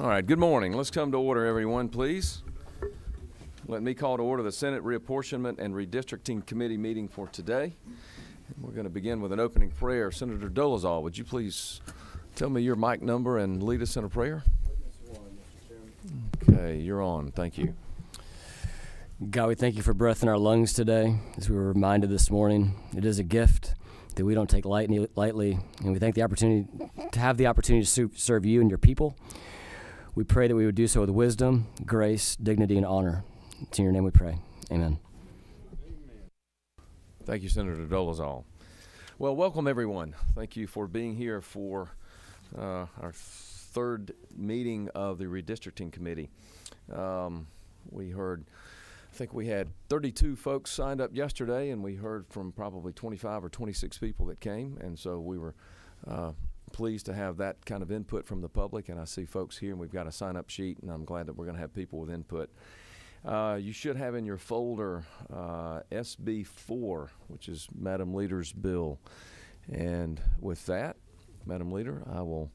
All right, good morning. Let's come to order, everyone, please. Let me call to order the Senate Reapportionment and Redistricting Committee meeting for today. And we're going to begin with an opening prayer. Senator Dolezal, would you please tell me your mic number and lead us in a prayer? Okay, you're on. Thank you. God, we thank you for breath in our lungs today. As we were reminded this morning, it is a gift that we don't take lightly, and we thank the opportunity to have the opportunity to serve you and your people. We pray that we would do so with wisdom, grace, dignity, and honor. It's in your name we pray. Amen. Thank you, Senator Dolezal. Well, welcome, everyone. Thank you for being here for our third meeting of the Redistricting Committee. We heard, I think we had 32 folks signed up yesterday, and we heard from probably 25 or 26 people that came, and so we were pleased to have that kind of input from the public. And I see folks here, and we've got a sign-up sheet, and I'm glad that we're going to have people with input. You should have in your folder SB 4, which is Madam Leader's bill. And with that, Madam Leader, I will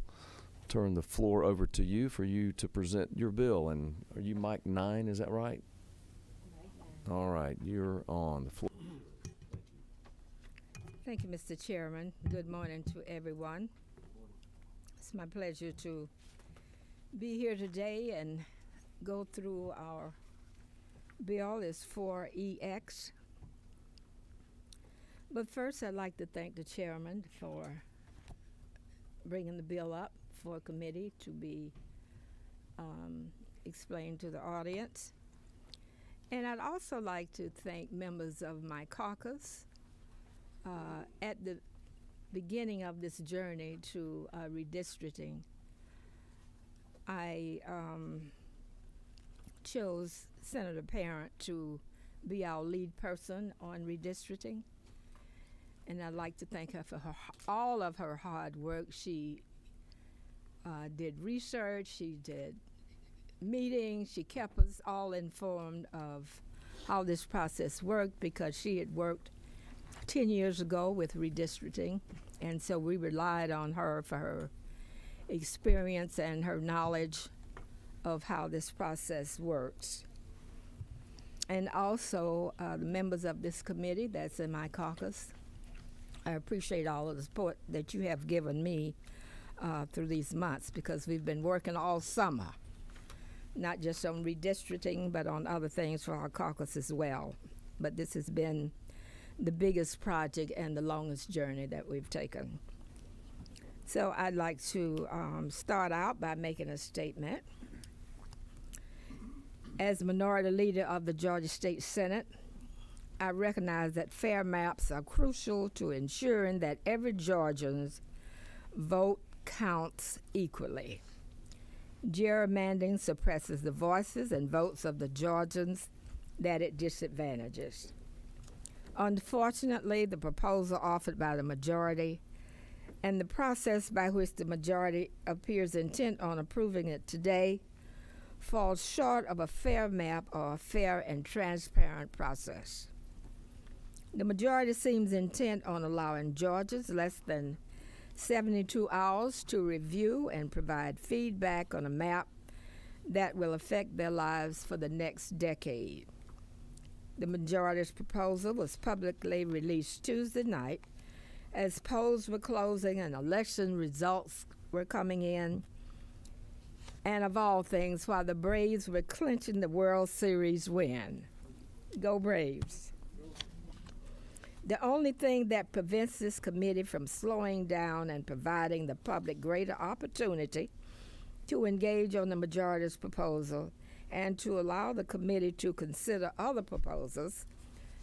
turn the floor over to you for you to present your bill. And are you mic 9, is that right? All right, you're on the floor. Thank you, Mr. Chairman. Good morning to everyone. It's my pleasure to be here today and go through our bill. Is 4EX. But first, I'd like to thank the chairman for bringing the bill up for a committee to be explained to the audience. And I'd also like to thank members of my caucus at the beginning of this journey to redistricting. I chose Senator Parent to be our lead person on redistricting, and I'd like to thank her for all of her hard work. She did research, she did meetings, she kept us all informed of how this process worked, because she had worked 10 years ago with redistricting, and so we relied on her for her experience and her knowledge of how this process works. And also the members of this committee that's in my caucus, I appreciate all of the support that you have given me through these months, because we've been working all summer, not just on redistricting, but on other things for our caucus as well. But this has been the biggest project and the longest journey that we've taken. So I'd like to start out by making a statement. As Minority Leader of the Georgia State Senate, I recognize that fair maps are crucial to ensuring that every Georgian's vote counts equally. Gerrymandering suppresses the voices and votes of the Georgians that it disadvantages. Unfortunately, the proposal offered by the majority and the process by which the majority appears intent on approving it today falls short of a fair map or a fair and transparent process. The majority seems intent on allowing Georgians less than 72 hours to review and provide feedback on a map that will affect their lives for the next decade. The majority's proposal was publicly released Tuesday night as polls were closing and election results were coming in, and of all things, while the Braves were clinching the World Series win. Go Braves. The only thing that prevents this committee from slowing down and providing the public greater opportunity to engage on the majority's proposal and to allow the committee to consider other proposals,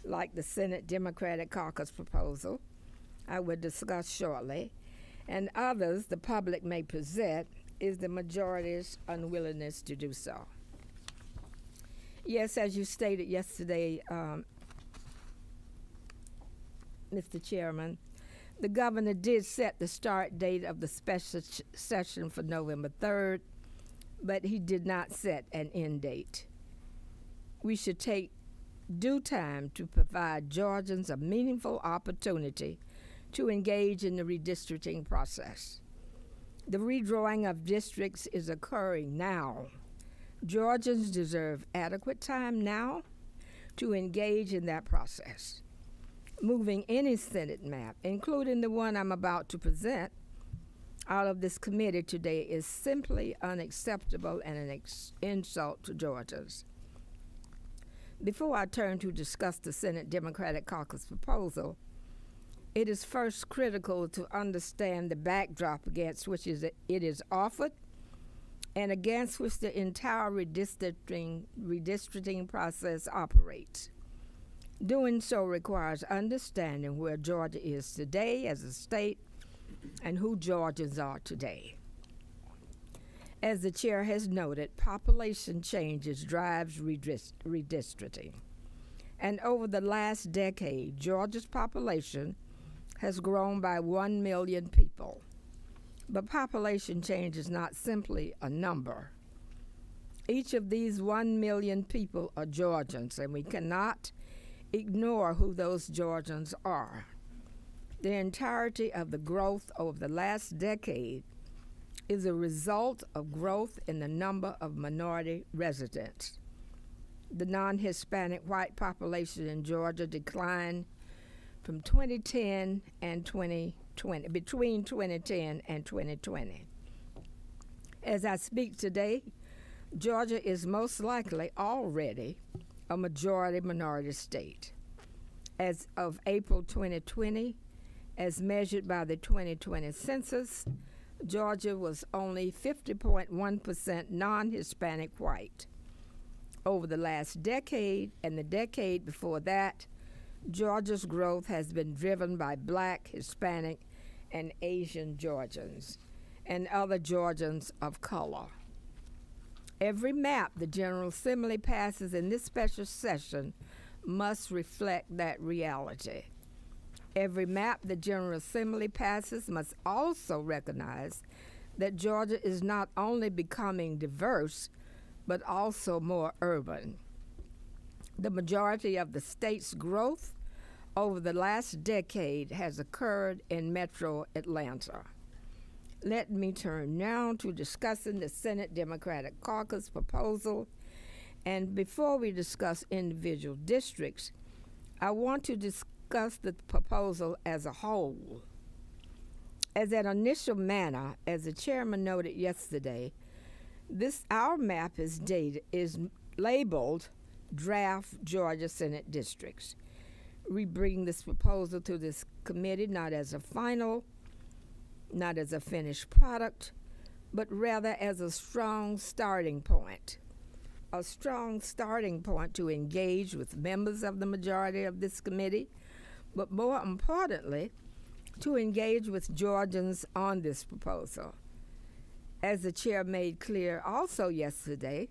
like the Senate Democratic Caucus proposal I will discuss shortly, and others the public may present, is the majority's unwillingness to do so. Yes, as you stated yesterday, Mr. Chairman, the governor did set the start date of the special session for November 3rd, but he did not set an end date. We should take due time to provide Georgians a meaningful opportunity to engage in the redistricting process. The redrawing of districts is occurring now. Georgians deserve adequate time now to engage in that process. Moving any Senate map, including the one I'm about to present, out of this committee today is simply unacceptable and an insult to Georgians. Before I turn to discuss the Senate Democratic Caucus proposal, it is first critical to understand the backdrop against which it is offered and against which the entire redistricting process operates. Doing so requires understanding where Georgia is today as a state and who Georgians are today. As the chair has noted, population changes drives redistricting. And over the last decade, Georgia's population has grown by 1 million people. But population change is not simply a number. Each of these 1 million people are Georgians, and we cannot ignore who those Georgians are. The entirety of the growth over the last decade is a result of growth in the number of minority residents. The non-Hispanic white population in Georgia declined from 2010 and 2020, between 2010 and 2020. As I speak today, Georgia is most likely already a majority minority state. As of April 2020, as measured by the 2020 census, Georgia was only 50.1% non-Hispanic white. Over the last decade and the decade before that, Georgia's growth has been driven by Black, Hispanic, and Asian Georgians, and other Georgians of color. Every map the General Assembly passes in this special session must reflect that reality. Every map the General Assembly passes must also recognize that Georgia is not only becoming diverse, but also more urban. The majority of the state's growth over the last decade has occurred in metro Atlanta. Let me turn now to discussing the Senate Democratic Caucus proposal. And before we discuss individual districts, I want to discuss the proposal as a whole. As an initial manner, as the chairman noted yesterday, our map is labeled Draft Georgia Senate Districts. We bring this proposal to this committee not as a final, not as a finished product, but rather as a strong starting point. A strong starting point to engage with members of the majority of this committee, but more importantly, to engage with Georgians on this proposal. As the chair made clear also yesterday,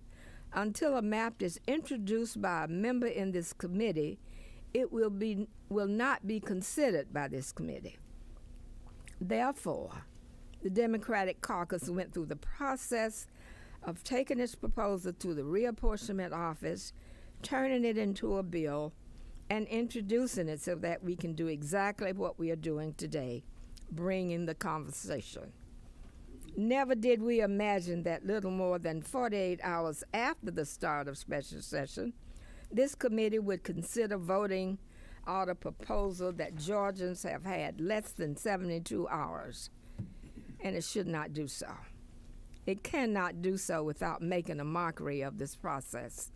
until a map is introduced by a member in this committee, it will not be considered by this committee. Therefore, the Democratic Caucus went through the process of taking its proposal to the Reapportionment Office, turning it into a bill, and introducing it so that we can do exactly what we are doing today, bringing the conversation. Never did we imagine that little more than 48 hours after the start of special session, this committee would consider voting out a proposal that Georgians have had less than 72 hours, and it should not do so. It cannot do so without making a mockery of this process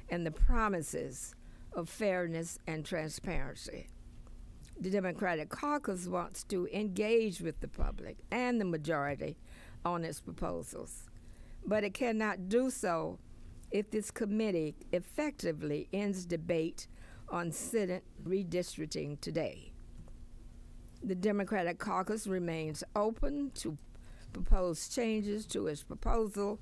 and the promises of fairness and transparency. The Democratic Caucus wants to engage with the public and the majority on its proposals, but it cannot do so if this committee effectively ends debate on Senate redistricting today. The Democratic Caucus remains open to propose changes to its proposal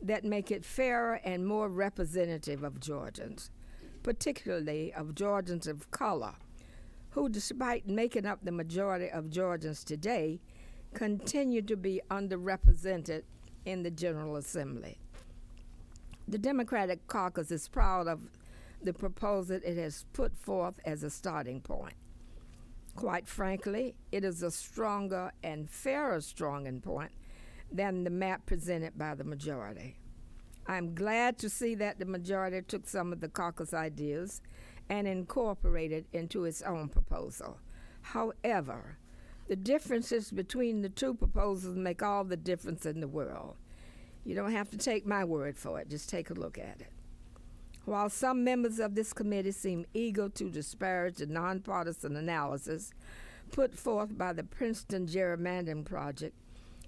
that make it fairer and more representative of Georgians, particularly of Georgians of color, who, despite making up the majority of Georgians today, continue to be underrepresented in the General Assembly. The Democratic Caucus is proud of the proposal it has put forth as a starting point. Quite frankly, it is a stronger and fairer starting point than the map presented by the majority. I'm glad to see that the majority took some of the caucus ideas and incorporated into its own proposal. However, the differences between the two proposals make all the difference in the world. You don't have to take my word for it, just take a look at it. While some members of this committee seem eager to disparage the nonpartisan analysis put forth by the Princeton Gerrymandering Project,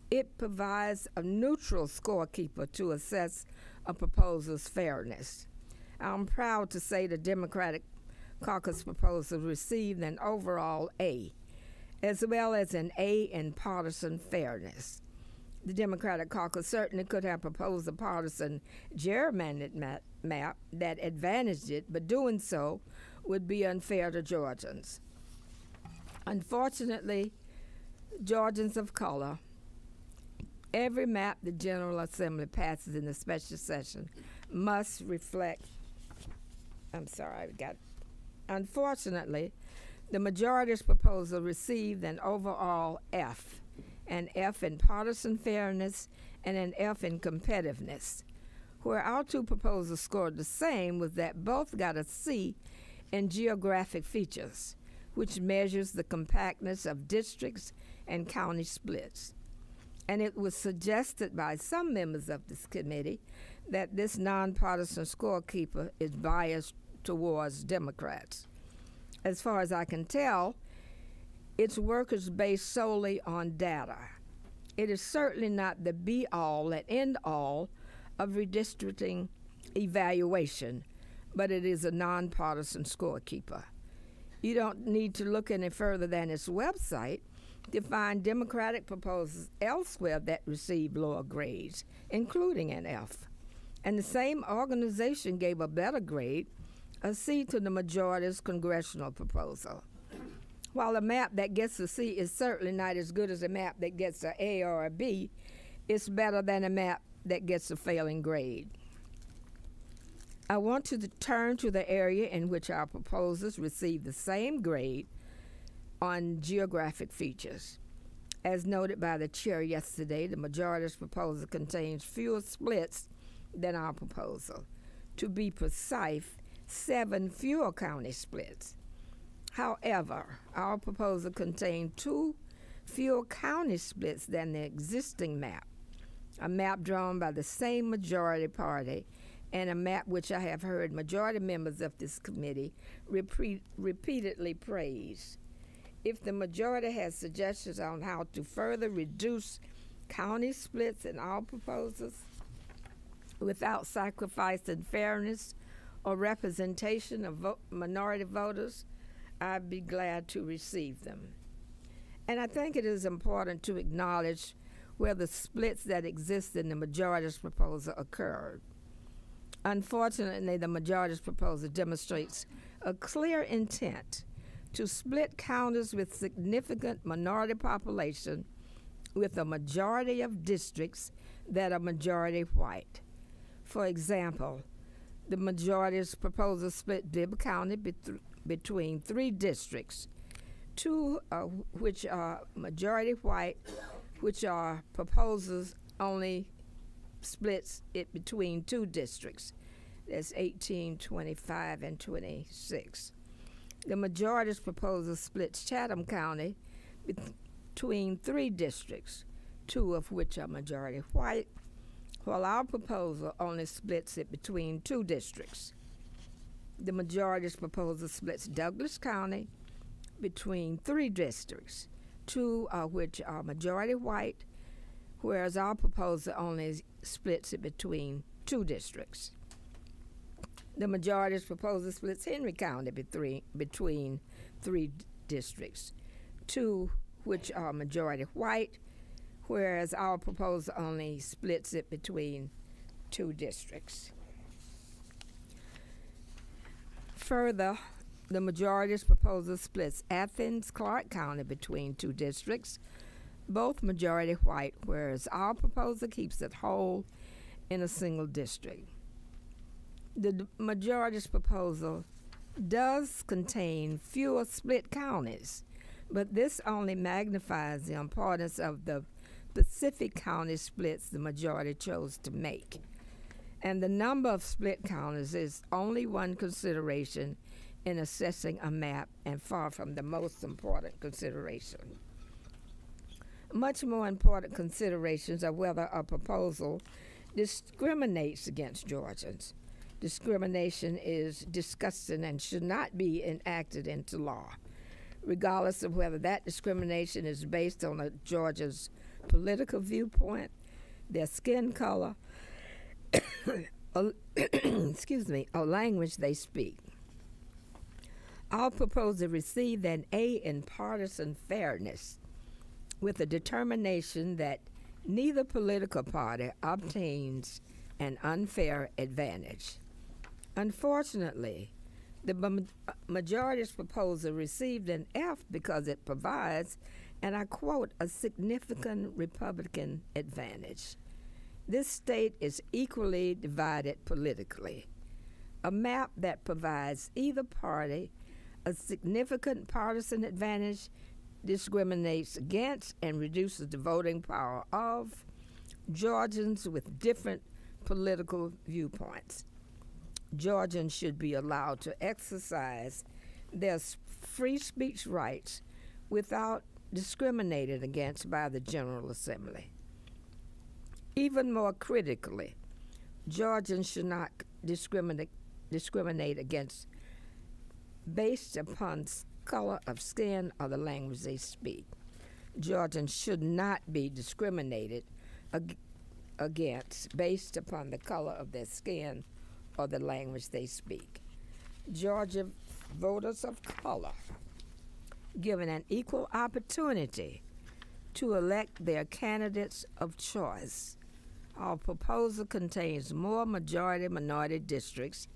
it provides a neutral scorekeeper to assess a proposal's fairness. I'm proud to say the Democratic Caucus proposal received an overall A, as well as an A in partisan fairness. The Democratic Caucus certainly could have proposed a partisan gerrymandered map that advantaged it, but doing so would be unfair to Georgians. Unfortunately, Georgians of color, every map the General Assembly passes in the special session must reflect, unfortunately, the majority's proposal received an overall F, an F in partisan fairness and an F in competitiveness. Where our two proposals scored the same was that both got a C in geographic features, which measures the compactness of districts and county splits. And it was suggested by some members of this committee that this nonpartisan scorekeeper is biased towards Democrats. As far as I can tell, its work is based solely on data. It is certainly not the be-all and end-all of redistricting evaluation, but it is a nonpartisan scorekeeper. You don't need to look any further than its website to find Democratic proposals elsewhere that receive lower grades, including an F. And the same organization gave a better grade, a C, to the majority's congressional proposal. While a map that gets a C is certainly not as good as a map that gets an A or a B, it's better than a map that gets a failing grade. I want to turn to the area in which our proposals receive the same grade on geographic features. As noted by the chair yesterday, the majority's proposal contains fewer splits than our proposal. To be precise, 7 fewer county splits. However, our proposal contained 2 fewer county splits than the existing map, a map drawn by the same majority party, and a map which I have heard majority members of this committee repeatedly praise. If the majority has suggestions on how to further reduce county splits in our proposals without sacrificing fairness or representation of minority voters, I'd be glad to receive them. And I think it is important to acknowledge where the splits that exist in the majority's proposal occurred. Unfortunately, the majority's proposal demonstrates a clear intent to split counties with significant minority population with a majority of districts that are majority white. For example, the majority's proposal split Bibb County between 3 districts, 2 which are majority white, which are proposals only splits it between 2 districts. That's 18, 25, and 26. The majority's proposal splits Chatham County between 3 districts, 2 of which are majority white, while our proposal only splits it between 2 districts. The majority's proposal splits Douglas County between 3 districts, 2 of which are majority white, whereas our proposal only splits it between 2 districts. The majority's proposal splits Henry County between 3 districts, 2 which are majority white, whereas our proposal only splits it between 2 districts. Further, the majority's proposal splits Athens, Clark County between 2 districts, both majority white, whereas our proposal keeps it whole in a single district. The majority's proposal does contain fewer split counties, but this only magnifies the importance of the specific county splits the majority chose to make. And the number of split counties is only one consideration in assessing a map and far from the most important consideration. Much more important considerations are whether a proposal discriminates against Georgians. Discrimination is disgusting and should not be enacted into law, regardless of whether that discrimination is based on a Georgian's political viewpoint, their skin color, or, or language they speak. Our proposal received an A in partisan fairness, with the determination that neither political party obtains an unfair advantage. Unfortunately, the majority's proposal received an F because it provides, and I quote, a significant Republican advantage. This state is equally divided politically. A map that provides either party a significant partisan advantage discriminates against and reduces the voting power of Georgians with different political viewpoints. Georgians should be allowed to exercise their free speech rights without discriminated against by the General Assembly. Even more critically, Georgians should not discriminate against based upon color of skin or the language they speak. Georgians should not be discriminated against based upon the color of their skin or the language they speak. Georgia voters of color given an equal opportunity to elect their candidates of choice. Our proposal contains more majority-minority districts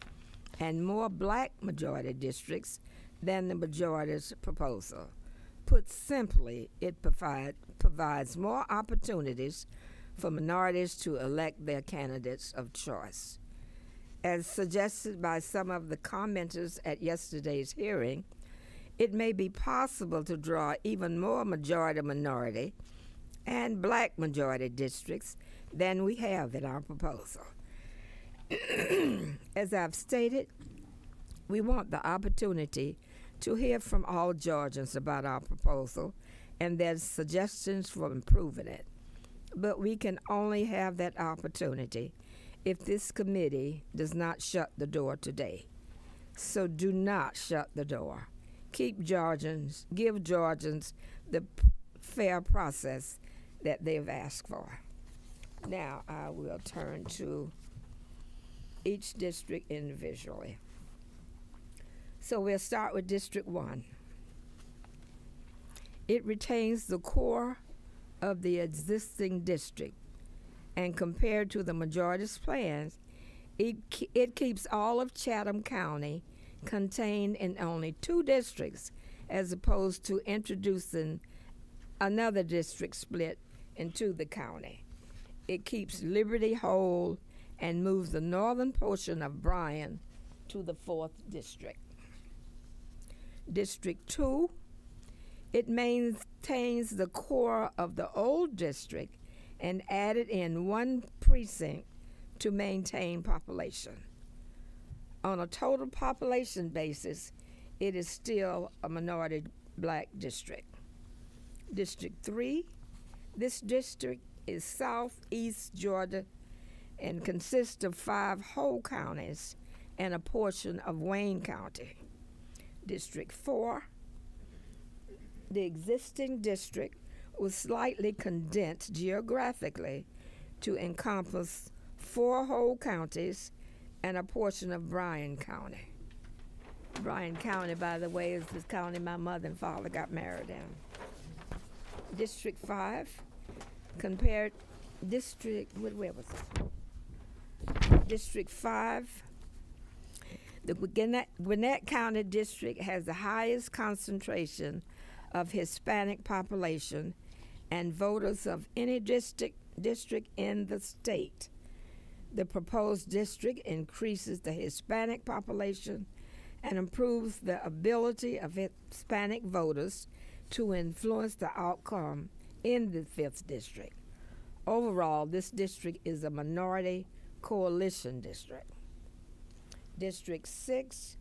and more black majority districts than the majority's proposal. Put simply, it provides more opportunities for minorities to elect their candidates of choice. As suggested by some of the commenters at yesterday's hearing, it may be possible to draw even more majority-minority and black majority districts than we have in our proposal. As I've stated, we want the opportunity to hear from all Georgians about our proposal and their suggestions for improving it. But we can only have that opportunity if this committee does not shut the door today. So do not shut the door. Give Georgians the fair process that they've asked for. Now I will turn to each district individually. So we'll start with District 1. It retains the core of the existing district, and compared to the majority's plans, it keeps all of Chatham County contained in only 2 districts, as opposed to introducing another district split into the county. It keeps Liberty whole and moves the northern portion of Bryan to the 4th district. District 2, it maintains the core of the old district and added in 1 precinct to maintain population. On a total population basis, it is still a minority black district. District 3, this district is southeast Georgia and consists of 5 whole counties and a portion of Wayne County. District 4, the existing district was slightly condensed geographically to encompass 4 whole counties and a portion of Bryan County. Bryan County, by the way, is the county my mother and father got married in. District 5, compared where was it? District 5, the Gwinnett County District has the highest concentration of Hispanic population and voters of any district in the state. The proposed district increases the Hispanic population and improves the ability of Hispanic voters to influence the outcome in the 5th district. Overall, this district is a minority coalition district. District 6,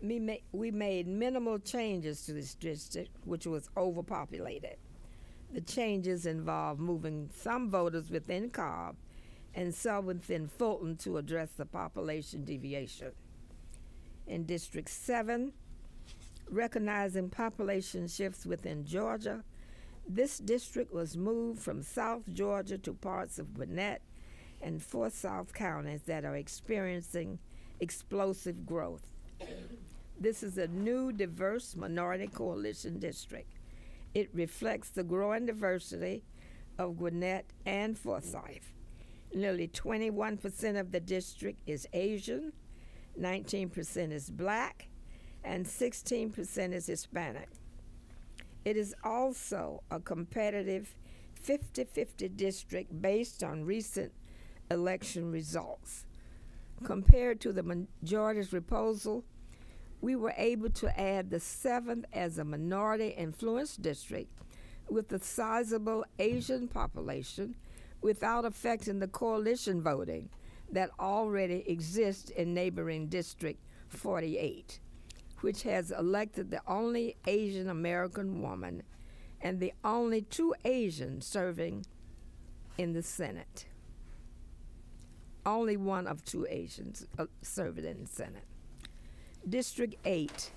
we made minimal changes to this district, which was overpopulated. The changes involve moving some voters within Cobb and some within Fulton to address the population deviation. In District 7, recognizing population shifts within Georgia, this district was moved from South Georgia to parts of Gwinnett and Forsyth counties that are experiencing explosive growth. This is a new diverse minority coalition district. It reflects the growing diversity of Gwinnett and Forsyth. Nearly 21% of the district is Asian, 19% is Black, and 16% is Hispanic. It is also a competitive 50-50 district based on recent election results. Compared to the majority's proposal, we were able to add the 7th as a minority influence district with a sizable Asian population without affecting the coalition voting that already exists in neighboring District 48, which has elected the only Asian American woman and the only 2 Asians serving in the Senate. Only one of 2 Asians serving in the Senate. District 8.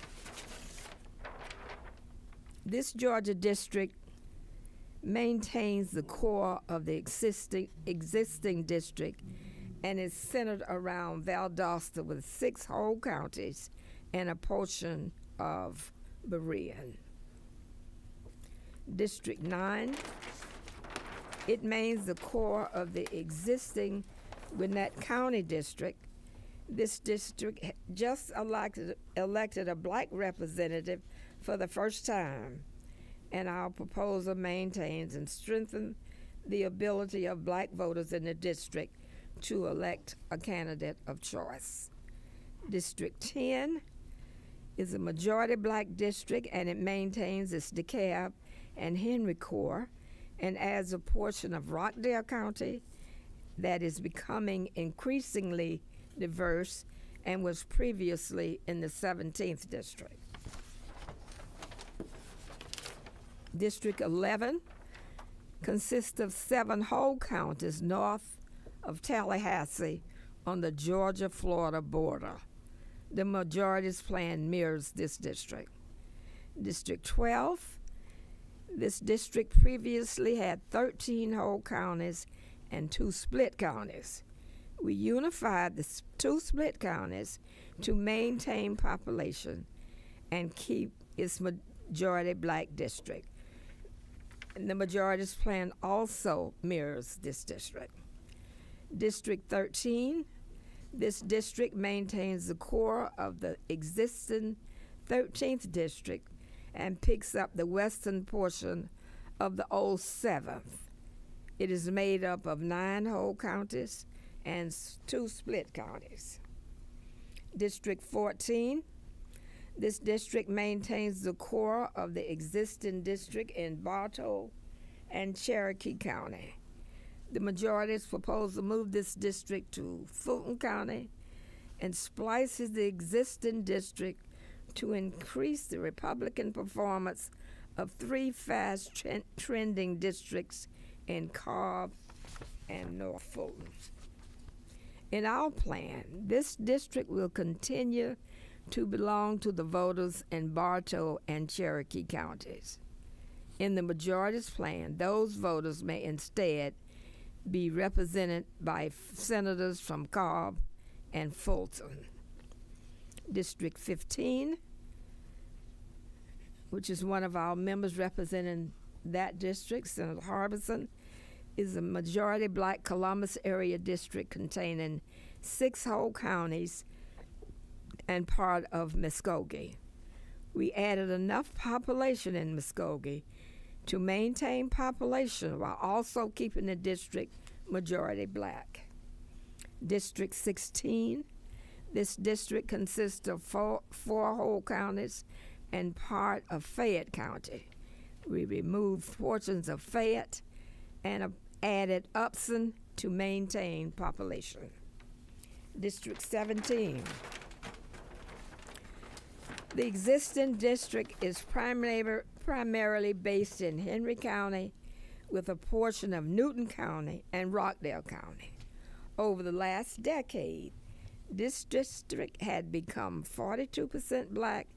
This Georgia district maintains the core of the existing district and is centered around Valdosta with 6 whole counties and a portion of Berean. District 9, it maintains the core of the existing Gwinnett County district. This district just elected a Black representative for the first time, and our proposal maintains and strengthens the ability of Black voters in the district to elect a candidate of choice. District 10 is a majority Black district, and it maintains its DeKalb and Henry core and adds a portion of Rockdale County that is becoming increasingly diverse and was previously in the 17th district. District 11 consists of 7 whole counties north of Tallahassee on the Georgia-Florida border. The majority's plan mirrors this district. District 12, this district previously had 13 whole counties and 2 split counties. We unified the 2 split counties to maintain population and keep its majority Black district. And the majority's plan also mirrors this district. District 13, this district maintains the core of the existing 13th district and picks up the western portion of the old 7th. It is made up of 9 whole counties and 2 split counties. District 14, this district maintains the core of the existing district in Bartow and Cherokee County. The majority's proposal to move this district to Fulton County and splices the existing district to increase the Republican performance of 3 fast trending districts in Cobb and North Fulton. In our plan, this district will continue to belong to the voters in Bartow and Cherokee counties. In the majority's plan, those voters may instead be represented by senators from Cobb and Fulton. District 15, which is one of our members representing that district, Senator Harbison, is a majority Black Columbus area district containing 6 whole counties and part of Muskogee. We added enough population in Muskogee to maintain population while also keeping the district majority Black. District 16, this district consists of 4 whole counties and part of Fayette County. We removed portions of Fayette and added Upson to maintain population. District 17. The existing district is primarily based in Henry County with a portion of Newton County and Rockdale County. Over the last decade, this district had become 42% black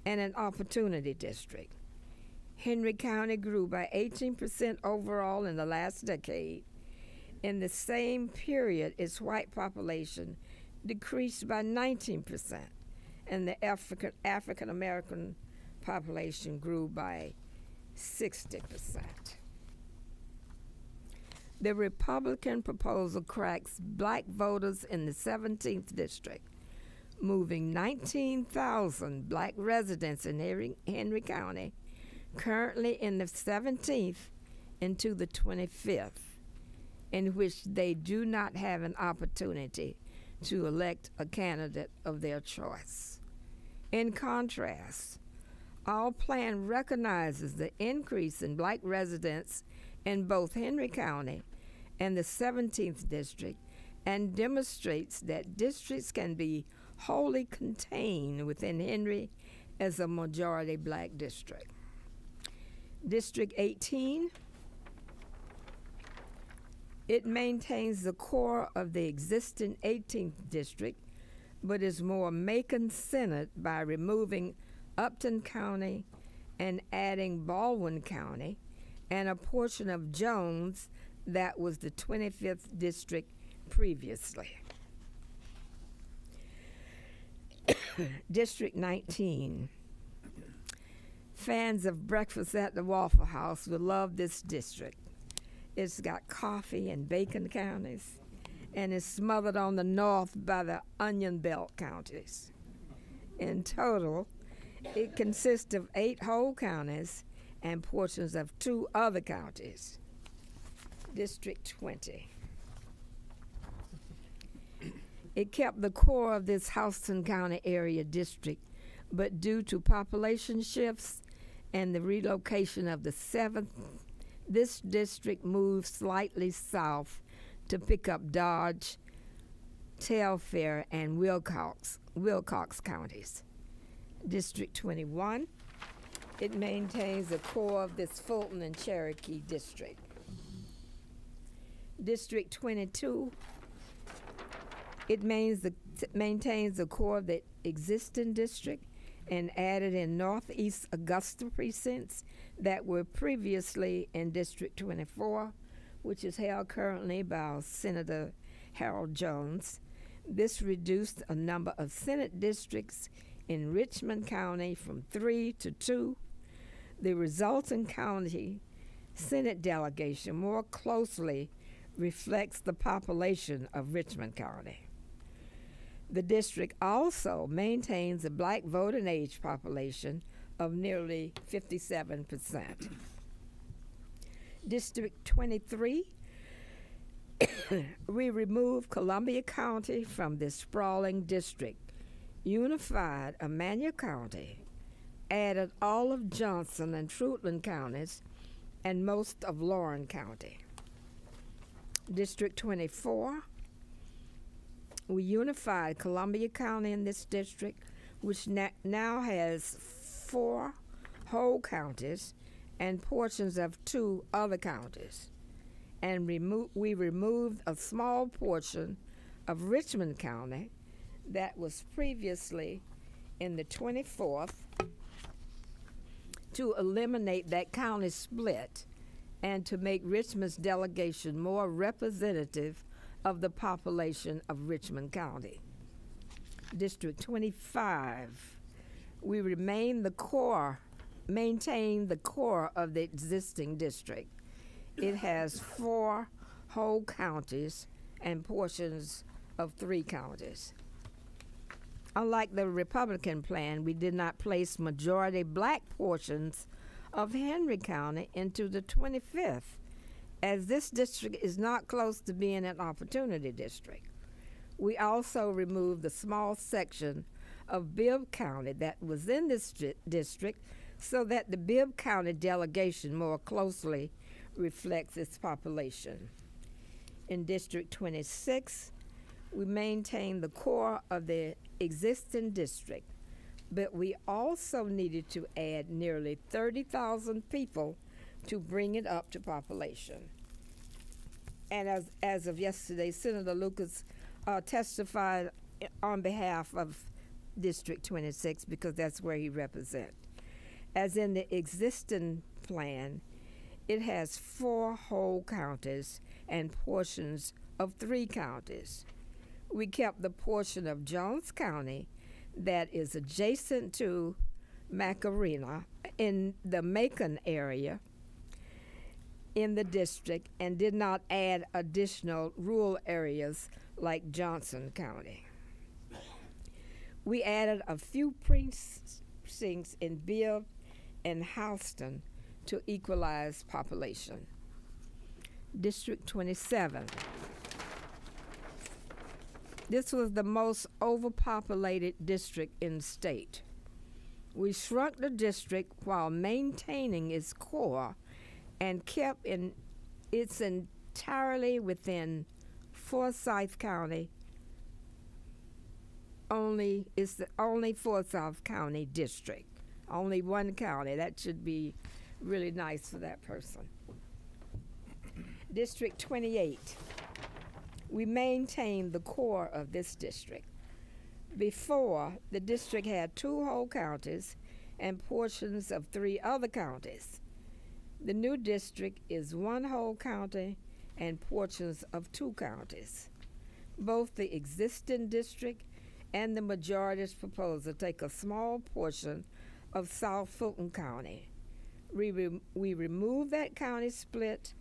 and an opportunity district. Henry County grew by 18% overall in the last decade. In the same period, its white population decreased by 19%, and the African American population grew by 60%. The Republican proposal cracks black voters in the 17th district, moving 19,000 black residents in Henry County, currently in the 17th, into the 25th, in which they do not have an opportunity to elect a candidate of their choice. In contrast, our plan recognizes the increase in black residents in both Henry County and the 17th district and demonstrates that districts can be wholly contained within Henry as a majority black district. District 18, it maintains the core of the existing 18th district, but is more Macon-centered by removing Upton County and adding Baldwin County and a portion of Jones that was the 25th district previously. District 19. Fans of breakfast at the Waffle House will love this district. It's got coffee and bacon counties, and is smothered on the north by the Onion Belt counties. In total, it consists of 8 whole counties and portions of 2 other counties. District 20. It kept the core of this Houston County area district, but due to population shifts and the relocation of the 7th, this district moved slightly south to pick up Dodge, Telfair, and Wilcox counties. District 21, it maintains the core of this Fulton and Cherokee district. District 22, it maintains the core of the existing district and added in northeast Augusta precincts that were previously in District 24, which is held currently by Senator Harold Jones. This reduced a number of Senate districts in Richmond County from 3 to 2. The resulting county Senate delegation more closely reflects the population of Richmond County. The district also maintains a black voting age population of nearly 57%. District 23, we removed Columbia County from this sprawling district, unified Emmanuel County, added all of Johnson and Fruitland counties, and most of Lauren County. District 24, we unified Columbia County in this district, which now has 4 whole counties and portions of 2 other counties. And we removed a small portion of Richmond County that was previously in the 24th to eliminate that county split and to make Richmond's delegation more representative of the population of Richmond County. District 25, we maintain the core of the existing district. It has 4 whole counties and portions of 3 counties. Unlike the Republican plan, we did not place majority black portions of Henry County into the 25th, as this district is not close to being an opportunity district. We also removed the small section of Bibb County that was in this district so that the Bibb County delegation more closely reflects its population. In District 26, we maintain the core of the existing district, but we also needed to add nearly 30,000 people to bring it up to population. And as of yesterday, Senator Lucas testified on behalf of District 26 because that's where he represents. As in the existing plan, it has 4 whole counties and portions of 3 counties. We kept the portion of Jones County that is adjacent to Macarena in the Macon area in the district and did not add additional rural areas like Johnson County. We added a few precincts in Bibb and Houston to equalize population. District 27. This was the most overpopulated district in the state. We shrunk the district while maintaining its core and kept it's entirely within Forsyth County. It's the only Forsyth County district. Only one county. That should be really nice for that person. District 28. We maintained the core of this district. Before, the district had 2 whole counties and portions of 3 other counties. The new district is 1 whole county and portions of 2 counties. Both the existing district and the majority's proposal take a small portion of South Fulton County. We remove that county split,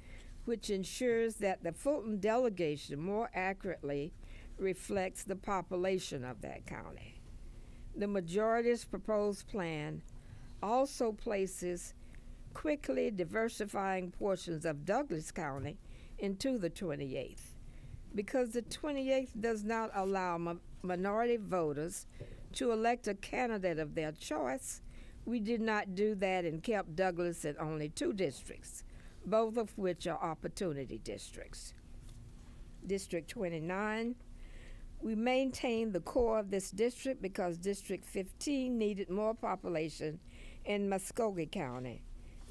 which ensures that the Fulton delegation more accurately reflects the population of that county. The majority's proposed plan also places quickly diversifying portions of Douglas County into the 28th. Because the 28th does not allow minority voters to elect a candidate of their choice, we did not do that and kept Douglas in only 2 districts, both of which are opportunity districts. District 29, we maintained the core of this district because District 15 needed more population in Muskogee County.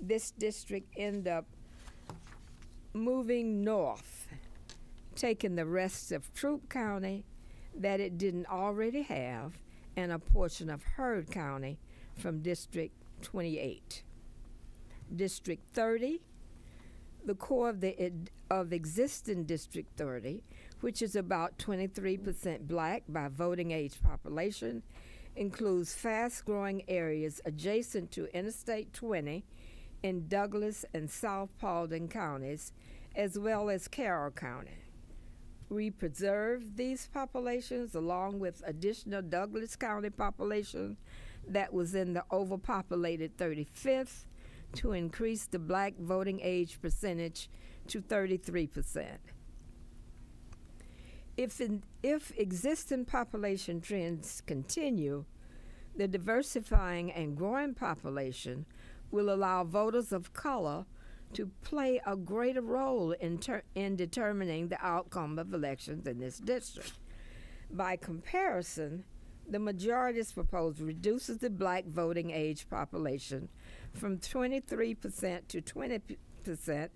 This district ended up moving north, taking the rest of Troup County that it didn't already have and a portion of Heard County from District 28. District 30, the core of existing District 30, which is about 23% black by voting age population, includes fast-growing areas adjacent to Interstate 20 in Douglas and South Paulding counties, as well as Carroll County. We preserved these populations along with additional Douglas County population that was in the overpopulated 35th to increase the black voting age percentage to 33%. If existing population trends continue, the diversifying and growing population will allow voters of color to play a greater role in determining the outcome of elections in this district. By comparison, the majority's proposal reduces the black voting age population from 23% to 20%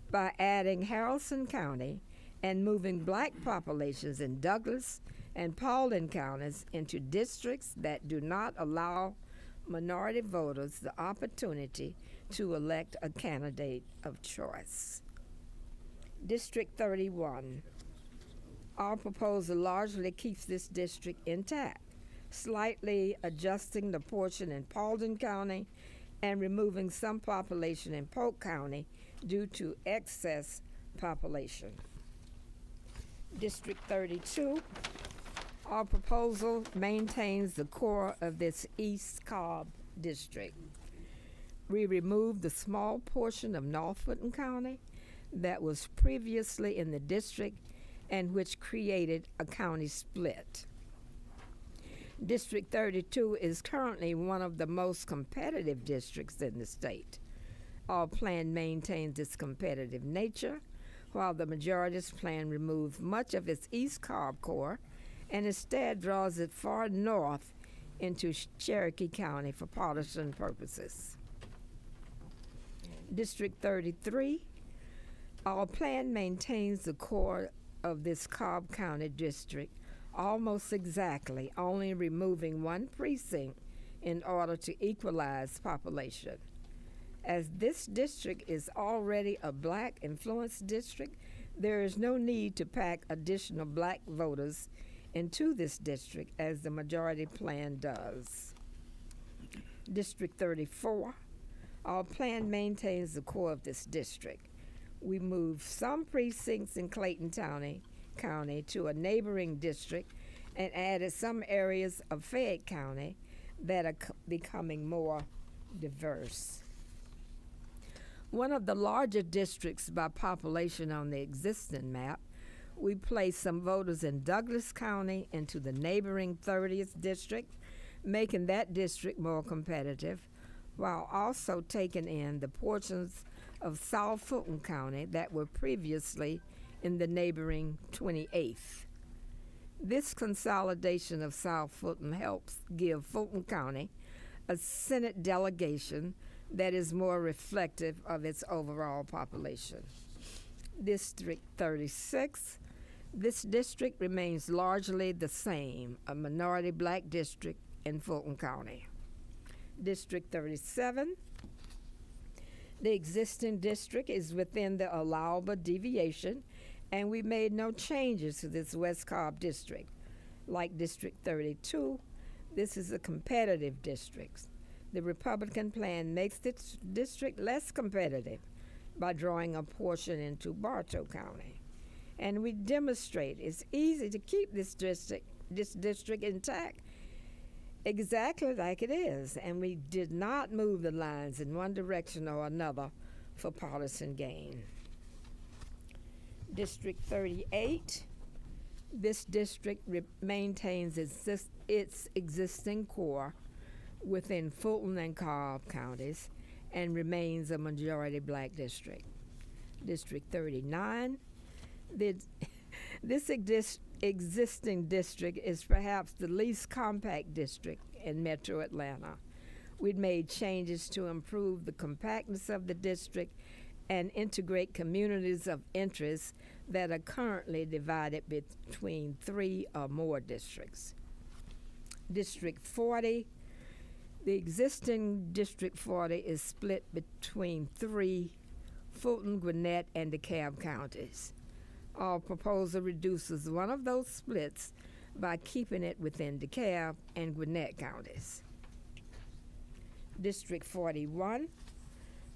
by adding Haralson County and moving black populations in Douglas and Paulding counties into districts that do not allow minority voters the opportunity to elect a candidate of choice. District 31. Our proposal largely keeps this district intact, slightly adjusting the portion in Paulding County and removing some population in Polk County due to excess population. District 32, our proposal maintains the core of this East Cobb district. We removed the small portion of North Fulton County that was previously in the district and which created a county split. District 32 is currently one of the most competitive districts in the state. Our plan maintains its competitive nature, while the majority's plan removes much of its East Cobb core and instead draws it far north into Cherokee County for partisan purposes. District 33, our plan maintains the core of this Cobb County district almost exactly, only removing one precinct in order to equalize population. As this district is already a black influenced district, there is no need to pack additional black voters into this district as the majority plan does. District 34, our plan maintains the core of this district. We moved some precincts in Clayton County to a neighboring district and added some areas of Fayette County that are becoming more diverse. One of the larger districts by population on the existing map, we placed some voters in Douglas County into the neighboring 30th district, making that district more competitive, while also taking in the portions of South Fulton County that were previously in the neighboring 28th. This consolidation of South Fulton helps give Fulton County a Senate delegation that is more reflective of its overall population. District 36, this district remains largely the same, a minority black district in Fulton County. District 37, the existing district is within the allowable deviation, and we made no changes to this West Cobb district. Like District 32, this is a competitive district. The Republican plan makes this district less competitive by drawing a portion into Bartow County. And we demonstrate it's easy to keep this district intact exactly like it is, and we did not move the lines in one direction or another for partisan gain. District 38, this district maintains its existing core within Fulton and Cobb counties and remains a majority black district. District 39, this existing district is perhaps the least compact district in Metro Atlanta. We'd made changes to improve the compactness of the district and integrate communities of interest that are currently divided between 3 or more districts. District 40, the existing District 40 is split between 3, Fulton, Gwinnett, and DeKalb counties. Our proposal reduces one of those splits by keeping it within DeKalb and Gwinnett counties. District 41,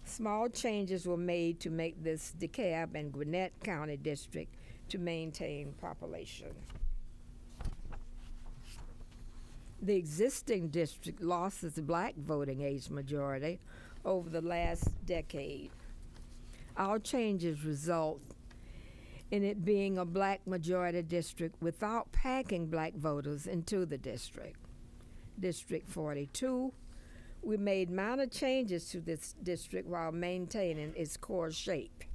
small changes were made to make this DeKalb and Gwinnett County district to maintain population. The existing district lost its black voting age majority over the last decade. Our changes result in it being a black majority district without packing black voters into the district. District 42, we made minor changes to this district while maintaining its core shape.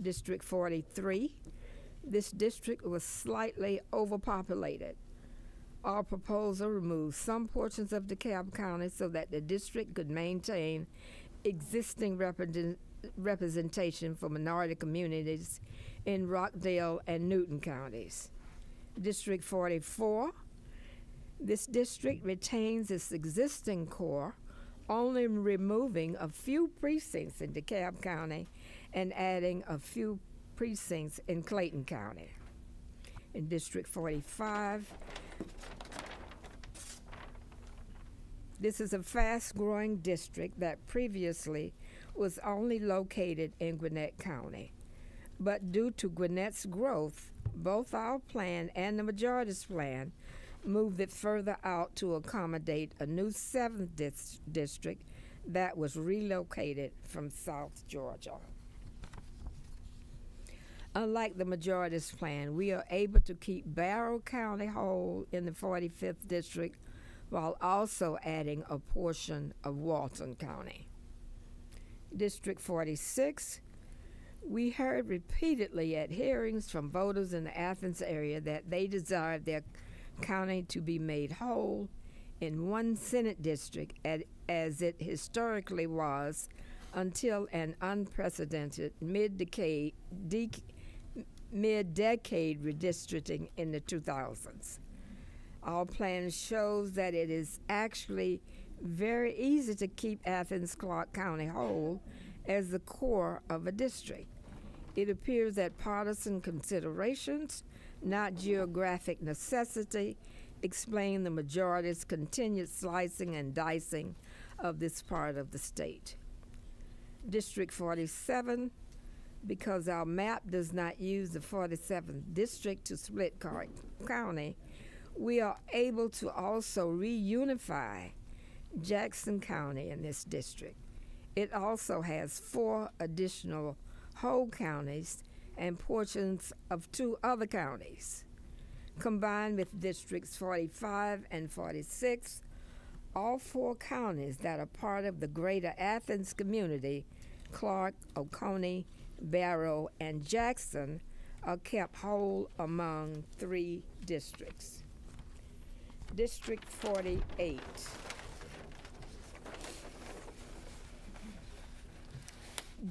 District 43, this district was slightly overpopulated. Our proposal removed some portions of DeKalb County so that the district could maintain existing representation for minority communities in Rockdale and Newton counties. District 44, this district retains its existing core, only removing a few precincts in DeKalb County and adding a few precincts in Clayton County. In District 45, this is a fast-growing district that previously was only located in Gwinnett County. But due to Gwinnett's growth, both our plan and the majority's plan moved it further out to accommodate a new 7th district that was relocated from South Georgia. Unlike the majority's plan, we are able to keep Barrow County whole in the 45th district while also adding a portion of Walton County. District 46, we heard repeatedly at hearings from voters in the Athens area that they desired their county to be made whole in one Senate district as it historically was until an unprecedented mid-decade redistricting in the 2000s. Our plan shows that it is actually very easy to keep Athens-Clarke County whole as the core of a district. It appears that partisan considerations, not geographic necessity, explain the majority's continued slicing and dicing of this part of the state. District 47, because our map does not use the 47th district to split Clarke County, we are able to also reunify Jackson County in this district. It also has 4 additional whole counties and portions of 2 other counties. Combined with districts 45 and 46, all 4 counties that are part of the greater Athens community, Clarke, Oconee, Barrow, and Jackson, are kept whole among 3 districts. District 48.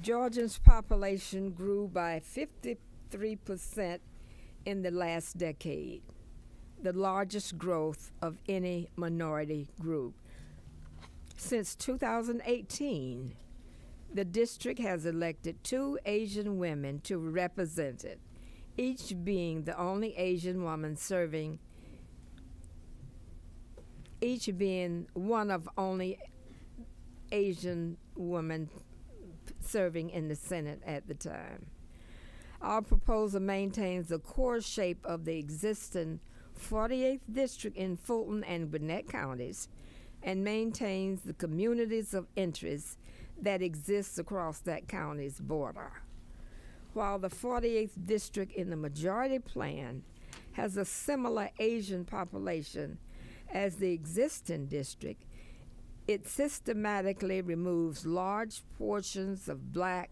Georgia's population grew by 53% in the last decade, the largest growth of any minority group. Since 2018, the district has elected 2 Asian women to represent it, each being the only Asian woman serving, each being one of only Asian women serving in the Senate at the time. Our proposal maintains the core shape of the existing 48th district in Fulton and Gwinnett counties and maintains the communities of interest that exists across that county's border. While the 48th district in the majority plan has a similar Asian population as the existing district, it systematically removes large portions of Black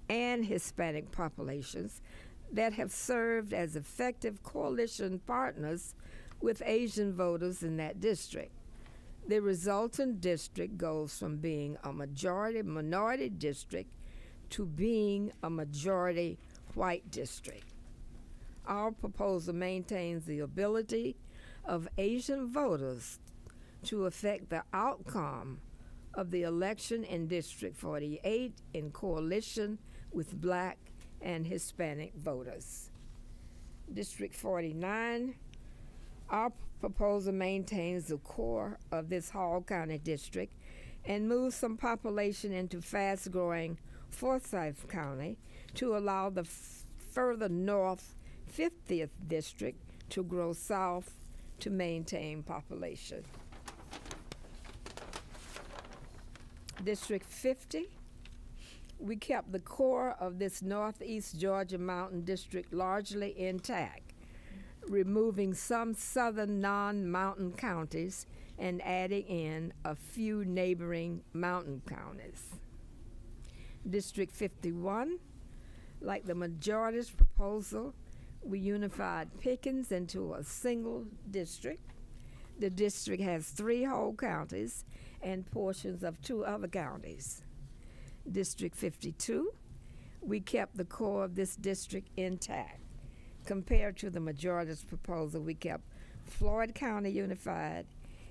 and Hispanic populations that have served as effective coalition partners with Asian voters in that district. The resultant district goes from being a majority-minority district to being a majority white district. Our proposal maintains the ability of Asian voters to affect the outcome of the election in District 48 in coalition with Black and Hispanic voters. District 49, our proposal maintains the core of this Hall County district and moves some population into fast-growing Forsyth County to allow the further north 50th district to grow south to maintain population. District 50, we kept the core of this northeast Georgia mountain district largely intact, removing some southern non-mountain counties and adding in a few neighboring mountain counties. District 51, like the majority's proposal, we unified Pickens into a single district. The district has 3 whole counties and portions of 2 other counties. District 52, we kept the core of this district intact. Compared to the majority's proposal, we kept Floyd County unified,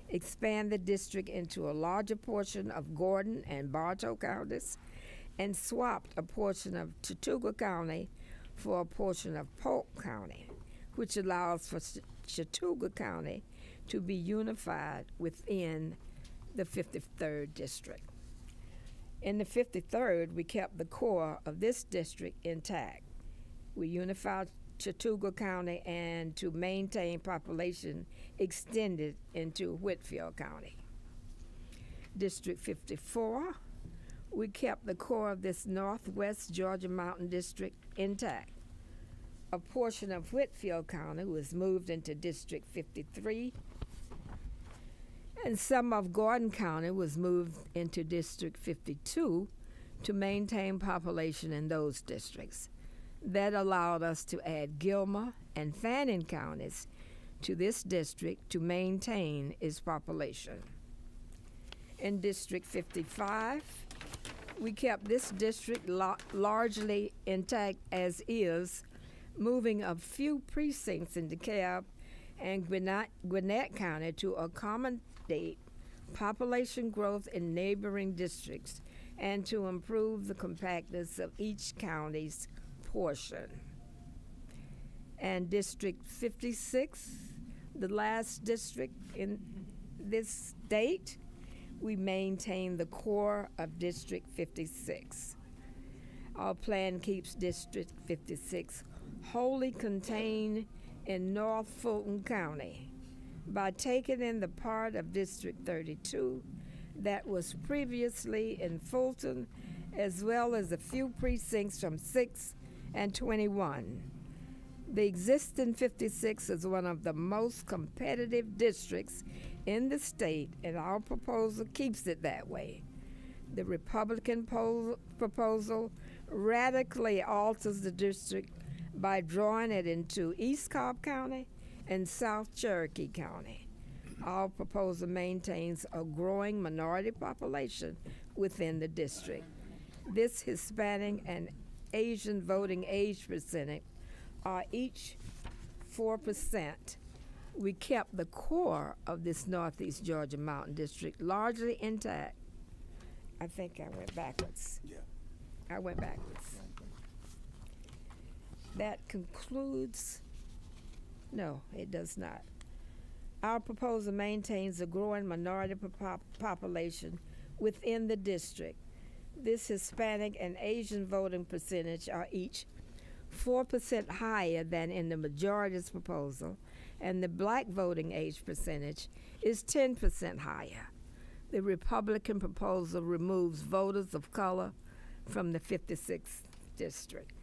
expand the district into a larger portion of Gordon and Bartow counties, and swapped a portion of Chattooga County for a portion of Polk County, which allows for Chattooga County to be unified within the 53rd district. In the 53rd, we kept the core of this district intact. We unified Chattooga County and to maintain population extended into Whitfield County. District 54, we kept the core of this northwest Georgia Mountain District intact. A portion of Whitfield County was moved into District 53, and some of Gordon County was moved into District 52 to maintain population in those districts. That allowed us to add Gilmer and Fannin counties to this district to maintain its population. In District 55, we kept this district largely intact as is, moving a few precincts in DeKalb and Gwinnett County to accommodate population growth in neighboring districts and to improve the compactness of each county's portion. And District 56, the last district in this state, we maintain the core of District 56. Our plan keeps District 56 wholly contained in North Fulton County by taking in the part of District 32 that was previously in Fulton, as well as a few precincts from 6 and 21. The existing 56 is one of the most competitive districts in the state, and our proposal keeps it that way. The Republican proposal radically alters the district by drawing it into East Cobb County and South Cherokee County. Our proposal maintains a growing minority population within the district. This Hispanic and Asian voting age percentage are each 4%. We kept the core of this Northeast Georgia Mountain District largely intact. I think I went backwards. Yeah. I went backwards. That concludes. No, it does not. Our proposal maintains a growing minority population within the district. This Hispanic and Asian voting percentage are each 4% higher than in the majority's proposal, and the black voting age percentage is 10% higher. The Republican proposal removes voters of color from the 56th district.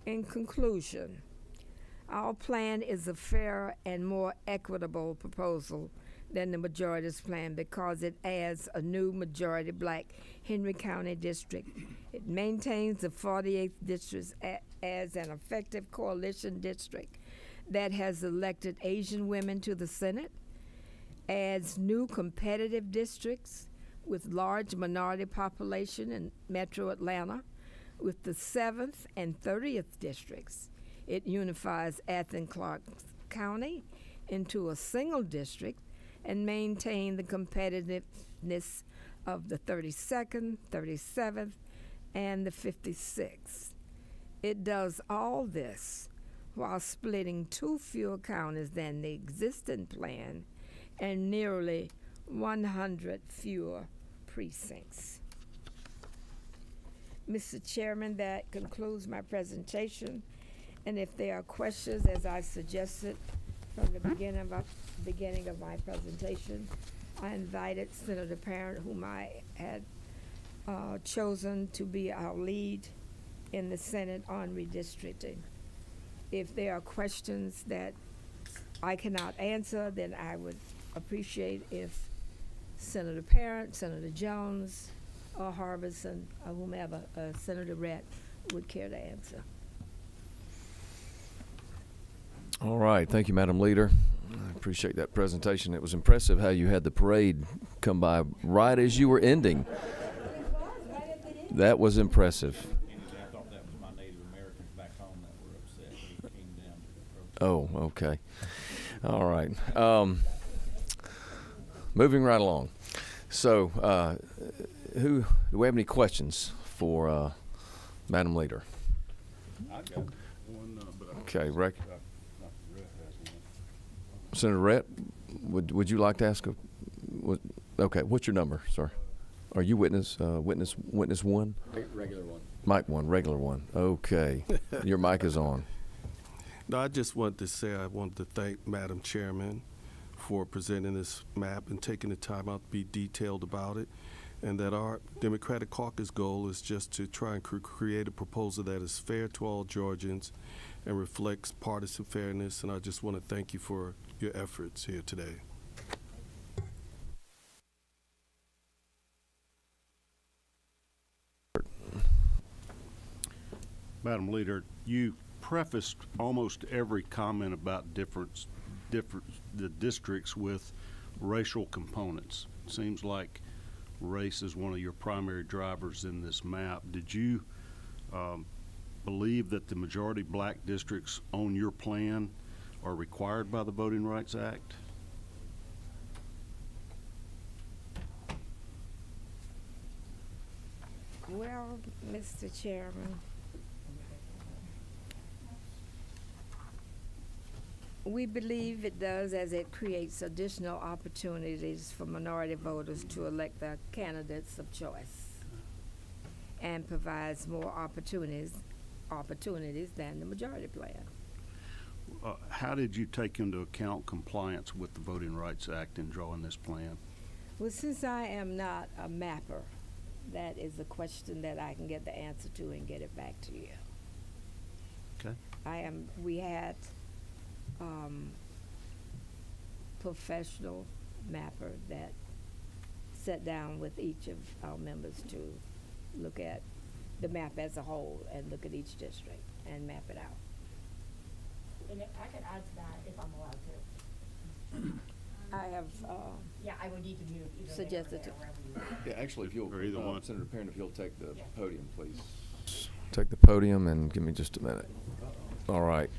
In conclusion, our plan is a fairer and more equitable proposal than the majority's plan because it adds a new majority black Henry County district. It maintains the 48th district as an effective coalition district that has elected Asian women to the Senate, adds new competitive districts with large minority population in Metro Atlanta with the 7th and 30th districts. It unifies Athens-Clarke County into a single district and maintain the competitiveness of the 32nd, 37th, and the 56th. It does all this while splitting 2 fewer counties than the existing plan and nearly 100 fewer precincts. Mr. Chairman, that concludes my presentation. And if there are questions, as I suggested from the beginning of my presentation, I invited Senator Parent, whom I had chosen to be our lead in the Senate on redistricting. If there are questions that I cannot answer, then I would appreciate if Senator Parent, Senator Jones, or Harbison, or whomever, Senator Rett, would care to answer. All right, thank you, Madam Leader. I appreciate that presentation. It was impressive how you had the parade come by right as you were ending. That was impressive. I thought that was my Native Americans back home that were upset when he came down to the protest. Oh, okay. All right. Moving right along. So, do we have any questions for Madam Leader? I got one, but Okay, Dr. Rett has one. Senator Rett, would you like to ask okay, what's your number, sir? Are you witness one? Regular one. Mic one, regular one. Okay. Your mic is on. No, I just wanted to say I wanted to thank Madam Chairman for presenting this map and taking the time out to be detailed about it, and that our Democratic Caucus goal is just to try and create a proposal that is fair to all Georgians and reflects partisan fairness, and I just want to thank you for your efforts here today. Madam Leader, you prefaced almost every comment about the districts with racial components. It seems like race is one of your primary drivers in this map. Did you believe that the majority black districts on your plan are required by the Voting Rights Act? Well, Mr. Chairman, we believe it does, as it creates additional opportunities for minority voters to elect their candidates of choice and provides more opportunities than the majority plan. How did you take into account compliance with the Voting Rights Act in drawing this plan? Well, since I am not a mapper, that is a question that I can get the answer to and get it back to you. Okay. We had professional mapper that sat down with each of our members to look at the map as a whole and look at each district and map it out. And if I could add to that, if I'm allowed to. I have Yeah, I would need to move either suggested there or there, wherever you Yeah, actually, if you'll, Or either one. Senator Parent, if you'll take the Yeah. podium, please. Take the podium and give me just a minute. All right.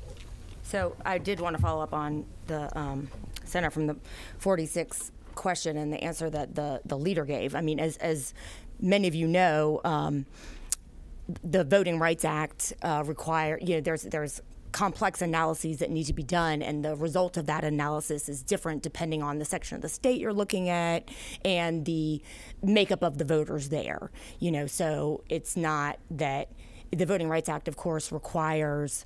So I did want to follow up on the Senator from the 46 question and the answer that the leader gave. I mean, as many of you know, the Voting Rights Act there's complex analyses that need to be done, and the result of that analysis is different depending on the section of the state you're looking at and the makeup of the voters there. So it's not that the Voting Rights Act, of course, requires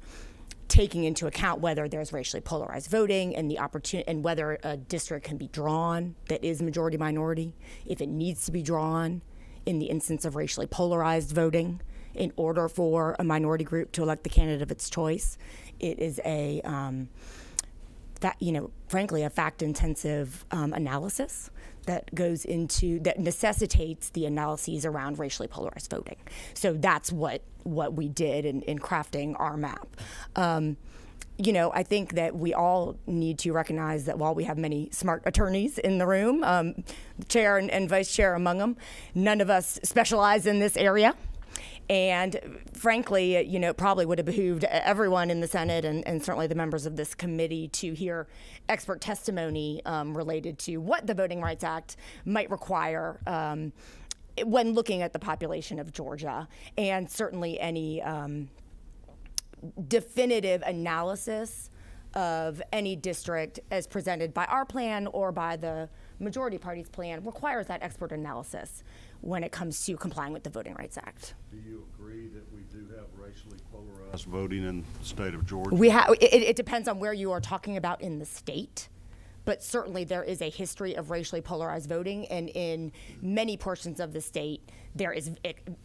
taking into account whether there's racially polarized voting and the opportunity, and whether a district can be drawn that is majority minority, if it needs to be drawn in the instance of racially polarized voting in order for a minority group to elect the candidate of its choice. It is frankly, a fact-intensive analysis that necessitates the analyses around racially polarized voting. So that's what we did in crafting our map. I think that we all need to recognize that while we have many smart attorneys in the room, the chair and vice chair among them, none of us specialize in this area. And frankly, it probably would have behooved everyone in the Senate and certainly the members of this committee to hear expert testimony related to what the Voting Rights Act might require when looking at the population of Georgia, and certainly any definitive analysis of any district as presented by our plan or by the majority party's plan requires that expert analysis when it comes to complying with the Voting Rights Act. Do you agree that we do have racially polarized voting in the state of Georgia? It depends on where you are talking about in the state, but certainly there is a history of racially polarized voting, and in many portions of the state, there is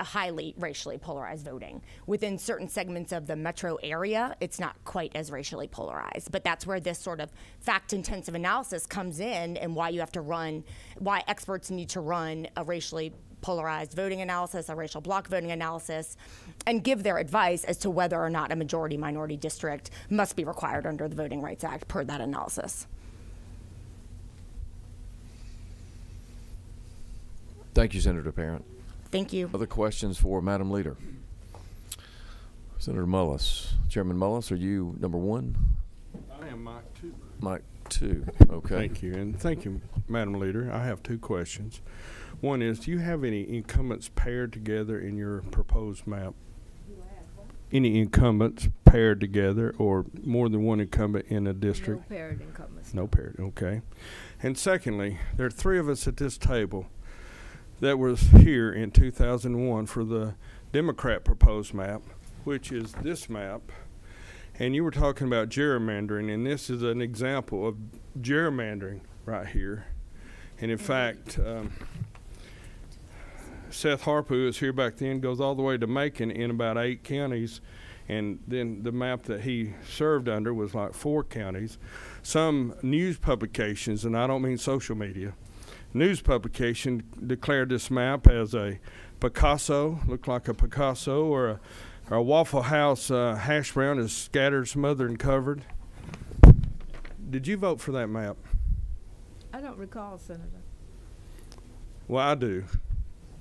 highly racially polarized voting. Within certain segments of the metro area, it's not quite as racially polarized, but that's where this sort of fact-intensive analysis comes in, and why experts need to run a racially polarized voting analysis, a racial bloc voting analysis, and give their advice as to whether or not a majority-minority district must be required under the Voting Rights Act per that analysis. Thank you, Senator Parent. Thank you. Other questions for Madam Leader? Senator Mullis. Chairman Mullis, are you number one? I am Mike 2. Mike 2. Okay. Thank you, and thank you, Madam Leader. I have two questions. One is, do you have any incumbents paired together in your proposed map? Any incumbents paired together, or more than one incumbent in a district? No paired incumbents. No paired, okay. And secondly, there are three of us at this table that was here in 2001 for the Democrat proposed map, which is this map. And you were talking about gerrymandering, and this is an example of gerrymandering right here. And in fact, Seth Harper, who was here back then, goes all the way to Macon in about 8 counties, and then the map that he served under was like 4 counties. Some news publications, and I don't mean social media, news publication declared this map as a Picasso, looked like a Picasso or Our Waffle House hash brown is scattered, smothered, and covered. Did you vote for that map? I don't recall, Senator. Well, I do,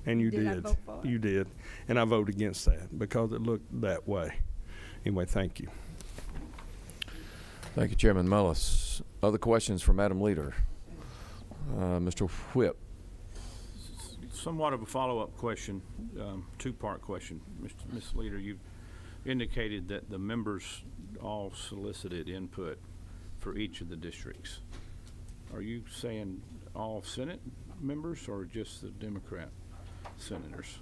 and you Did I did. vote for it? You did, and I voted against that because it looked that way. Anyway, thank you. Thank you, Chairman Mullis. Other questions for Madam Leader? Mr. Whip. Somewhat of a follow-up question, two-part question. Ms. Leader, you indicated that the members all solicited input for each of the districts. Are you saying all Senate members or just the Democrat senators?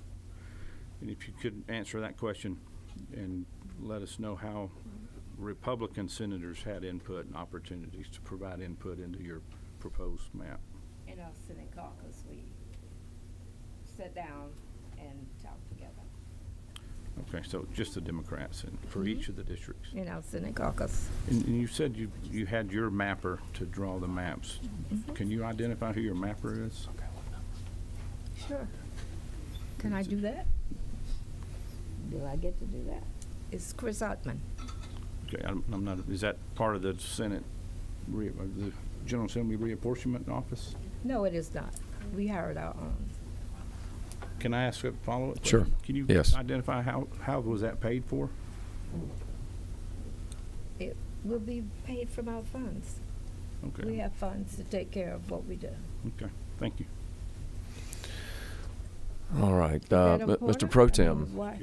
And if you could answer that question and let us know how Republican senators had input and opportunities to provide input into your proposed map. In our Senate caucus, we sat down and talked together. Okay, so just the Democrats and for each of the districts. In our Senate caucus. And you said you had your mapper to draw the maps. Can you identify who your mapper is? Sure. Can I do that? Do I get to do that? It's Chris Ottman. Okay, I'm not. Is that part of the Senate, the General Assembly Reapportionment Office? No, it is not. We hired our own. Can I ask a follow-up? Sure. Can you Yes. identify how was that paid for? It will be paid from our funds. Okay. We have funds to take care of what we do. Okay. Thank you. All right, Madam Mr. Porter? Pro Tem. Why?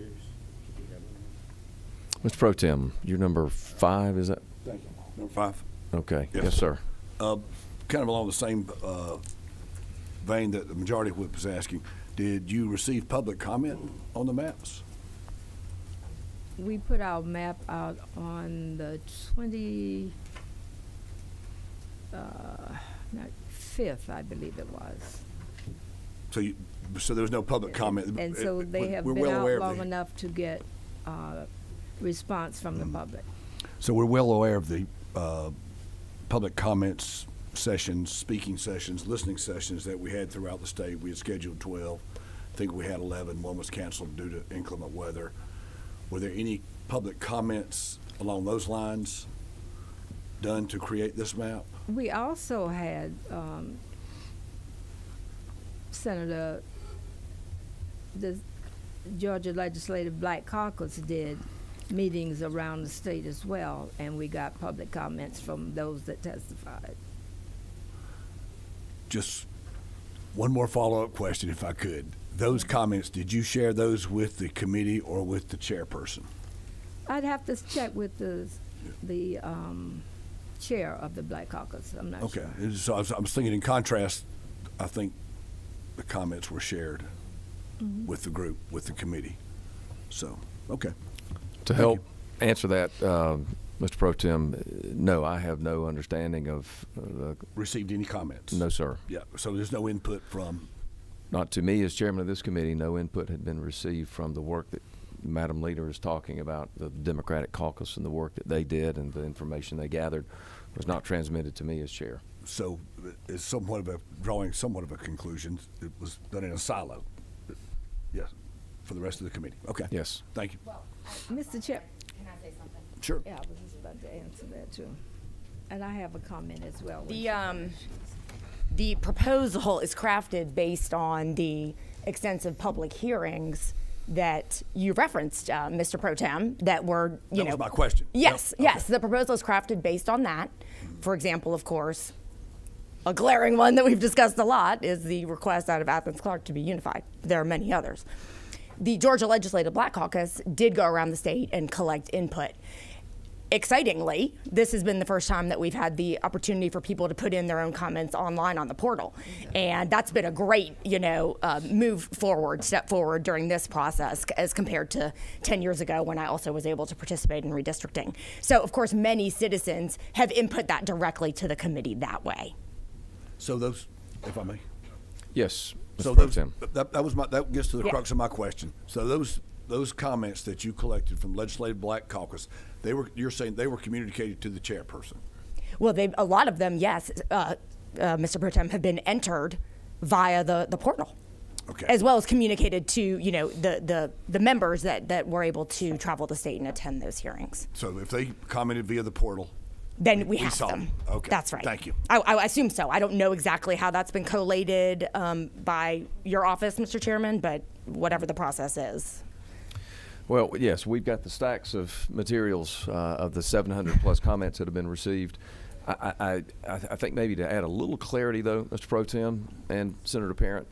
Mr. Pro Tem, you're number 5, is that? Thank you. Number 5. Okay. Yes. Yes, sir. Kind of along the same vein that the majority whip was asking, did you receive public comment on the maps? We put our map out on the 5th, I believe it was. So there was no public comment. And so they have We're been well aware out of long enough to get response from the public. So we're well aware of the public comments sessions, speaking sessions, listening sessions that we had throughout the state. We had scheduled 12. I think we had 11. One was canceled due to inclement weather. Were there any public comments along those lines done to create this map? We also had Senator, the Georgia Legislative Black Caucus did meetings around the state as well, and we got public comments from those that testified. Just one more follow-up question, if I could. Those comments, did you share those with the committee or with the chairperson? I'd have to check with the chair of the Black Caucus. I'm not sure. Okay, so I was thinking in contrast, I think the comments were shared with the group, with the committee. So, okay. To help answer that, Mr. Pro Tem, no, I have no understanding of Received any comments? No, sir. Yeah, so there's no input from? Not to me as chairman of this committee. No input had been received from the work that Madam Leader is talking about, the Democratic Caucus and the work that they did and the information they gathered was not transmitted to me as chair. So it's somewhat of a conclusion. It was done in a silo. Yes, for the rest of the committee. Okay. Yes. Thank you. Well, Mr. Chair. Can I say something? Sure. Yeah, I was just about to answer that too. And I have a comment as well. The proposal is crafted based on the extensive public hearings that you referenced, Mr. Pro Tem, that were, That was my question. Yes, Yep. yes. The proposal is crafted based on that. For example, of course, a glaring one that we've discussed a lot is the request out of Athens-Clarke to be unified. There are many others. The Georgia Legislative Black Caucus did go around the state and collect input. Excitingly, this has been the first time that we've had the opportunity for people to put in their own comments online on the portal. And that's been a great, step forward during this process as compared to 10 years ago when I also was able to participate in redistricting. So, of course, many citizens have input that directly to the committee that way. So those, if I may. Yes, Mr. So Pro those, Tem. that gets to the Yeah. crux of my question. So those comments that you collected from Legislative Black Caucus, you're saying they were communicated to the chairperson? Well, a lot of them, yes, Mr. Pro Tem, have been entered via the portal. Okay. as well as communicated to, you know, the members that were able to travel the state and attend those hearings. So if they commented via the portal, Then we have saw them. Okay. That's right. Thank you. I assume so. I don't know exactly how that's been collated by your office, Mr. Chairman, but whatever the process is. Well, yes, we've got the stacks of materials of the 700 plus comments that have been received. I think maybe to add a little clarity, though, Mr. Pro Tem and Senator Parent,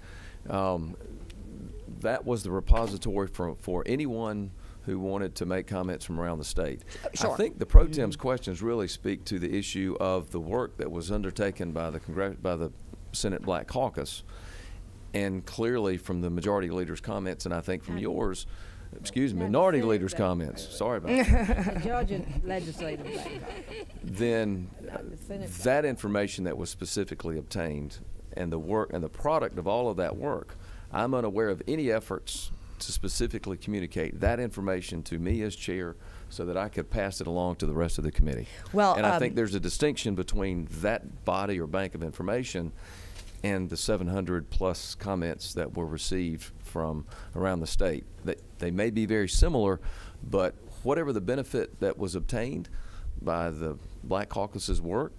that was the repository for anyone who wanted to make comments from around the state. Sure. I think the Pro Tem's questions really speak to the issue of the work that was undertaken by the Senate Black Caucus, and clearly from the majority leader's comments, and I think from yours, minority leader's comments. Sorry about that. The Georgia legislative Black Caucus. Then Senate that information that was specifically obtained and the work and the product of all of that work, I'm unaware of any efforts to specifically communicate that information to me as chair so that I could pass it along to the rest of the committee. Well, and I think there's a distinction between that body or bank of information and the 700 plus comments that were received from around the state. They may be very similar, but whatever the benefit that was obtained by the Black Caucus's work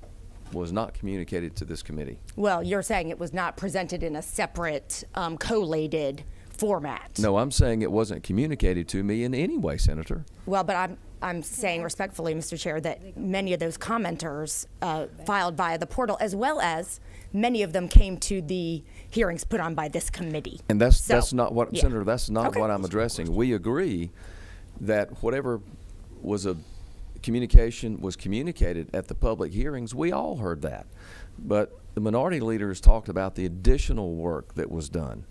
was not communicated to this committee. Well, you're saying it was not presented in a separate collated format. No, I'm saying it wasn't communicated to me in any way, Senator. Well, but I'm saying respectfully, Mr. Chair, that many of those commenters filed via the portal, as well as many of them came to the hearings put on by this committee. And that's not what, yeah. Senator, that's not Okay. what I'm addressing. We agree that whatever was a communication was communicated at the public hearings, we all heard that. But the minority leaders talked about the additional work that was done.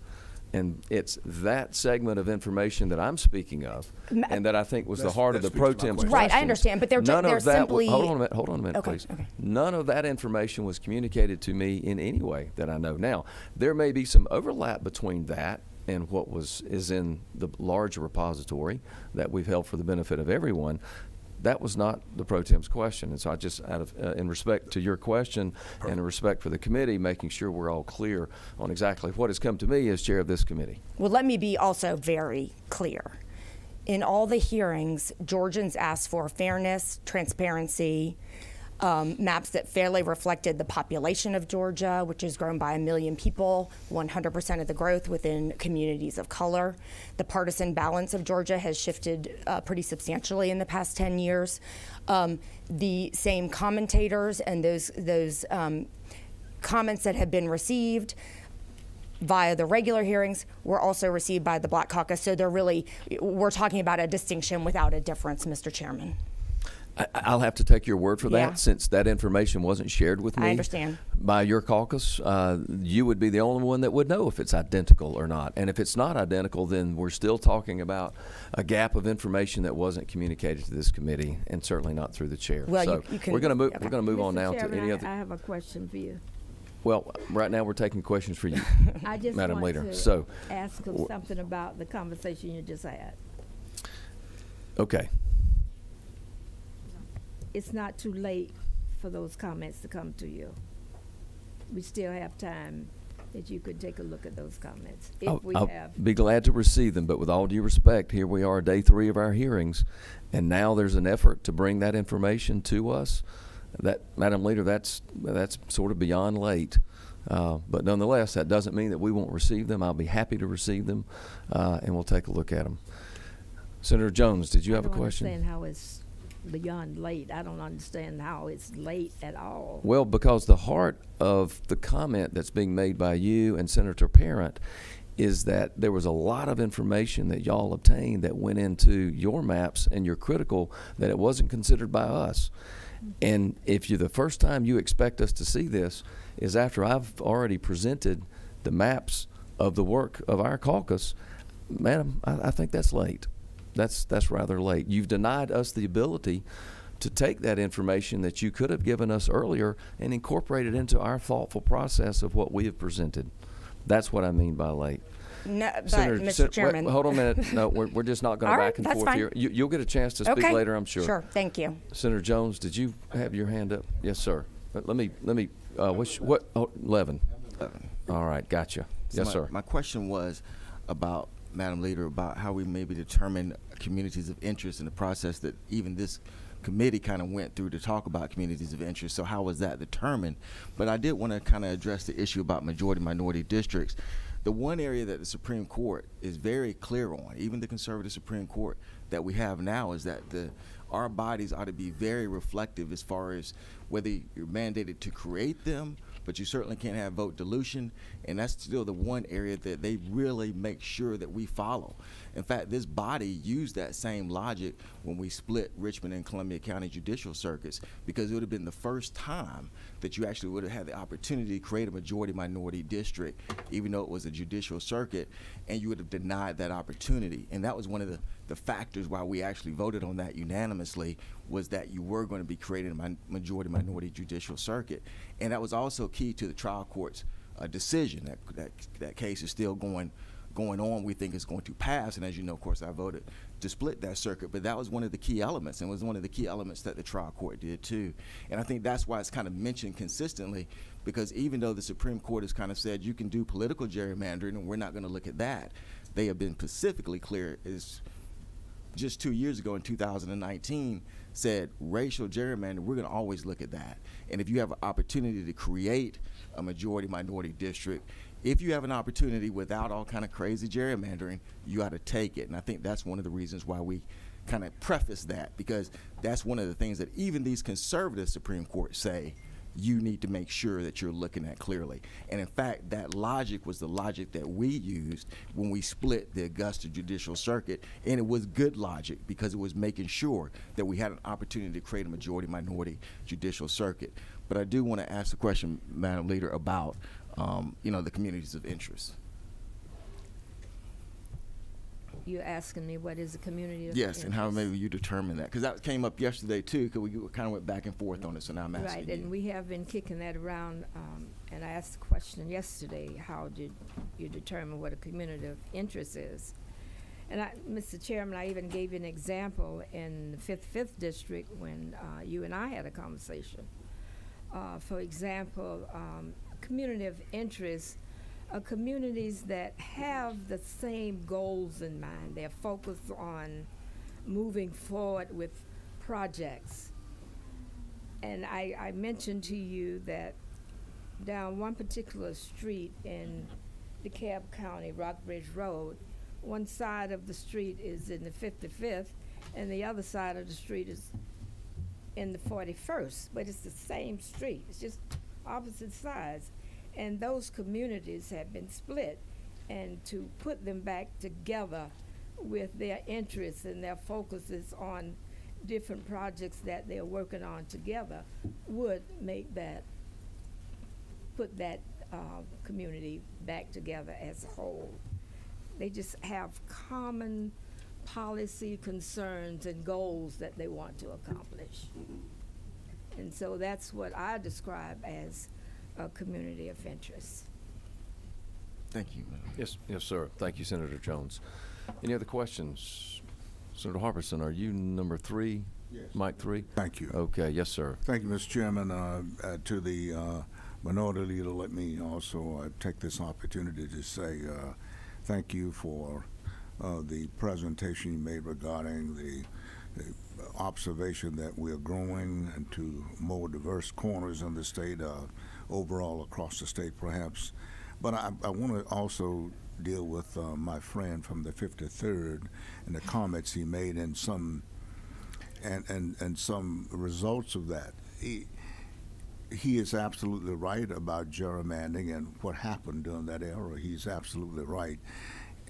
And it's that segment of information that I'm speaking of, and that I think was the heart of the Pro Tem's questions. Right, I understand, but they're simply. Hold on a minute, Okay, please. okay. None of that information was communicated to me in any way that I know. Now, there may be some overlap between that and what is in the larger repository that we've held for the benefit of everyone. That was not the Pro Tem's question, and so I just, out of in respect to your question and in respect for the committee, making sure we're all clear on exactly what has come to me as chair of this committee. Well, let me be also very clear. In all the hearings, Georgians asked for fairness, transparency, maps that fairly reflected the population of Georgia, which has grown by 1 million people, 100% of the growth within communities of color. The partisan balance of Georgia has shifted pretty substantially in the past 10 years. The same commentators and those comments that have been received via the regular hearings were also received by the Black Caucus. So we're talking about a distinction without a difference, Mr. Chairman. I'll have to take your word for that, Yeah. since that information wasn't shared with me. I understand. By your caucus. You would be the only one that would know if it's identical or not. And if it's not identical, then we're still talking about a gap of information that wasn't communicated to this committee, and certainly not through the chair. Well, so you can- we're going to move. okay. We're going to move on Mr. now Chairman, to any other. I have a question for you. Well, right now we're taking questions for you, I just Madam want Leader. to So, ask him something about the conversation you just had. okay. It's not too late for those comments to come to you. We still have time that you could take a look at those comments. If we I'll have. be glad to receive them, but with all due respect, here we are, day 3 of our hearings, and now there's an effort to bring that information to us. That, Madam Leader, that's sort of beyond late. But nonetheless, that doesn't mean that we won't receive them. I'll be happy to receive them, and we'll take a look at them. Senator Jones, did you have a question? I don't understand how it's beyond late. I don't understand how it's late at all. Well, because the heart of the comment that's being made by you and Senator Parent is that there was a lot of information that y'all obtained that went into your maps, and you're critical that it wasn't considered by us. And if the first time you expect us to see this is after I've already presented the maps of the work of our caucus, madam, I think that's late. That's rather late. You've denied us the ability to take that information that you could have given us earlier and incorporate it into our thoughtful process of what we have presented. That's what I mean by late. No, but Mr. Chairman. Wait, hold on a minute. No, we're just not going to All right, back and that's forth fine. here. You'll get a chance to speak Okay. later, I'm sure. Sure, thank you. Senator Jones, did you have your hand up? Yes, sir. Let me. What? Oh, 11. All right, gotcha. Yes, sir. My question was about, Madam Leader, about how we maybe determine communities of interest in the process that even this committee kind of went through to talk about communities of interest. So how was that determined? But I did want to kind of address the issue about majority-minority districts. The one area that the Supreme Court is very clear on, even the conservative Supreme Court that we have now, is that our bodies ought to be very reflective as far as whether you're mandated to create them, but you certainly can't have vote dilution, and that's still the one area that they really make sure that we follow. In fact, this body used that same logic when we split Richmond and Columbia County judicial circuits, because it would have been the first time that you actually would have had the opportunity to create a majority-minority district, even though it was a judicial circuit, and you would have denied that opportunity. And that was one of the factors why we actually voted on that unanimously, was that you were going to be creating a majority-minority judicial circuit. And that was also key to the trial court's decision. That case is still going on. We think it's going to pass, and as you know, of course, I voted to split that circuit, but that was one of the key elements, and was one of the key elements that the trial court did too. And I think that's why it's kind of mentioned consistently, because even though the Supreme Court has kind of said you can do political gerrymandering and we're not going to look at that, they have been specifically clear, is just 2 years ago in 2019 said racial gerrymandering, we're going to always look at that. And if you have an opportunity to create a majority-minority district, if you have an opportunity without all kind of crazy gerrymandering, you ought to take it. And I think that's one of the reasons why we kind of preface that, because that's one of the things that even these conservative Supreme Court say you need to make sure that you're looking at clearly. And in fact, that logic was the logic that we used when we split the Augusta Judicial Circuit, and it was good logic because it was making sure that we had an opportunity to create a majority-minority judicial circuit. But I do want to ask the question, Madam Leader, about the communities of interest. You're asking me what is a community of interest? Yes, and how maybe you determine that, because that came up yesterday too, because we kind of went back and forth on it, so now I'm asking Right, you. and we have been kicking that around, and I asked the question yesterday, how did you determine what a community of interest is? And Mr. Chairman, I even gave you an example in the 5th District when you and I had a conversation. For example, community of interest are communities that have the same goals in mind. They're focused on moving forward with projects. And I mentioned to you that down one particular street in DeKalb County, Rockbridge Road, one side of the street is in the 55th, and the other side of the street is in the 41st, but it's the same street. It's just opposite sides. And those communities have been split, and to put them back together with their interests and their focuses on different projects that they're working on together would make put that community back together as a whole. They just have common policy concerns and goals that they want to accomplish. And so that's what I describe as a community of interest. Thank you. Yes, sir. Thank you, Senator Jones. Any other questions? Senator Harbison, are you number 3? Yes. Mic 3? Thank you. Okay, yes, sir. Thank you, Mr. Chairman. To the minority leader, let me also take this opportunity to say thank you for the presentation you made regarding the observation that we're growing into more diverse corners in the state, overall across the state perhaps. But I want to also deal with my friend from the 53rd and the comments he made and some results of that. He is absolutely right about gerrymandering and what happened during that era. He's absolutely right.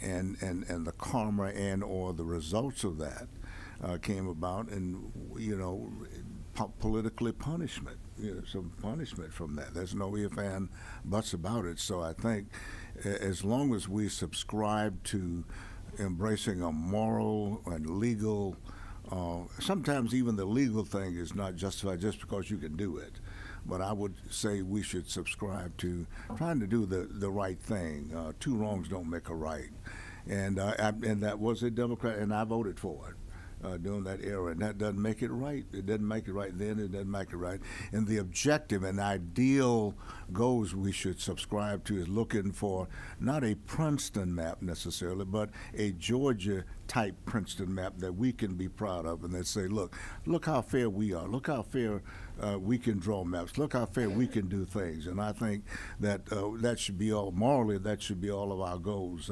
And the karma and or the results of that came about, and politically punishment, some punishment from that. There's no ifs and buts about it. So I think as long as we subscribe to embracing a moral and legal, sometimes even the legal thing is not justified just because you can do it. But I would say we should subscribe to trying to do the right thing. 2 wrongs don't make a right. And that was a Democrat, and I voted for it. during that era, and that doesn't make it right. It doesn't make it right then. It doesn't make it right. And the objective and ideal goals we should subscribe to is looking for not a Princeton map necessarily, but a Georgia-type Princeton map that we can be proud of, and they say, look how fair we are. Look how fair we can draw maps. Look how fair we can do things. And I think that that should be all, morally, that should be all of our goals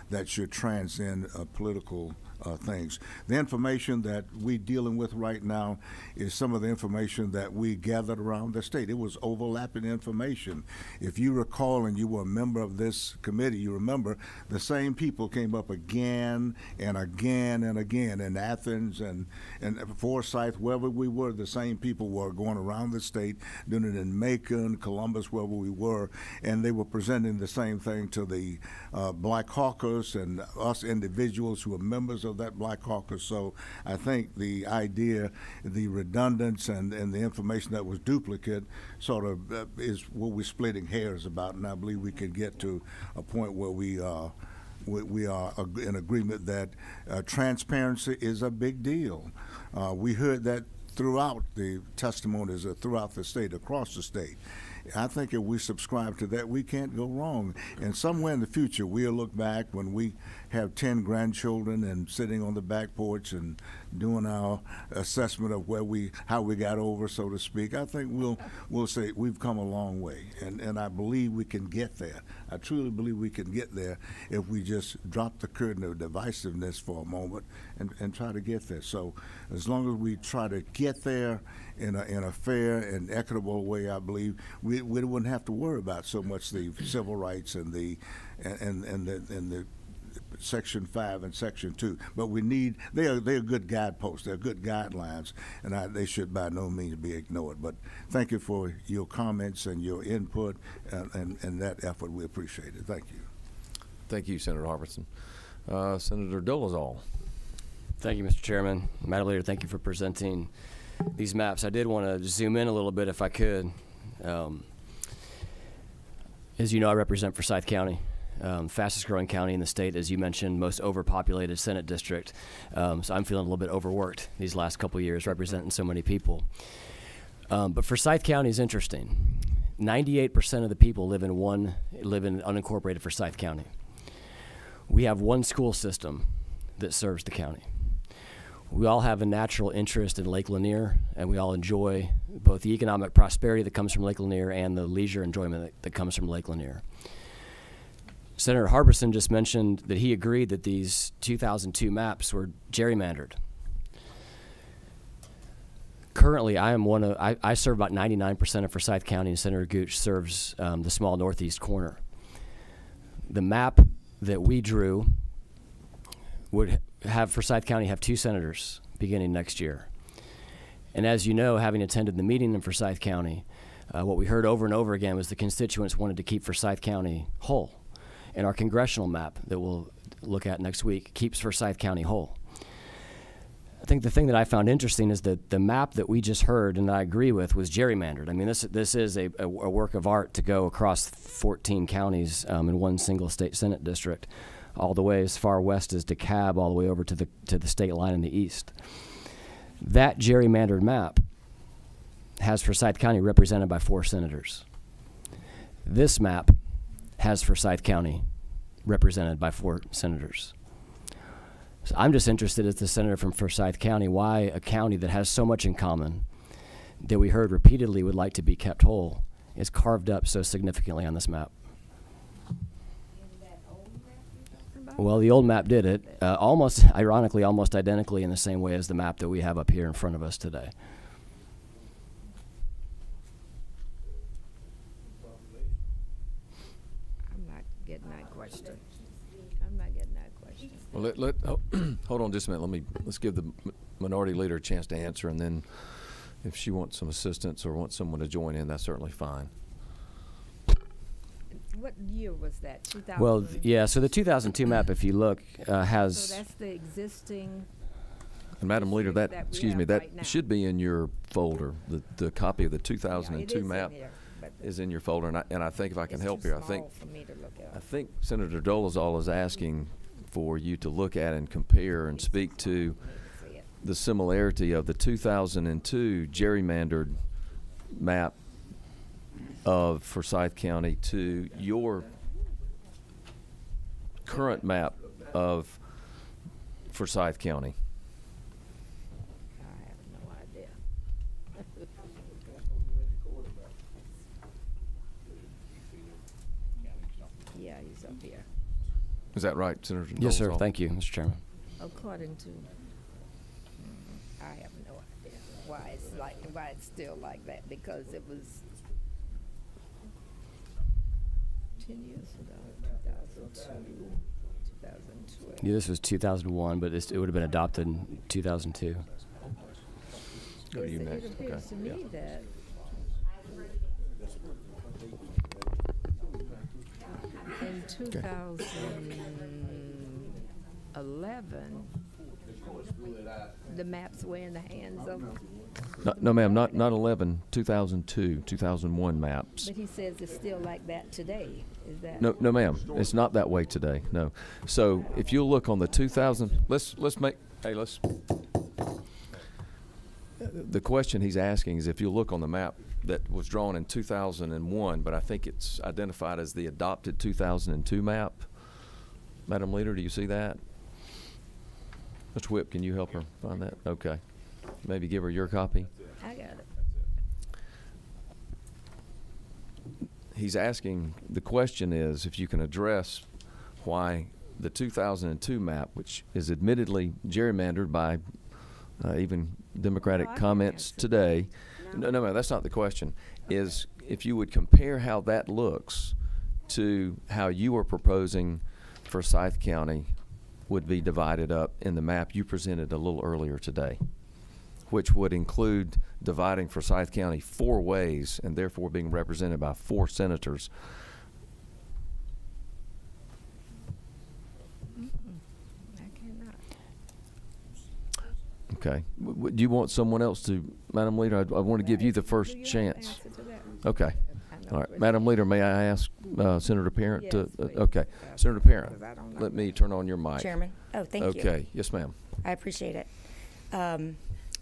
that should transcend political things. The information that we're dealing with right now is some of the information that we gathered around the state. It was overlapping information. If you recall, and you were a member of this committee, you remember the same people came up again and again and again in Athens and Forsyth, wherever we were, the same people were going around the state, doing it in Macon, Columbus, wherever we were, and they were presenting the same thing to the Black Caucus and us individuals who are members of that Black Caucus. So I think the idea, the redundance and the information that was duplicate sort of is what we're splitting hairs about, and I believe we can get to a point where we are in agreement that transparency is a big deal. We heard that throughout the testimonies throughout the state, across the state. I think if we subscribe to that, we can't go wrong. And somewhere in the future, we'll look back when we have 10 grandchildren and sitting on the back porch and doing our assessment of how we got over, so to speak. I think we'll say we've come a long way, and I believe we can get there. I truly believe we can get there if we just drop the curtain of divisiveness for a moment and try to get there. So as long as we try to get there in a fair and equitable way, I believe we wouldn't have to worry about so much the civil rights and the Section 5 and Section 2, but they're good guideposts, they're good guidelines, and they should by no means be ignored. But thank you for your comments and your input and that effort. We appreciate it. Thank you. Thank you, Senator Harbison. Senator Dolezal. Thank you, Mr. Chairman. Madam Leader, thank you for presenting these maps. I did want to zoom in a little bit if I could. As you know, I represent Forsyth County. Fastest growing county in the state, as you mentioned, most overpopulated Senate district. So I'm feeling a little bit overworked these last couple of years representing so many people. But Forsyth County is interesting. 98% of the people live in unincorporated Forsyth County. We have one school system that serves the county. We all have a natural interest in Lake Lanier, and we all enjoy both the economic prosperity that comes from Lake Lanier and the leisure enjoyment that comes from Lake Lanier. Senator Harbison just mentioned that he agreed that these 2002 maps were gerrymandered. Currently, I serve about 99% of Forsyth County, and Senator Gooch serves the small northeast corner. The map that we drew would have Forsyth County have 2 senators beginning next year. And as you know, having attended the meeting in Forsyth County, what we heard over and over again was the constituents wanted to keep Forsyth County whole. And our congressional map that we'll look at next week keeps Forsyth County whole. I think the thing that I found interesting is that the map that we just heard, and I agree with, was gerrymandered. I mean, this is a work of art to go across 14 counties in one single state Senate district, all the way as far west as DeKalb, all the way over to the state line in the east. That gerrymandered map has Forsyth County represented by 4 senators. This map has Forsyth County represented by 4 senators. So I'm just interested as the senator from Forsyth County, why a county that has so much in common that we heard repeatedly would like to be kept whole is carved up so significantly on this map. Well, the old map did it, almost, ironically, almost identically in the same way as the map that we have up here in front of us today. Well, hold on just a minute. Let's give the minority leader a chance to answer, and then if she wants some assistance or wants someone to join in, that's certainly fine. What year was that? 2000? Well, yeah. So the 2002 map, if you look, has. So that's the existing. And Madam Leader, that should be in your folder. The copy of the 2002 map is in your folder, and I think if I can help you, I think Senator Dolezal is asking for you to look at and compare and speak to the similarity of the 2002 gerrymandered map of Forsyth County to your current map of Forsyth County? I have no idea. Yeah, he's up here. Is that right, Senator? Yes, sir. Dolezal? Thank you, Mr. Chairman. According to, I have no idea why it's still like that, because it was 10 years ago, 2002, 2012. Yeah, this was 2001, but it would have been adopted in 2002. Go to you next. It appears to me that in 2011, the maps were in the hands of, No, ma'am, not 11, 2002, 2001 maps. but he says it's still like that today. Is that? No, ma'am, it's not that way today, no. So if you look on the 2000, the question he's asking is if you look on the map that was drawn in 2001, but I think it's identified as the adopted 2002 map. Madam Leader, do you see that? Mr. Whip, can you help her find that? Okay. Maybe give her your copy. I got it. He's asking, the question is if you can address why the 2002 map, which is admittedly gerrymandered by even Democratic No, I can comments answer today. that. No, that's not the question. Is if you would compare how that looks to how you are proposing Forsyth County would be divided up in the map you presented a little earlier today, which would include dividing Forsyth County 4 ways and therefore being represented by 4 senators. I cannot. Okay. Do you want someone else to, Madam Leader? I want to give you the Do first you have the chance. answer to that? Okay. I know All right. it's- Madam Leader, may I ask Senator Parent to? Yes, please. Okay. Yeah, Senator Parent, because I don't know. let me turn on your mic. Chairman. Oh, thank you. Okay. Yes, ma'am. I appreciate it.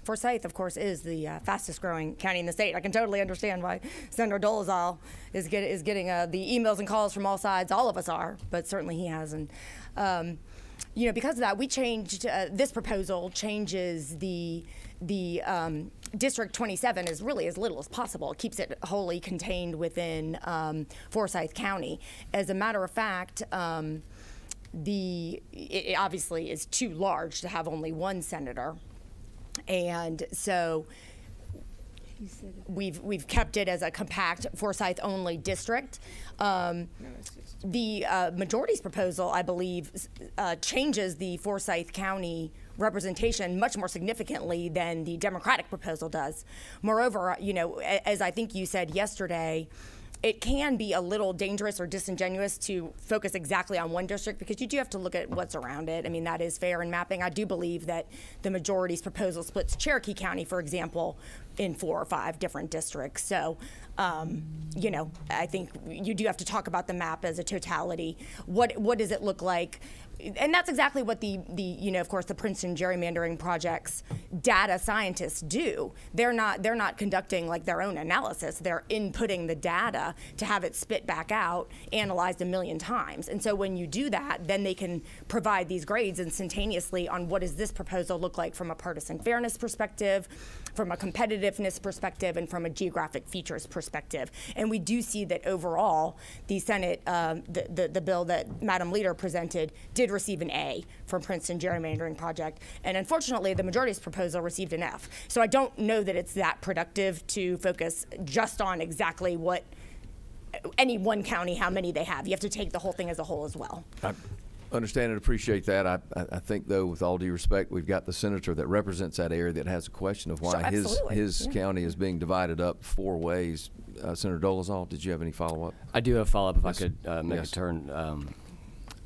Forsyth, of course, is the fastest growing county in the state. I can totally understand why Senator Dolezal is getting the emails and calls from all sides. All of us are, but certainly he has. And, because of that, we changed, this proposal changes the District 27 is really as little as possible. It keeps it wholly contained within Forsyth County. As a matter of fact, it obviously is too large to have only one senator. And so we've kept it as a compact Forsyth only district. The majority's proposal, I believe, changes the Forsyth County representation much more significantly than the Democratic proposal does. Moreover, as I think you said yesterday, it can be a little dangerous or disingenuous to focus exactly on one district because you do have to look at what's around it. I mean, that is fair in mapping. I do believe that the majority's proposal splits Cherokee County, for example, in 4 or 5 different districts. So, I think you do have to talk about the map as a totality. What does it look like? And that's exactly what the of course, the Princeton gerrymandering project's data scientists do. They're not conducting like their own analysis. They're inputting the data to have it spit back out, analyzed a million times. And so when you do that, then they can provide these grades instantaneously on what does this proposal look like from a partisan fairness perspective, from a competitiveness perspective, and from a geographic features perspective. And we do see that overall, the Senate, the bill that Madam Leader presented did receive an A from Princeton gerrymandering project, and unfortunately the majority's proposal received an F. So I don't know that it's that productive to focus just on exactly what any one county, how many they have. You have to take the whole thing as a whole as well. I understand and appreciate that. I think, though, with all due respect, we've got the senator that represents that area that has a question of why his county is being divided up 4 ways. Senator Dolezal, did you have any follow-up? I do have a follow-up if Yes. I could make Yes. a turn.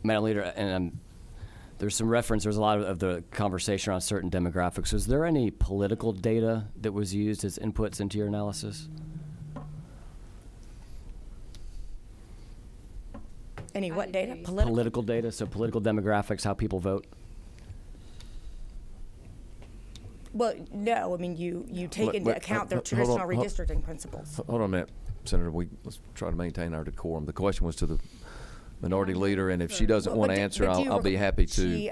Madam Leader, and there's some reference, there's a lot of the conversation on certain demographics. Was there any political data that was used as inputs into your analysis? Any what data? Political data, so political demographics, how people vote? Well, no, I mean, you take into account their traditional redistricting principles. Hold on a minute, Senator. Let's try to maintain our decorum. The question was to the minority leader, and if she doesn't want to answer, I'll be happy to. She,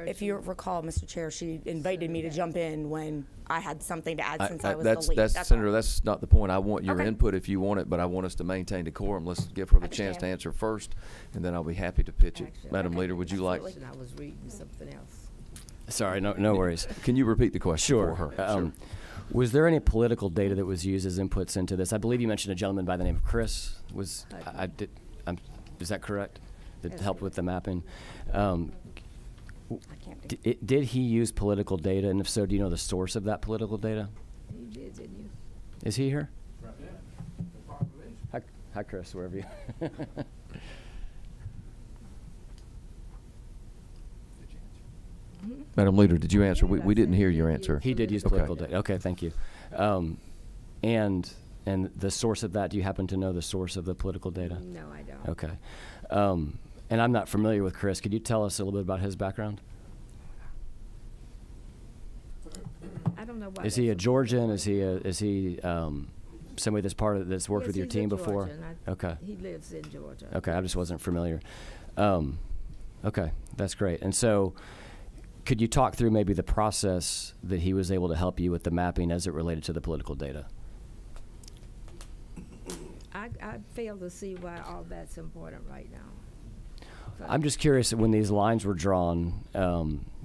if you recall, Mr. Chair, she invited me to jump in when I had something to add since I was the lead. That's Senator, all. that's not the point. I want your Okay. input if you want it, but I want us to maintain decorum. Let's give her the chance to answer first, and then I'll be happy to pitch it. Actually, Madam Leader, would you like? I was reading something else. Sorry, no worries. Can you repeat the question Sure. for her? Was there any political data that was used as inputs into this? I believe you mentioned a gentleman by the name of Chris. Is that correct? That helped with the mapping. Did he use political data, and if so, do you know the source of that political data? You did, didn't you? Is he here? Hi, Chris, wherever you. Madam Leader, did you answer? We didn't hear your answer. He did use political data. Okay, thank you. And the source of that, do you happen to know the source of the political data? No, I don't. Okay. And I'm not familiar with Chris. Could you tell us a little bit about his background? I don't know why. Is he a Georgian? Is he somebody that's worked with your he's team a before? Georgian. Okay. He lives in Georgia. Okay, I just wasn't familiar. Okay, that's great. And so, could you talk through maybe the process that he was able to help you with the mapping as it related to the political data? I fail to see why all that's important right now. I'm just curious, when these lines were drawn,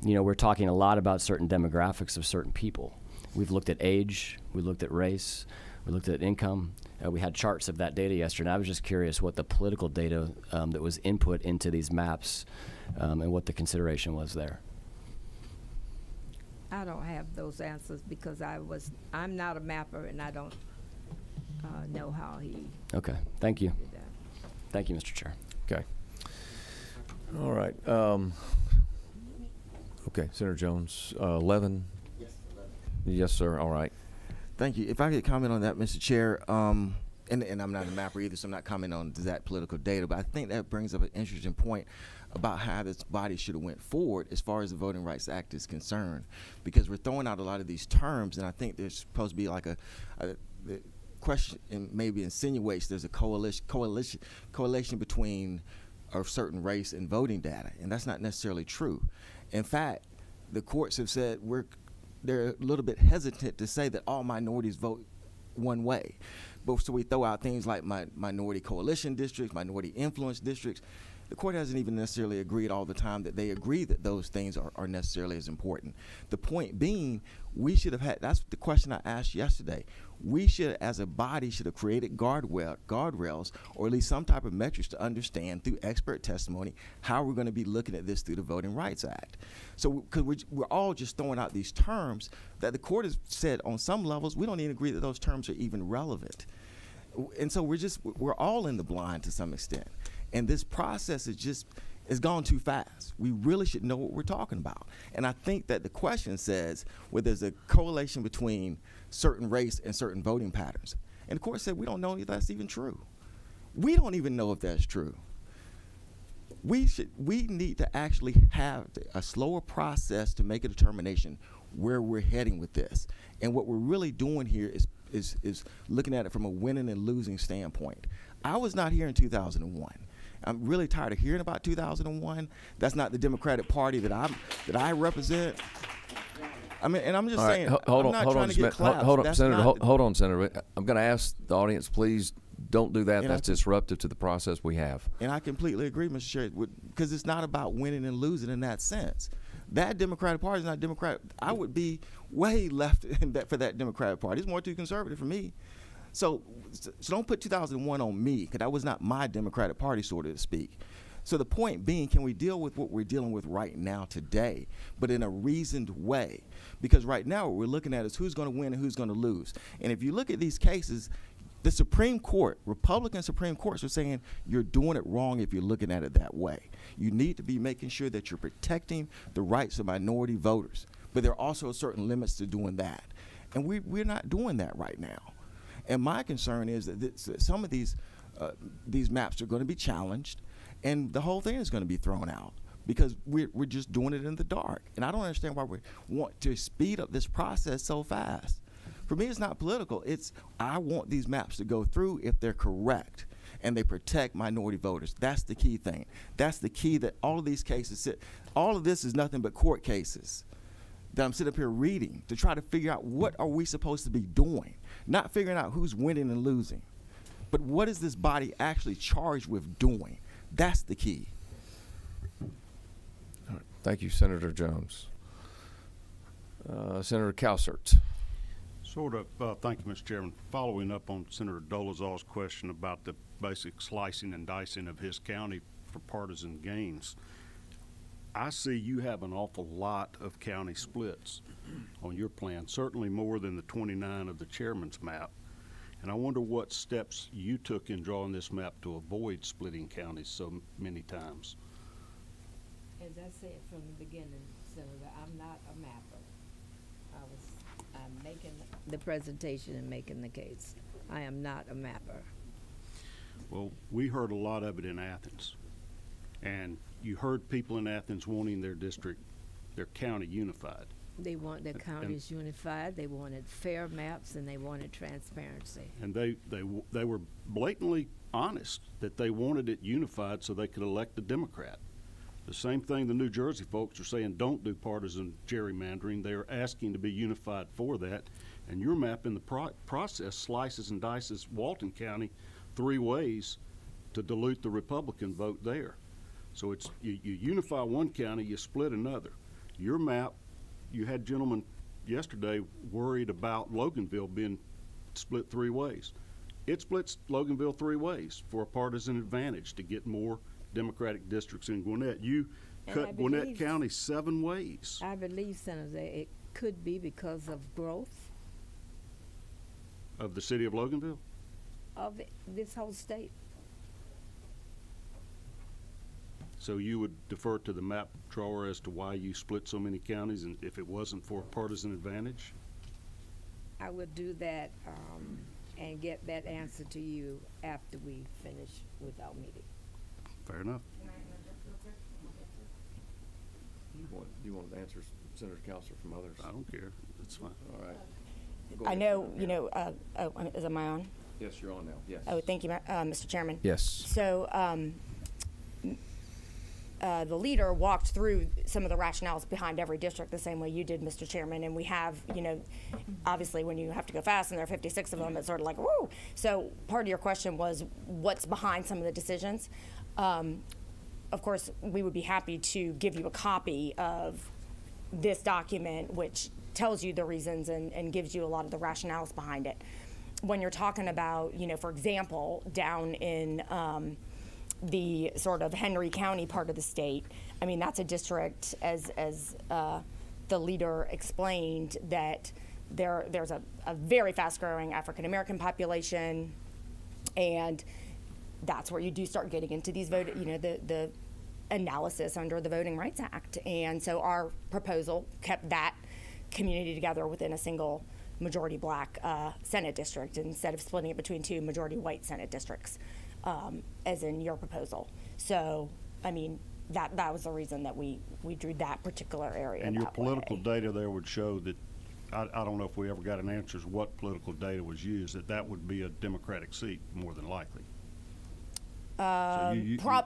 we're talking a lot about certain demographics of certain people. We've looked at age, we looked at race, we looked at income. We had charts of that data yesterday, and I was just curious what the political data that was input into these maps and what the consideration was there. I don't have those answers because I'm not a mapper, and I don't know how he Okay, thank you. did that. Thank you, Mr. Chair. Okay. All right. Okay, Senator Jones, 11. Yes, 11. Yes, sir. All right. Thank you. If I could comment on that, Mr. Chair, and I'm not a mapper either, so I'm not commenting on that political data, but I think that brings up an interesting point about how this body should have went forward as far as the Voting Rights Act is concerned, because we're throwing out a lot of these terms, and I think there's supposed to be like the question, and maybe insinuates there's a correlation between a certain race and voting data, and that's not necessarily true. In fact, the courts have said they're a little bit hesitant to say that all minorities vote one way. But so we throw out things like minority coalition districts, minority influence districts. The court hasn't even necessarily agreed all the time that they agree that those things are necessarily as important. The point being, we should have had, that's the question I asked yesterday. We should, as a body, should have created guardrails, or at least some type of metrics to understand through expert testimony how we're going to be looking at this through the Voting Rights Act. So, because we're all just throwing out these terms that the court has said on some levels, we don't even agree that those terms are even relevant. And so we're all in the blind to some extent. And this process is gone too fast. We really should know what we're talking about. And I think that the question says, well, there's a correlation between certain race and certain voting patterns. And the court said, we don't know if that's even true. We don't even know if that's true. We need to actually have a slower process to make a determination where we're heading with this. And what we're really doing here is looking at it from a winning and losing standpoint. I was not here in 2001. I'm really tired of hearing about 2001. That's not the Democratic Party that I represent. I mean, and I'm just saying, Hold I'm not trying to get claps. Hold on, Senator. Hold on, Senator. I'm going to ask the audience, please don't do that. That's disruptive to the process we have. And I completely agree, Mr. Chair, because it's not about winning and losing in that sense. That Democratic Party is not Democratic. I would be way left for that Democratic Party. It's more too conservative for me. So don't put 2001 on me, because that was not my Democratic Party, sort of to speak. So the point being, can we deal with what we're dealing with right now today, but in a reasoned way? Because right now what we're looking at is who's going to win and who's going to lose. And if you look at these cases, the Supreme Court, Republican Supreme Courts are saying you're doing it wrong if you're looking at it that way. You need to be making sure that you're protecting the rights of minority voters. But there are also certain limits to doing that. And we're not doing that right now. And my concern is that some of these maps are going to be challenged, and the whole thing is going to be thrown out. because we're just doing it in the dark. And I don't understand why we want to speed up this process so fast. For me, it's not political. It's I want these maps to go through if they're correct and they protect minority voters. That's the key thing. That's the key that all of these cases sit. All of this is nothing but court cases that I'm sitting up here reading to try to figure out what are we supposed to be doing, not figuring out who's winning and losing, but what is this body actually charged with doing? That's the key. All right. Thank you, Senator Jones. Senator Cowsert. Thank you, Mr. Chairman. Following up on Senator Dolezal's question about the basic slicing and dicing of his county for partisan gains, I see you have an awful lot of county splits on your plan, certainly more than the 29 of the chairman's map. And I wonder what steps you took in drawing this map to avoid splitting counties so many times. As I said from the beginning, Senator, I'm not a mapper. I'm making the presentation and making the case. I am not a mapper. Well, we heard a lot of it in Athens. And you heard people in Athens wanting their district, their county unified. They want their counties unified. They wanted fair maps and they wanted transparency. And they were blatantly honest that they wanted it unified so they could elect a Democrat. The same thing the New Jersey folks are saying, don't do partisan gerrymandering. They are asking to be unified for that. And your map in the process slices and dices Walton County 3 ways to dilute the Republican vote there. So it's you unify one county, you split another. Your map, you had gentlemen yesterday worried about Loganville being split 3 ways. It splits Loganville 3 ways for a partisan advantage to get more Democratic districts in Gwinnett. You cut Gwinnett County 7 ways. I believe, Senator, it could be because of growth of the city of Loganville? Of this whole state. So you would defer to the map drawer as to why you split so many counties, and if it wasn't for partisan advantage? I would do that and get that answer to you after we finish with our meeting. Fair enough. Do you want to answer Senator Cowsert from others? I don't care. That's fine. All right. I know, you know, am I on? Yes, you're on now. Yes. Oh, thank you, Mr. Chairman. Yes. So the leader walked through some of the rationales behind every district the same way you did, Mr. Chairman, and we have, you know, obviously when you have to go fast and there are 56 of them, it's sort of like, woo! So part of your question was what's behind some of the decisions. Of course, we would be happy to give you a copy of this document, which tells you the reasons and gives you a lot of the rationales behind it. When you're talking about, you know, for example, down in the sort of Henry County part of the state, I mean, that's a district, as the leader explained, that there's a very fast-growing African-American population, and that's where you do start getting into these the analysis under the Voting Rights Act. And so our proposal kept that community together within a single majority black Senate district instead of splitting it between 2 majority white Senate districts, as in your proposal. So, I mean, that was the reason that we drew that particular area. And your political data there would show that, I don't know if we ever got an answer as what political data was used, that would be a Democratic seat more than likely. So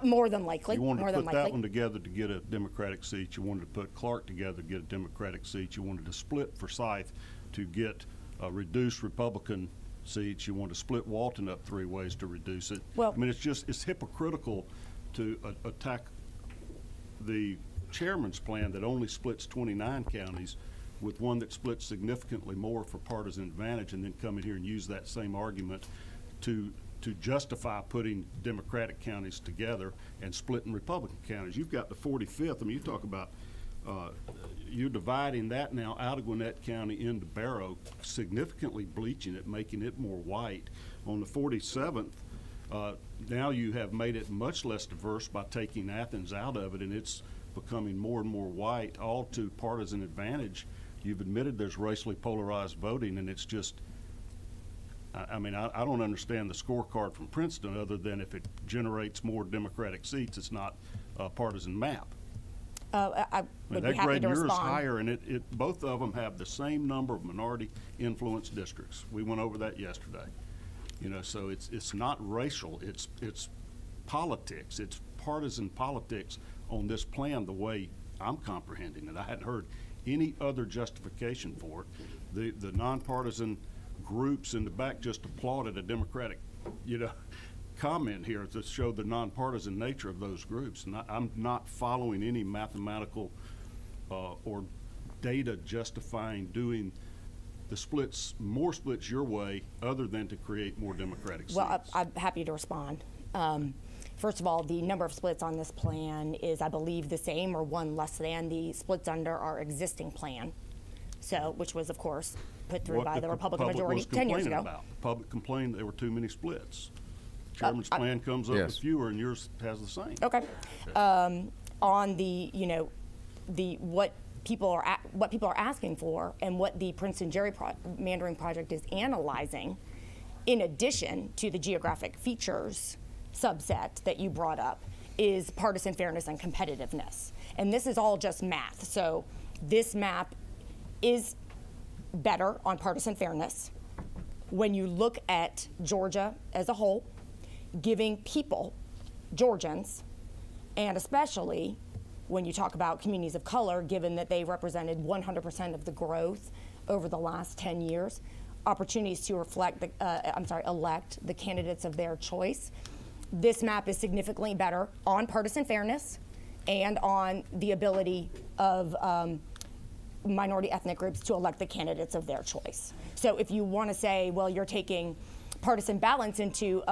more than likely. You wanted to put that one together to get a Democratic seat. You wanted to put Clark together to get a Democratic seat. You wanted to split Forsyth to get reduced Republican seats. You wanted to split Walton up 3 ways to reduce it. Well, I mean, it's hypocritical to attack the chairman's plan that only splits 29 counties with one that splits significantly more for partisan advantage, and then come in here and use that same argument to justify putting Democratic counties together and splitting Republican counties. You've got the 45th. I mean, you talk about you're dividing that now out of Gwinnett County into Barrow, significantly bleaching it, making it more white. On the 47th, now you have made it much less diverse by taking Athens out of it, and it's becoming more and more white, all to partisan advantage. You've admitted there's racially polarized voting, and it's just, I mean, I don't understand the scorecard from Princeton other than if it generates more Democratic seats, it's not a partisan map. I would be That happy grade to yours is respond. higher, and both of them have the same number of minority influenced districts. We went over that yesterday. You know, so it's not racial. It's politics. It's partisan politics on this plan, the way I'm comprehending it. I hadn't heard any other justification for it. The nonpartisan groups in the back just applauded a Democratic, comment here to show the nonpartisan nature of those groups. And I'm not following any mathematical or data justifying doing the splits, more splits your way, other than to create more Democratic seats. Well, I'm happy to respond. First of all, the number of splits on this plan is, I believe, the same or one less than the splits under our existing plan. So, which was, of course, put through by the Republican majority 10 years ago. The public complained there were too many splits. Chairman's plan comes up with fewer, and yours has the same. Okay. On the, what people are asking for, and what the Princeton Gerrymandering Project is analyzing, in addition to the geographic features subset that you brought up, is partisan fairness and competitiveness. And this is all just math. So this map is better on partisan fairness when you look at Georgia as a whole, giving people, Georgians, and especially when you talk about communities of color, given that they represented 100% of the growth over the last 10 years, opportunities to elect the candidates of their choice. This map is significantly better on partisan fairness and on the ability of minority ethnic groups to elect the candidates of their choice. So if you want to say, well, you're taking partisan balance into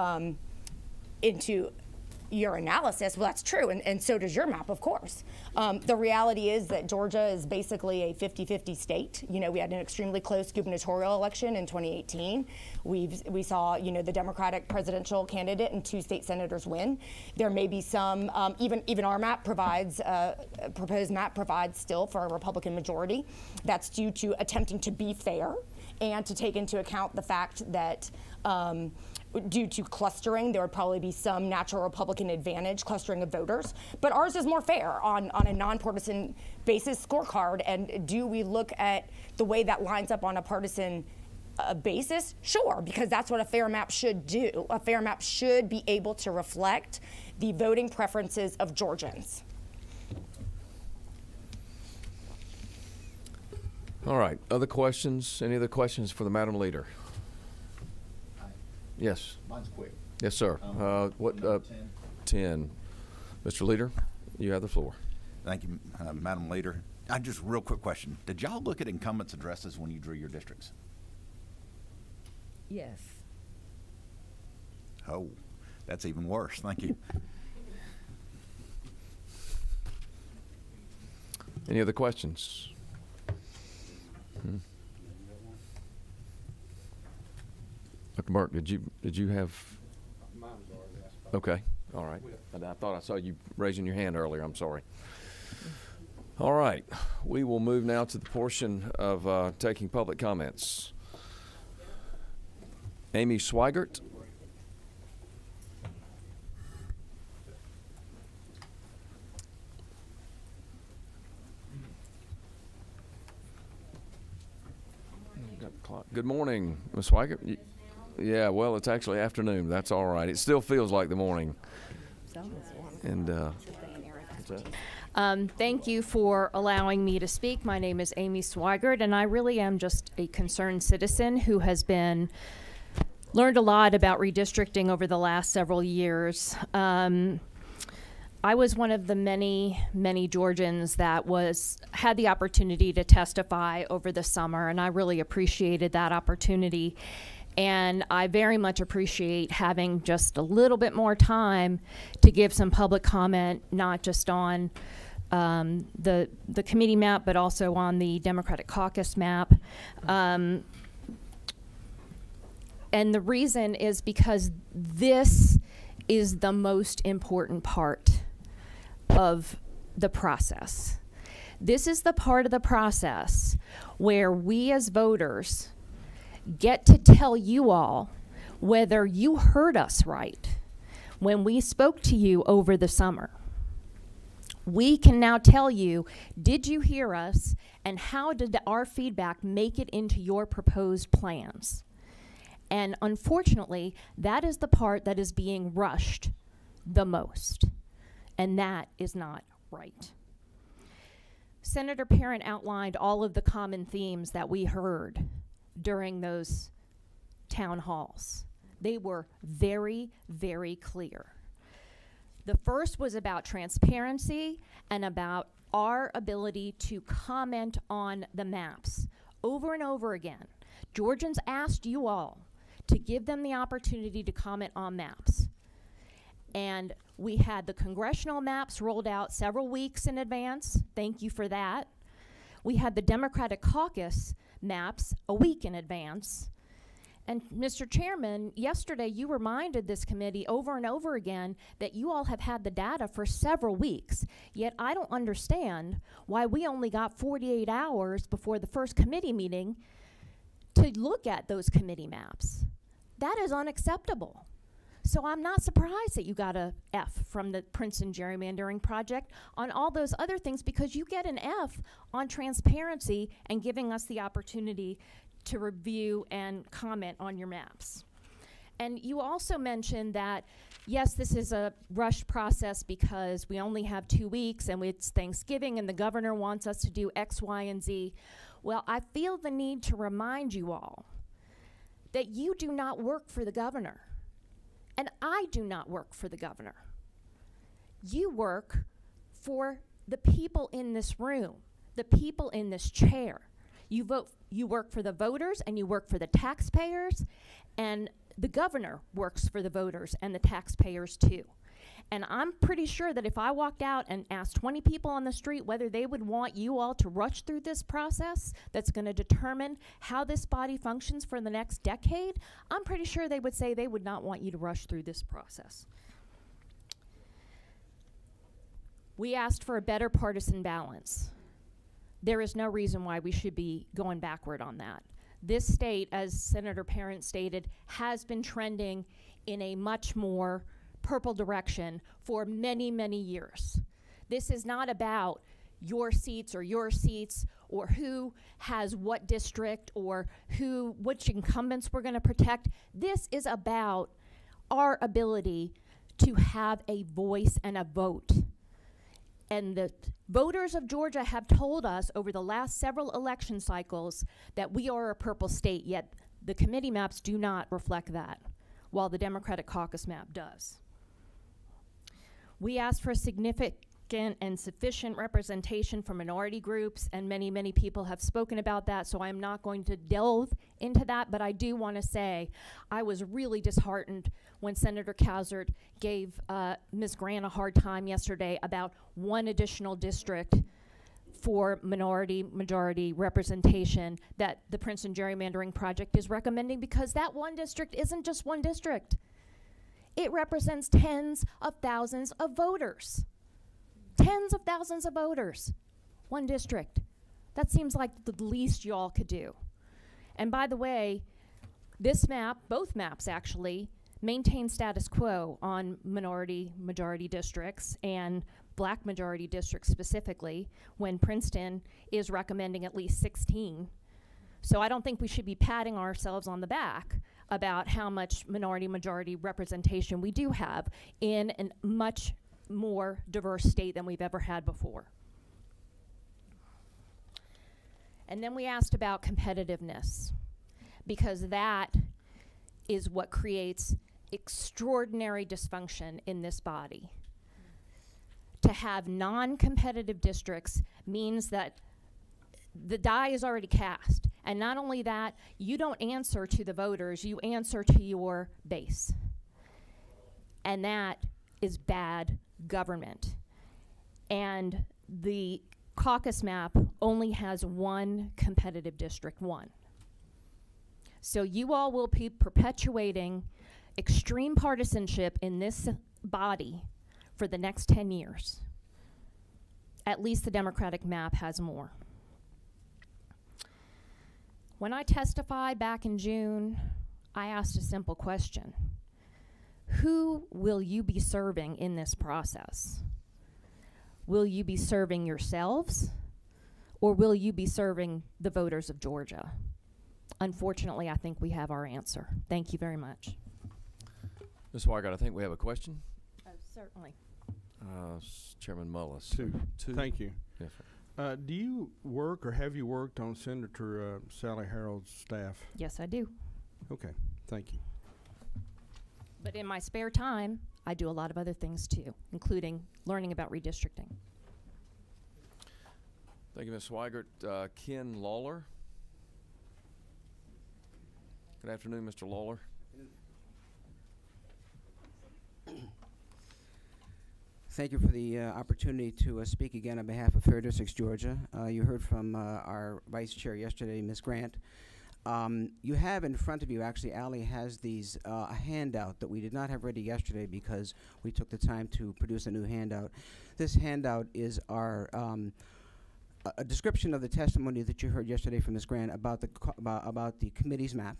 your analysis, well, that's true, and so does your map, of course. The reality is that Georgia is basically a 50-50 state. We had an extremely close gubernatorial election in 2018. We saw, the Democratic presidential candidate and 2 state senators win. There may be some, even our map provides, proposed map provides still for a Republican majority. That's due to attempting to be fair and to take into account the fact that due to clustering, there would probably be some natural Republican advantage, clustering of voters. But ours is more fair on a nonpartisan basis scorecard. And do we look at the way that lines up on a partisan basis? Sure, because that's what a fair map should do. A fair map should be able to reflect the voting preferences of Georgians. All right, other questions? Any other questions for the Madam Leader? Yes. Mine's quick. Yes, sir. What? 10. Mr. Leader, you have the floor. Thank you, Madam Leader. Just real quick question. Did y'all look at incumbents' addresses when you drew your districts? Yes. Oh, that's even worse. Thank you. Any other questions? Dr. Burke, did you have? Mine was already asked. Okay, all right. I thought I saw you raising your hand earlier. I'm sorry. All right, we will move now to the portion of taking public comments. Amy Swigert. Good morning, Ms. Swigert. Yeah, well, it's actually afternoon. That's all right. It still feels like the morning. And thank you for allowing me to speak. My name is Amy Swigert, and I really am just a concerned citizen who has learned a lot about redistricting over the last several years. I was one of the many, many Georgians that had the opportunity to testify over the summer, and I really appreciated that opportunity. And I very much appreciate having just a little bit more time to give some public comment, not just on the committee map, but also on the Democratic Caucus map. And the reason is because this is the most important part of the process. This is the part of the process where we as voters get to tell you all whether you heard us right when we spoke to you over the summer. We can now tell you, did you hear us, and how did our feedback make it into your proposed plans? And unfortunately, that is the part that is being rushed the most, and that is not right. Senator Parent outlined all of the common themes that we heard during those town halls. They were very, very clear. The first was about transparency and about our ability to comment on the maps. Over and over again, Georgians asked you all to give them the opportunity to comment on maps. And we had the congressional maps rolled out several weeks in advance. Thank you for that. We had the Democratic Caucus maps a week in advance. And Mr. Chairman, yesterday you reminded this committee over and over again that you all have had the data for several weeks, yet I don't understand why we only got 48 hours before the first committee meeting to look at those committee maps. That is unacceptable. So I'm not surprised that you got a F from the Princeton Gerrymandering Project on all those other things, because you get an F on transparency and giving us the opportunity to review and comment on your maps. And you also mentioned that, yes, this is a rushed process because we only have 2 weeks and it's Thanksgiving and the governor wants us to do X, Y, and Z. Well, I feel the need to remind you all that you do not work for the governor. And I do not work for the governor. You work for the people in this room, the people in this chair. You work for the voters and you work for the taxpayers, and the governor works for the voters and the taxpayers too. And I'm pretty sure that if I walked out and asked 20 people on the street whether they would want you all to rush through this process that's going to determine how this body functions for the next decade, I'm pretty sure they would say they would not want you to rush through this process. We asked for a better partisan balance. There is no reason why we should be going backward on that. This state, as Senator Parent stated, has been trending in a much more purple direction for many, many years. This is not about your seats or who has what district or which incumbents we're going to protect. This is about our ability to have a voice and a vote. And the voters of Georgia have told us over the last several election cycles that we are a purple state, yet the committee maps do not reflect that, while the Democratic Caucus map does. We asked for a significant and sufficient representation for minority groups, and many, many people have spoken about that, so I'm not going to delve into that, but I do want to say I was really disheartened when Senator Cowsert gave Ms. Grant a hard time yesterday about one additional district for minority-majority representation that the Princeton Gerrymandering Project is recommending, because that one district isn't just one district. It represents tens of thousands of voters. Tens of thousands of voters. One district. That seems like the least you all could do. And by the way, this map, both maps actually, maintain status quo on minority-majority districts and black majority districts specifically, when Princeton is recommending at least 16. So I don't think we should be patting ourselves on the back about how much minority-majority representation we do have in a much more diverse state than we've ever had before. And then we asked about competitiveness, because that is what creates extraordinary dysfunction in this body. To have non-competitive districts means that the die is already cast. And not only that, you don't answer to the voters, you answer to your base. And that is bad government. And the caucus map only has one competitive district, one. So you all will be perpetuating extreme partisanship in this body for the next 10 years. At least the Democratic map has more. When I testified back in June, I asked a simple question. Who will you be serving in this process? will you be serving yourselves, or will you be serving the voters of Georgia? Unfortunately, I think we have our answer. Thank you very much. Ms. Weigert, I think we have a question. Oh, certainly. Chairman Mullis. Two. Thank you. Yes, sir. Do you work or have you worked on Senator Sally Harold's staff? Yes, I do. Okay, thank you. But in my spare time, I do a lot of other things too, including learning about redistricting. Thank you, Ms. Weigert. Ken Lawler. Good afternoon, Mr. Lawler. Thank you for the opportunity to speak again on behalf of Fair Districts Georgia. You heard from our Vice Chair yesterday, Ms. Grant. You have in front of you, actually, Allie has these a handout that we did not have ready yesterday because we took the time to produce a new handout. This handout is our a description of the testimony that you heard yesterday from Ms. Grant about the committee's map.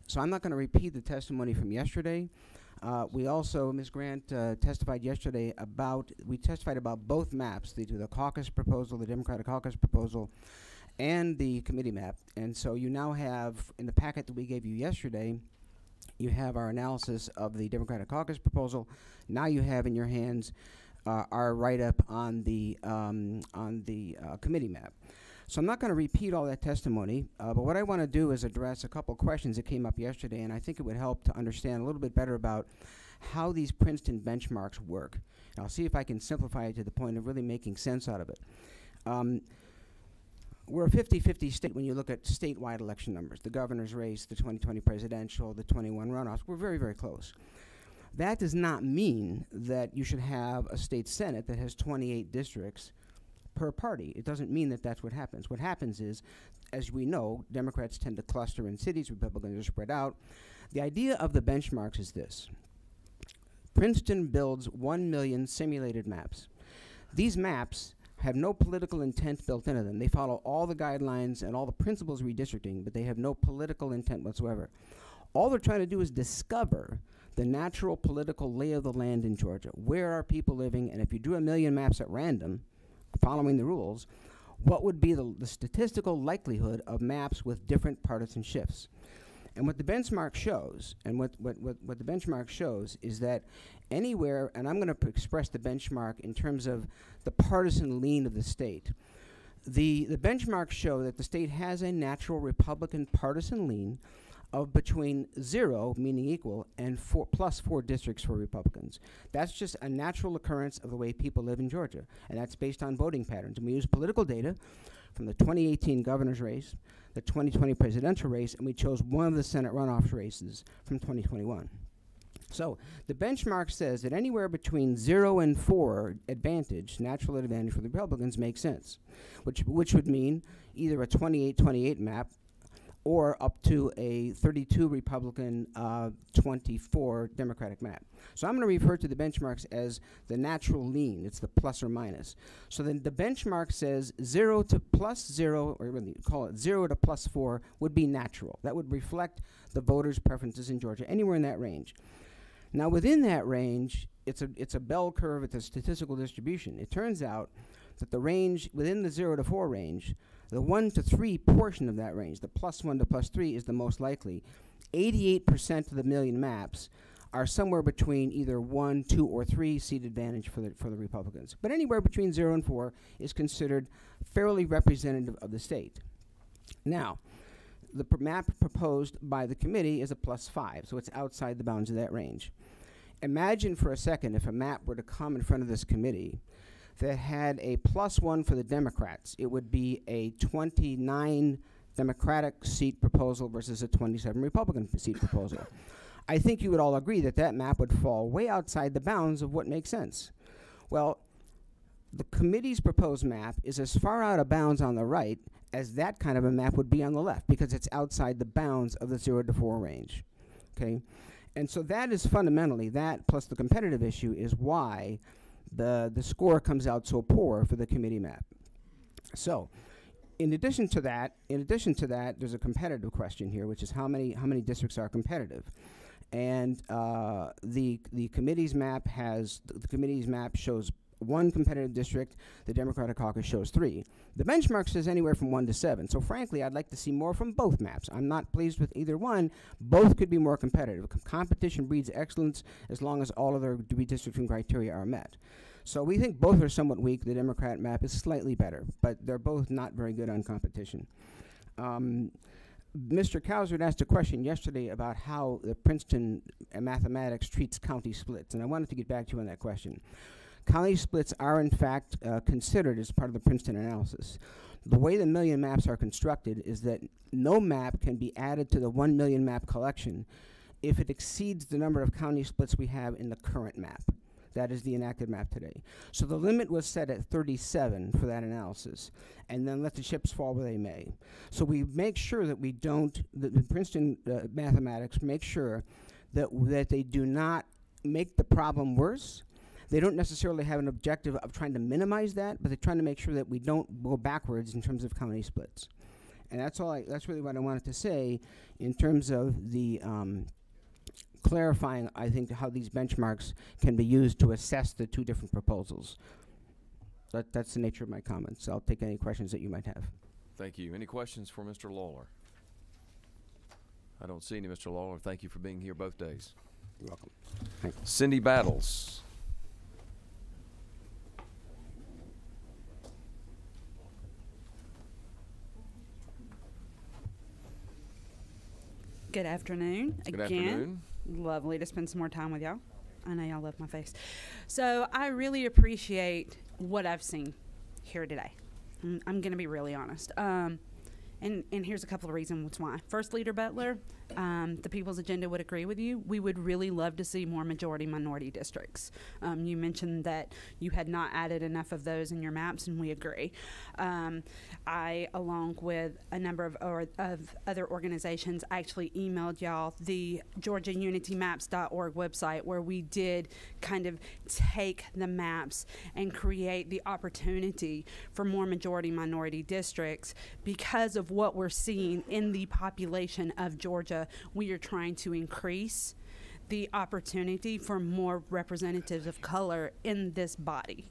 So I'm not going to repeat the testimony from yesterday. We also, Ms. Grant testified yesterday about, both maps, the caucus proposal, the Democratic caucus proposal, and the committee map. And so you now have, in the packet that we gave you yesterday, you have our analysis of the Democratic caucus proposal. Now you have in your hands our write-up on the committee map. So I'm not going to repeat all that testimony, but what I want to do is address a couple questions that came up yesterday, and I think it would help to understand a little bit better about how these Princeton benchmarks work. And I'll see if I can simplify it to the point of really making sense out of it. We're a 50-50 state when you look at statewide election numbers, the governor's race, the 2020 presidential, the 21 runoffs. We're very, very close. That does not mean that you should have a state senate that has 28 districts per party. It doesn't mean that that's what happens. What happens is, as we know, Democrats tend to cluster in cities, Republicans are spread out. The idea of the benchmarks is this. Princeton builds 1 million simulated maps. These maps have no political intent built into them. They follow all the guidelines and all the principles of redistricting, but they have no political intent whatsoever. All they're trying to do is discover the natural political lay of the land in Georgia. Where are people living? And if you drew 1 million maps at random, following the rules, what would be the statistical likelihood of maps with different partisan shifts? And what the benchmark shows, what the benchmark shows is that anywhere, and I'm going to express the benchmark in terms of the partisan lean of the state. The benchmarks show that the state has a natural Republican partisan lean of between 0, meaning equal, and +4 districts for Republicans. That's just a natural occurrence of the way people live in Georgia, and that's based on voting patterns. And we use political data from the 2018 governor's race, the 2020 presidential race, and we chose one of the Senate runoff races from 2021. So the benchmark says that anywhere between 0 and 4 advantage, natural advantage for the Republicans, makes sense, which would mean either a 28-28 map or up to a 32 Republican, 24 Democratic map. So I'm going to refer to the benchmarks as the natural lean. It's the plus or minus. So then the benchmark says 0 to +0, or really call it 0 to +4 would be natural. That would reflect the voters' preferences in Georgia, anywhere in that range. Now within that range, it's a bell curve, it's a statistical distribution. It turns out that the range, within the 0 to 4 range, the 1 to 3 portion of that range, the +1 to +3, is the most likely. 88% of the million maps are somewhere between either 1, 2, or 3 seat advantage for the Republicans. But anywhere between 0 and 4 is considered fairly representative of the state. Now, the map proposed by the committee is a +5, so it's outside the bounds of that range. Imagine for a second if a map were to come in front of this committee that had a +1 for the Democrats. It would be a 29 Democratic seat proposal versus a 27 Republican seat proposal. I think you would all agree that that map would fall way outside the bounds of what makes sense. Well, the committee's proposed map is as far out of bounds on the right as that kind of a map would be on the left, because it's outside the bounds of the 0 to 4 range, okay? And so that is fundamentally, that plus the competitive issue is why the score comes out so poor for the committee map. So, in addition to that, there's a competitive question here, which is how many districts are competitive, and the committee's map shows one competitive district, the Democratic Caucus shows 3. The benchmark says anywhere from 1 to 7. So frankly, I'd like to see more from both maps. I'm not pleased with either one. Both could be more competitive. Competition breeds excellence as long as all of their redistricting criteria are met. So we think both are somewhat weak. The Democrat map is slightly better, but they're both not very good on competition. Mr. Cowsard asked a question yesterday about how the Princeton mathematics treats county splits, and I wanted to get back to you on that question. County splits are in fact considered as part of the Princeton analysis. The way the million maps are constructed is that no map can be added to the 1 million map collection if it exceeds the number of county splits we have in the current map. That is the enacted map today. So the limit was set at 37 for that analysis, and then let the chips fall where they may. So we make sure that we don't, the Princeton mathematics make sure that they do not make the problem worse. They don't necessarily have an objective of trying to minimize that, but they're trying to make sure that we don't go backwards in terms of county splits. And that's really what I wanted to say in terms of the clarifying, I think, how these benchmarks can be used to assess the 2 different proposals. That's the nature of my comments. I'll take any questions that you might have. Thank you. Any questions for Mr. Lawler? I don't see any, Mr. Lawler. Thank you for being here both days. You're welcome. Thank you. Cindy Battles. Good afternoon. Good afternoon. Lovely to spend some more time with y'all. I know y'all love my face. So I really appreciate what I've seen here today. I'm going to be really honest. And here's a couple of reasons why. First, Leader Butler, the People's Agenda would agree with you. We would really love to see more majority-minority districts. You mentioned that you had not added enough of those in your maps, and we agree. I, along with a number of other organizations, actually emailed y'all the GeorgiaUnityMaps.org website, where we did kind of take the maps and create the opportunity for more majority-minority districts because of what we're seeing in the population of Georgia. We are trying to increase the opportunity for more representatives of color in this body.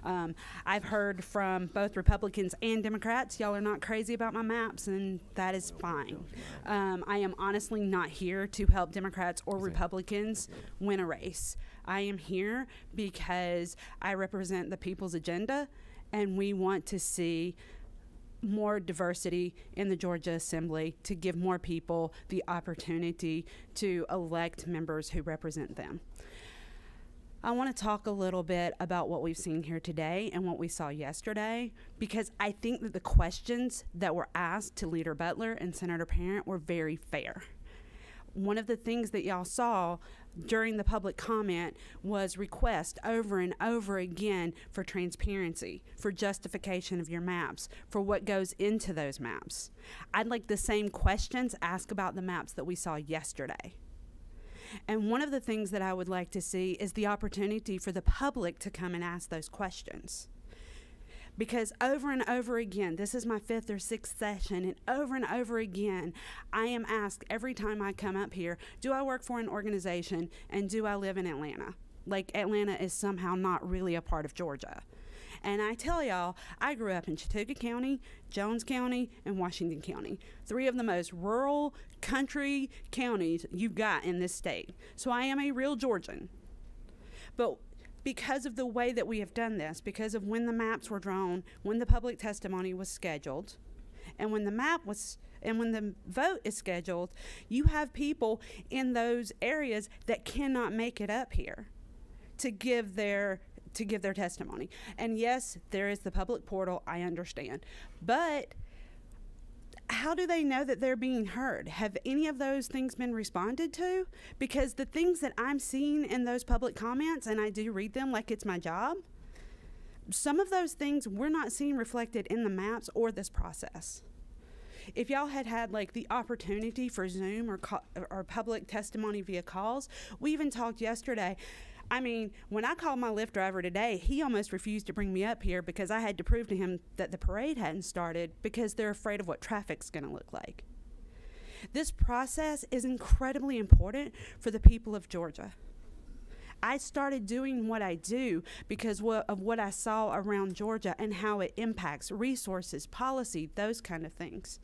I've heard from both Republicans and Democrats, y'all are not crazy about my maps, and that is fine. I am honestly not here to help Democrats or Republicans win a race. I am here because I represent the People's Agenda, and we want to see more diversity in the Georgia Assembly to give more people the opportunity to elect members who represent them. I want to talk a little bit about what we've seen here today and what we saw yesterday, because I think that the questions that were asked to Leader Butler and Senator Parent were very fair. One of the things that y'all saw during the public comment was request over and over again for transparency, for justification of your maps, for what goes into those maps. I'd like the same questions asked about the maps that we saw yesterday. And one of the things that I would like to see is the opportunity for the public to come and ask those questions. Because over and over again, this is my 5th or 6th session, and over again, I am asked every time I come up here, do I work for an organization and do I live in Atlanta? Like Atlanta is somehow not really a part of Georgia. And I tell y'all, I grew up in Chattooga County, Jones County, and Washington County. 3 of the most rural country counties you've got in this state. So I am a real Georgian. But because of the way that we have done this, because of when the maps were drawn, when the public testimony was scheduled, and when the vote is scheduled, you have people in those areas that cannot make it up here to give their testimony. And yes, there is the public portal, I understand. But how do they know that they're being heard? Have any of those things been responded to? Because the things that I'm seeing in those public comments, and I do read them like it's my job, some of those things we're not seeing reflected in the maps or this process. If y'all had like the opportunity for Zoom or public testimony via calls, we even talked yesterday. I mean, when I called my Lyft driver today, he almost refused to bring me up here because I had to prove to him that the parade hadn't started because they're afraid of what traffic's going to look like. This process is incredibly important for the people of Georgia. I started doing what I do because of what I saw around Georgia and how it impacts resources, policy, those kind of things.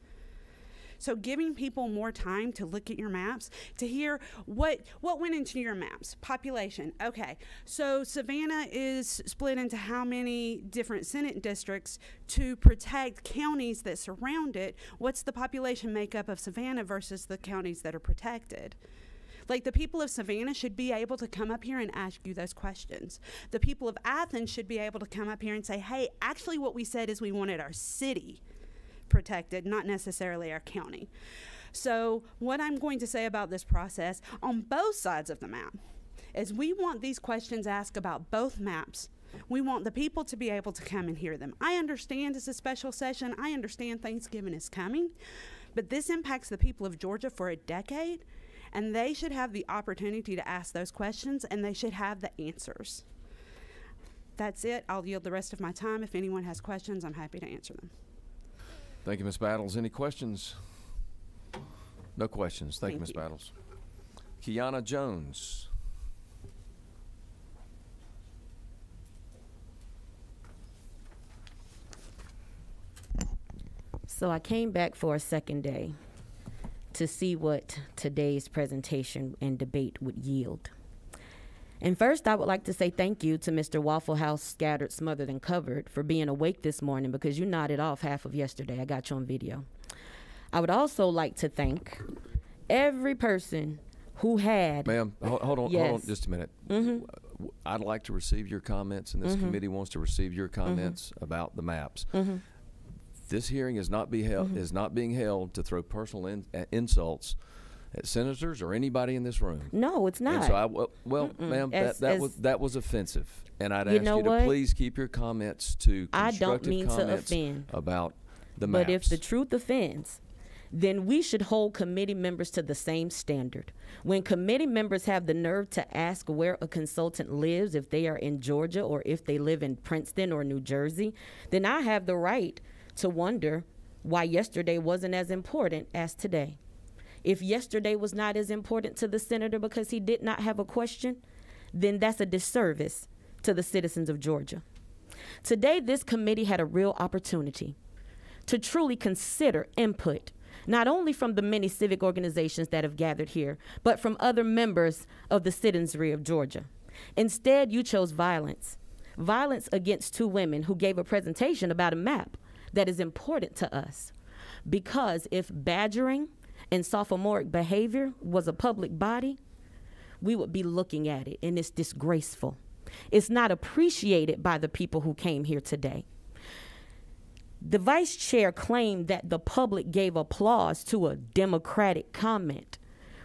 So giving people more time to look at your maps, to hear what went into your maps. Population, okay. So Savannah is split into how many different Senate districts to protect counties that surround it. What's the population makeup of Savannah versus the counties that are protected? Like, the people of Savannah should be able to come up here and ask you those questions. The people of Athens should be able to come up here and say, hey, actually what we said is we wanted our city protected, not necessarily our county. So what I'm going to say about this process on both sides of the map is we want these questions asked about both maps. We want the people to be able to come and hear them. I understand it's a special session. I understand Thanksgiving is coming, but this impacts the people of Georgia for a decade, and they should have the opportunity to ask those questions, and they should have the answers. That's it. I'll yield the rest of my time. If anyone has questions, I'm happy to answer them. Thank you, Ms. Battles. Any questions? No questions. Thank you, Ms. Battles. Kiana Jones. So I came back for a second day to see what today's presentation and debate would yield. And first, I would like to say thank you to Mr. Waffle House Scattered, Smothered, and Covered for being awake this morning, because you nodded off half of yesterday. I got you on video. I would also like to thank every person who had... Ma'am, hold on just a minute. Mm-hmm. I'd like to receive your comments, and this committee wants to receive your comments about the maps. This hearing is not being held to throw personal insults at senators or anybody in this room. No, it's not. And so ma'am, that was offensive, and I'd ask you to please keep your comments to constructive comments about the maps. But if the truth offends, then we should hold committee members to the same standard. When committee members have the nerve to ask where a consultant lives, if they are in Georgia or if they live in Princeton or New Jersey, then I have the right to wonder why yesterday wasn't as important as today. If yesterday was not as important to the senator because he did not have a question, then that's a disservice to the citizens of Georgia. Today, this committee had a real opportunity to truly consider input, not only from the many civic organizations that have gathered here, but from other members of the citizenry of Georgia. Instead, you chose violence against two women who gave a presentation about a map that is important to us. Because if badgering and sophomoric behavior was a public body, we would be looking at it, and it's disgraceful. It's not appreciated by the people who came here today. The vice chair claimed that the public gave applause to a Democratic comment.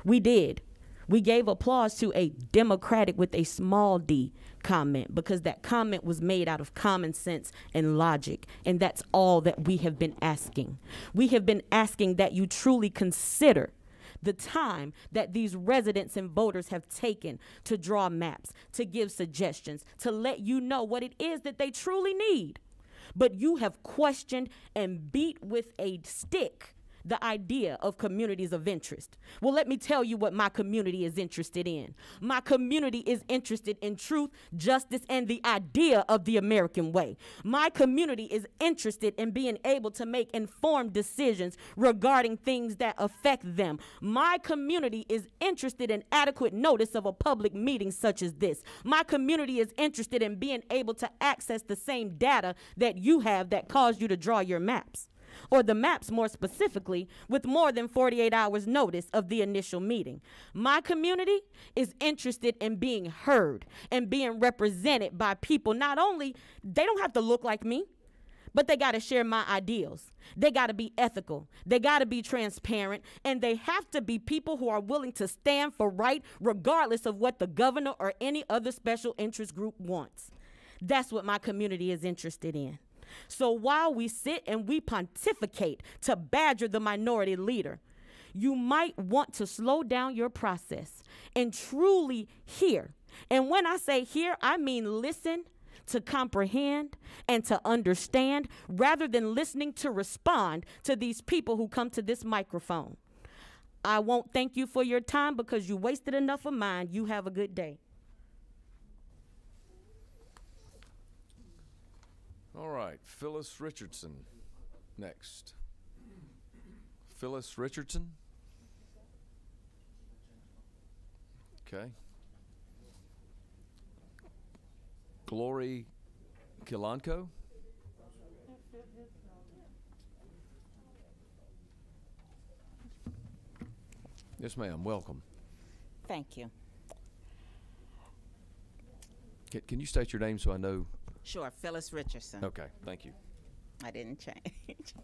We did. We gave applause to a Democratic with a small d comment, because that comment was made out of common sense and logic, and that's all that we have been asking. We have been asking that you truly consider the time that these residents and voters have taken to draw maps, to give suggestions, to let you know what it is that they truly need. But you have questioned and beat with a stick the idea of communities of interest. Well, let me tell you what my community is interested in. My community is interested in truth, justice, and the idea of the American way. My community is interested in being able to make informed decisions regarding things that affect them. My community is interested in adequate notice of a public meeting such as this. My community is interested in being able to access the same data that you have that caused you to draw your maps, or the maps more specifically, with more than 48 hours notice of the initial meeting. My community is interested in being heard and being represented by people. Not only, they don't have to look like me, but they got to share my ideals. They got to be ethical. They got to be transparent, and they have to be people who are willing to stand for right regardless of what the governor or any other special interest group wants. That's what my community is interested in. So while we sit and we pontificate to badger the minority leader, you might want to slow down your process and truly hear. And when I say hear, I mean listen, to comprehend, and to understand, rather than listening to respond to these people who come to this microphone. I won't thank you for your time because you wasted enough of mine. You have a good day. All right, Phyllis Richardson next. Phyllis Richardson. Okay. Glory Kilanko. Yes, ma'am. Welcome. Thank you. Can you state your name so I know? Sure, Phyllis Richardson. Okay, thank you. I didn't change.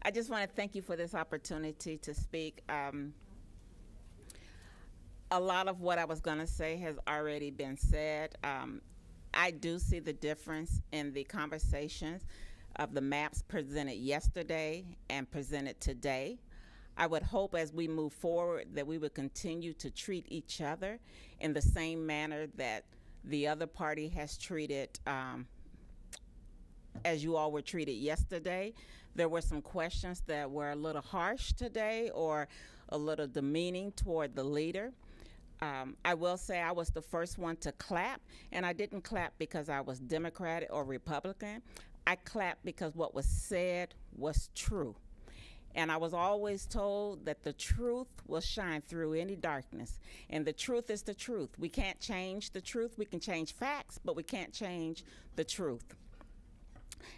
I just want to thank you for this opportunity to speak. A lot of what I was going to say has already been said. I do see the difference in the conversations of the maps presented yesterday and presented today. I would hope as we move forward that we would continue to treat each other in the same manner that the other party has treated, as you all were treated yesterday. There were some questions that were a little harsh today or a little demeaning toward the leader. I will say I was the first one to clap, and I didn't clap because I was Democrat or Republican. I clapped because what was said was true. And I was always told that the truth will shine through any darkness. And the truth is the truth. We can't change the truth. We can change facts, but we can't change the truth.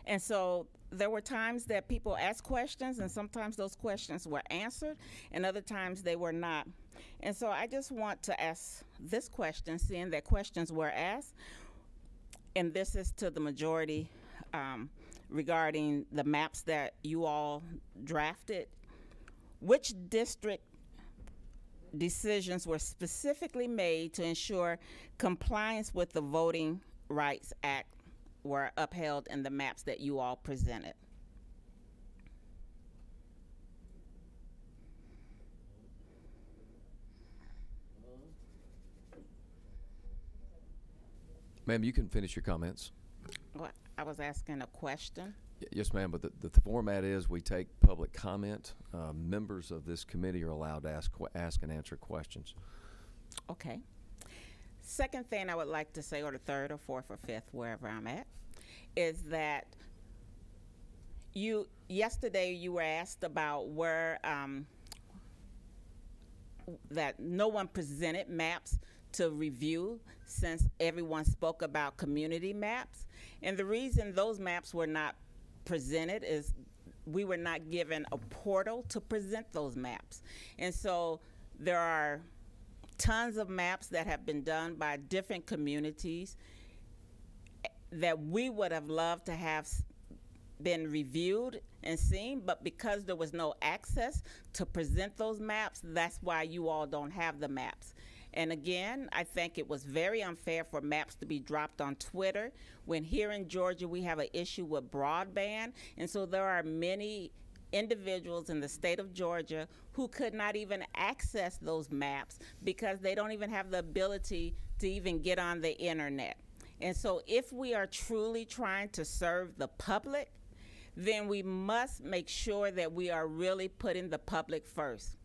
And so there were times that people asked questions, and sometimes those questions were answered, and other times they were not. And so I just want to ask this question, seeing that questions were asked, and this is to the majority regarding the maps that you all drafted. Which district decisions were specifically made to ensure compliance with the Voting Rights Act were upheld in the maps that you all presented? Ma'am, you can finish your comments. Well, I was asking a question. Yes, ma'am, but the format is we take public comment. Members of this committee are allowed to ask and answer questions. Okay. Second thing I would like to say, or the third or fourth or fifth, wherever I'm at, is that yesterday you were asked about where that no one presented maps to review since everyone spoke about community maps. And the reason those maps were not presented is we were not given a portal to present those maps. And so there are tons of maps that have been done by different communities that we would have loved to have been reviewed and seen, but because there was no access to present those maps, that's why you all don't have the maps. And again, I think it was very unfair for maps to be dropped on Twitter when here in Georgia we have an issue with broadband. And so there are many individuals in the state of Georgia who could not even access those maps because they don't even have the ability to even get on the internet. And so if we are truly trying to serve the public, then we must make sure that we are really putting the public first.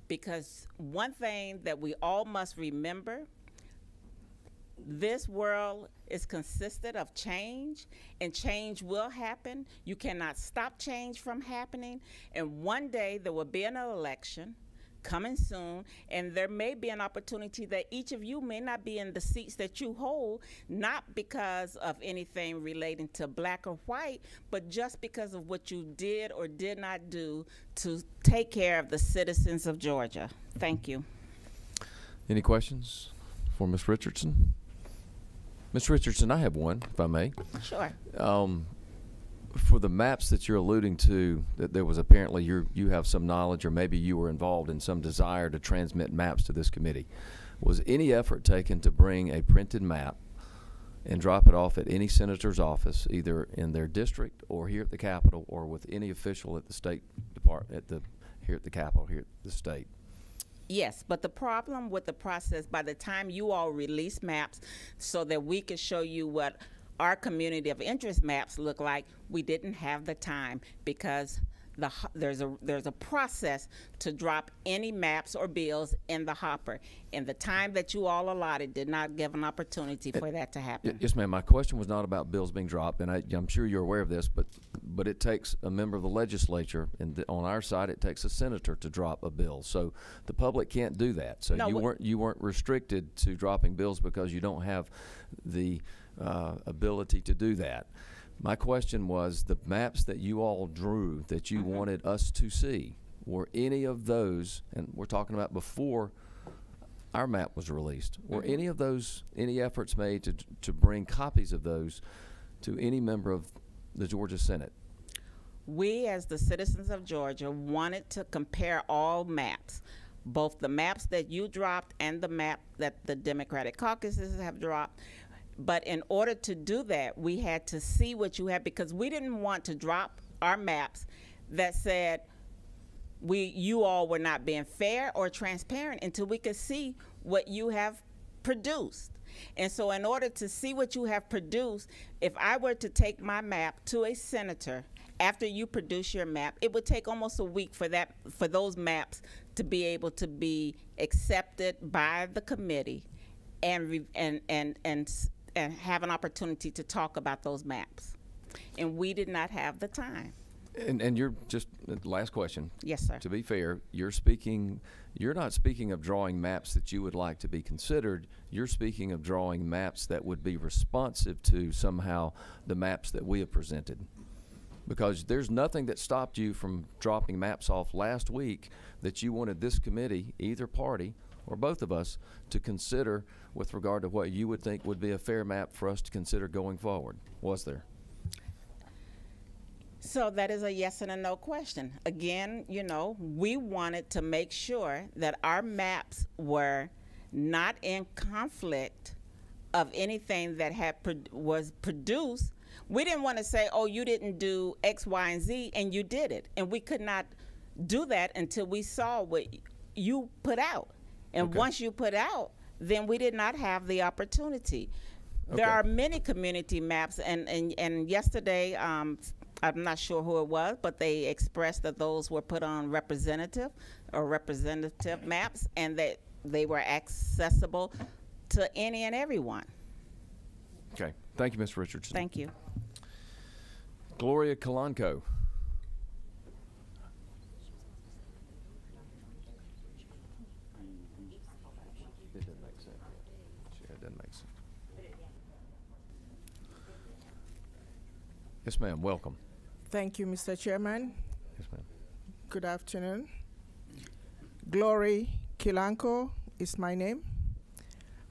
Because one thing that we all must remember, this world is consistent of change, and change will happen. You cannot stop change from happening, and one day there will be an election coming soon, and there may be an opportunity that each of you may not be in the seats that you hold, not because of anything relating to black or white, but just because of what you did or did not do to take care of the citizens of Georgia. Thank you. Any questions for Ms. Richardson? Ms. Richardson, I have one, if I may. Sure. For the maps that you're alluding to, that there was apparently you have some knowledge, or maybe you were involved in some desire to transmit maps to this committee. Was any effort taken to bring a printed map and drop it off at any senator's office, either in their district or here at the Capitol, or with any official at the State Department, here at the Capitol, here at the state? Yes, but the problem with the process, by the time you all release maps so that we could show you what our community of interest maps look like, we didn't have the time because there's a process to drop any maps or bills in the hopper, and the time that you all allotted did not give an opportunity for that to happen. Yes, ma'am. My question was not about bills being dropped, and I'm sure you're aware of this, but it takes a member of the legislature, and on our side, it takes a senator to drop a bill. So the public can't do that. So No, you weren't restricted to dropping bills because you don't have the ability to do that. My question was the maps that you all drew that you wanted us to see, were any of those, and we're talking about before our map was released, were any of those, any efforts made to bring copies of those to any member of the Georgia Senate? We, as the citizens of Georgia, wanted to compare all maps, both the maps that you dropped and the map that the Democratic caucuses have dropped. But in order to do that, we had to see what you had, because we didn't want to drop our maps that said you all were not being fair or transparent until we could see what you have produced. And so in order to see what you have produced, if I were to take my map to a senator after you produce your map, it would take almost a week for those maps to be able to be accepted by the committee and have an opportunity to talk about those maps. And we did not have the time. And you're just, last question. Yes, sir. To be fair, you're not speaking of drawing maps that you would like to be considered. You're speaking of drawing maps that would be responsive to somehow the maps that we have presented. Because there's nothing that stopped you from dropping maps off last week that you wanted this committee, either party or both of us, to consider with regard to what you would think would be a fair map for us to consider going forward. Was there? So that is a yes and a no question. Again, you know, we wanted to make sure that our maps were not in conflict of anything that was produced. We didn't want to say, oh, you didn't do X, Y, and Z, and you did it. And we could not do that until we saw what you put out. And once you put out, then we did not have the opportunity. There are many community maps, and yesterday, I'm not sure who it was, but they expressed that those were put on representative maps, and that they were accessible to any and everyone. Okay. Thank you, Ms. Richardson. Thank you. Gloria Kalanko. It doesn't make sense. It doesn't make sense. Yes, ma'am. Welcome. Thank you, Mr. Chairman. Yes, ma'am. Good afternoon. Glory Kilanko is my name.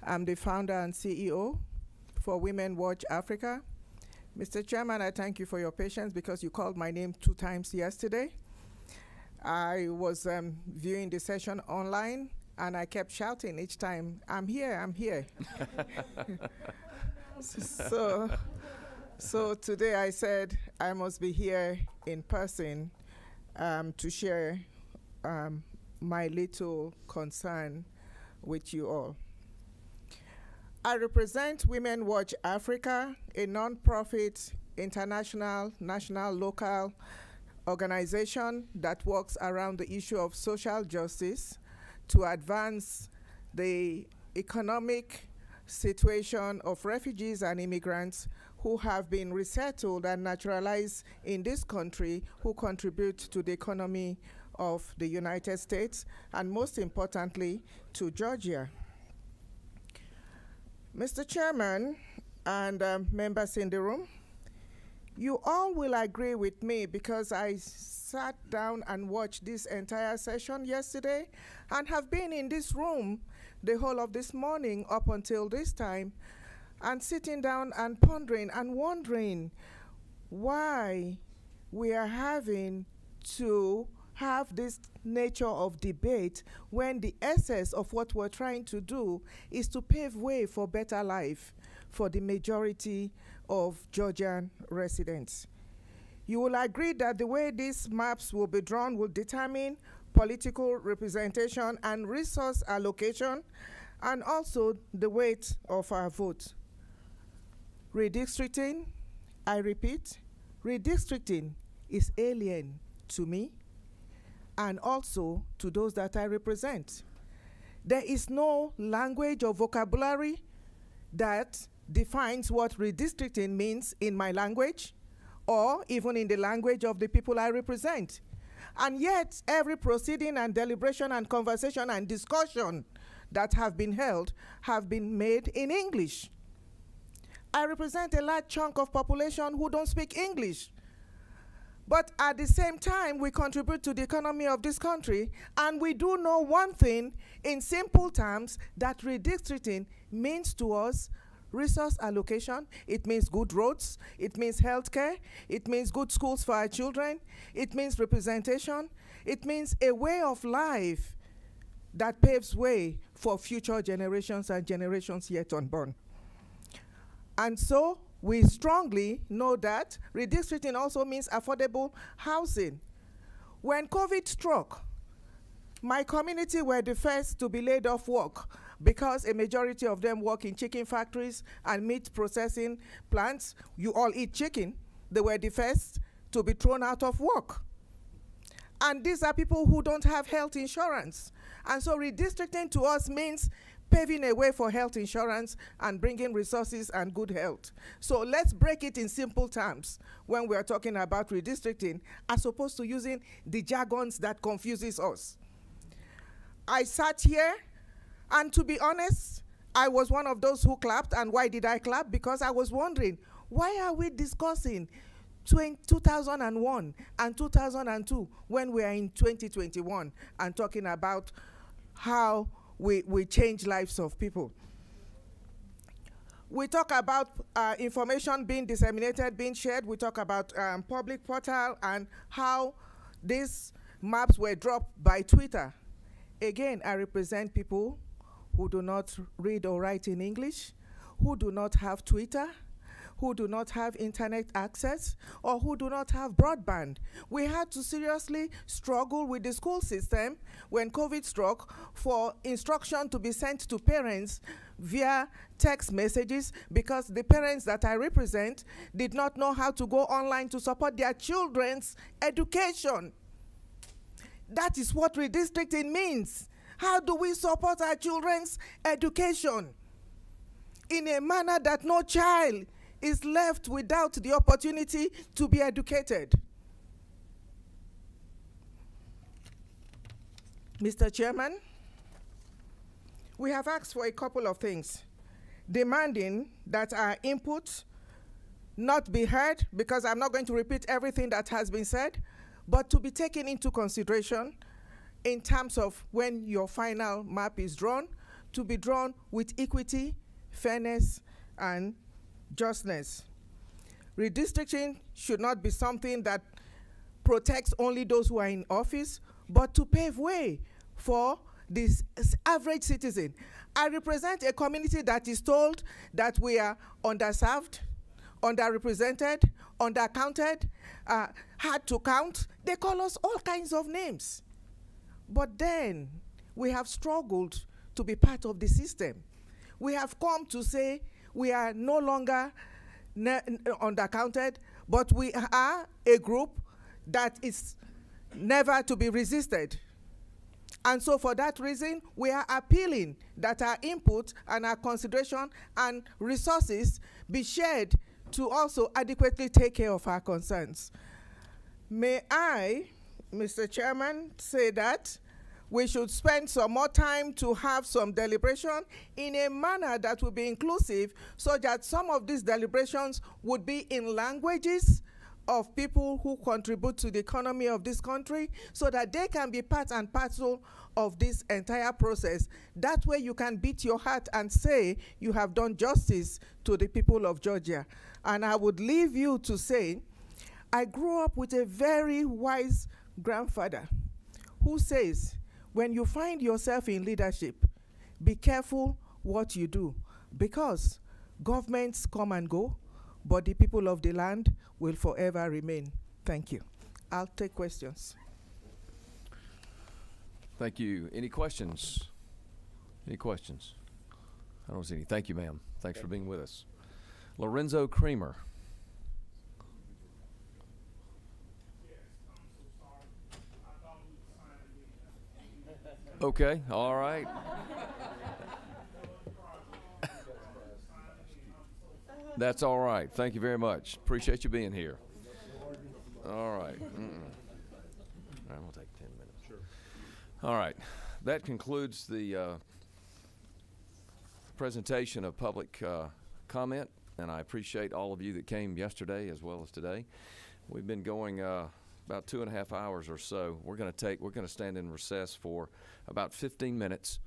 I'm the founder and CEO for Women Watch Africa. Mr. Chairman, I thank you for your patience because you called my name 2 times yesterday. I was viewing the session online, and I kept shouting each time, I'm here, I'm here. So today I said I must be here in person to share my little concern with you all. I represent Women Watch Africa, a non-profit, international, national, local organization that works around the issue of social justice to advance the economic situation of refugees and immigrants who have been resettled and naturalized in this country, who contribute to the economy of the United States, and most importantly, to Georgia. Mr. Chairman and members in the room, you all will agree with me because I sat down and watched this entire session yesterday and have been in this room the whole of this morning up until this time, and sitting down and pondering and wondering why we are having to have this nature of debate when the essence of what we're trying to do is to pave way for better life for the majority of Georgian residents. You will agree that the way these maps will be drawn will determine political representation and resource allocation, and also the weight of our vote. Redistricting, I repeat, redistricting is alien to me and also to those that I represent. There is no language or vocabulary that defines what redistricting means in my language or even in the language of the people I represent. And yet, every proceeding and deliberation and conversation and discussion that have been held have been made in English. I represent a large chunk of population who don't speak English. But at the same time, we contribute to the economy of this country, and we do know one thing in simple terms, that redistricting means to us resource allocation. It means good roads, it means healthcare, it means good schools for our children, it means representation, it means a way of life that paves way for future generations and generations yet unborn. And so we strongly know that redistricting also means affordable housing. When COVID struck, my community were the first to be laid off work because a majority of them work in chicken factories and meat processing plants. You all eat chicken. They were the first to be thrown out of work. And these are people who don't have health insurance. And so redistricting to us means paving a way for health insurance and bringing resources and good health. So let's break it in simple terms when we are talking about redistricting, as opposed to using the jargons that confuses us. I sat here, and to be honest, I was one of those who clapped. And why did I clap? Because I was wondering, why are we discussing 2001 and 2002 when we are in 2021 and talking about how we change lives of people? We talk about information being disseminated, being shared. We talk about public portal and how these maps were dropped by Twitter. Again, I represent people who do not read or write in English, who do not have Twitter, who do not have internet access, or who do not have broadband. We had to seriously struggle with the school system when COVID struck for instruction to be sent to parents via text messages, because the parents that I represent did not know how to go online to support their children's education. That is what redistricting means. How do we support our children's education in a manner that no child is left without the opportunity to be educated? Mr. Chairman, we have asked for a couple of things, demanding that our input not be heard, because I'm not going to repeat everything that has been said, but to be taken into consideration in terms of when your final map is drawn, to be drawn with equity, fairness, and justness. Redistricting should not be something that protects only those who are in office, but to pave way for this average citizen. I represent a community that is told that we are underserved, underrepresented, undercounted, hard to count. They call us all kinds of names. But then we have struggled to be part of the system. We have come to say we are no longer undercounted, but we are a group that is never to be resisted. And so for that reason, we are appealing that our input and our consideration and resources be shared to also adequately take care of our concerns. May I, Mr. Chairman, say that we should spend some more time to have some deliberation in a manner that will be inclusive, so that some of these deliberations would be in languages of people who contribute to the economy of this country, so that they can be part and parcel of this entire process. That way you can beat your heart and say you have done justice to the people of Georgia. And I would leave you to say, I grew up with a very wise grandfather who says, when you find yourself in leadership, be careful what you do, because governments come and go, but the people of the land will forever remain. Thank you. I'll take questions. Thank you. Any questions? Any questions? I don't see any. Thank you, ma'am. Thanks for being with us. Lorenzo Creamer. Yes, I'm so sorry. Okay, all right. That's all right. Thank you very much. Appreciate you being here. All right. All right, we'll take 10 minutes. Sure. All right. That concludes the presentation of public comment, and I appreciate all of you that came yesterday as well as today. We've been going about 2.5 hours or so. We're going to stand in recess for about 15 minutes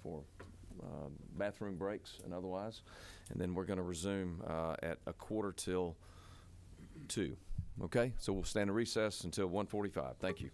for bathroom breaks and otherwise, and then we're going to resume at 1:45. Okay, so we'll stand in recess until 1:45. Thank you.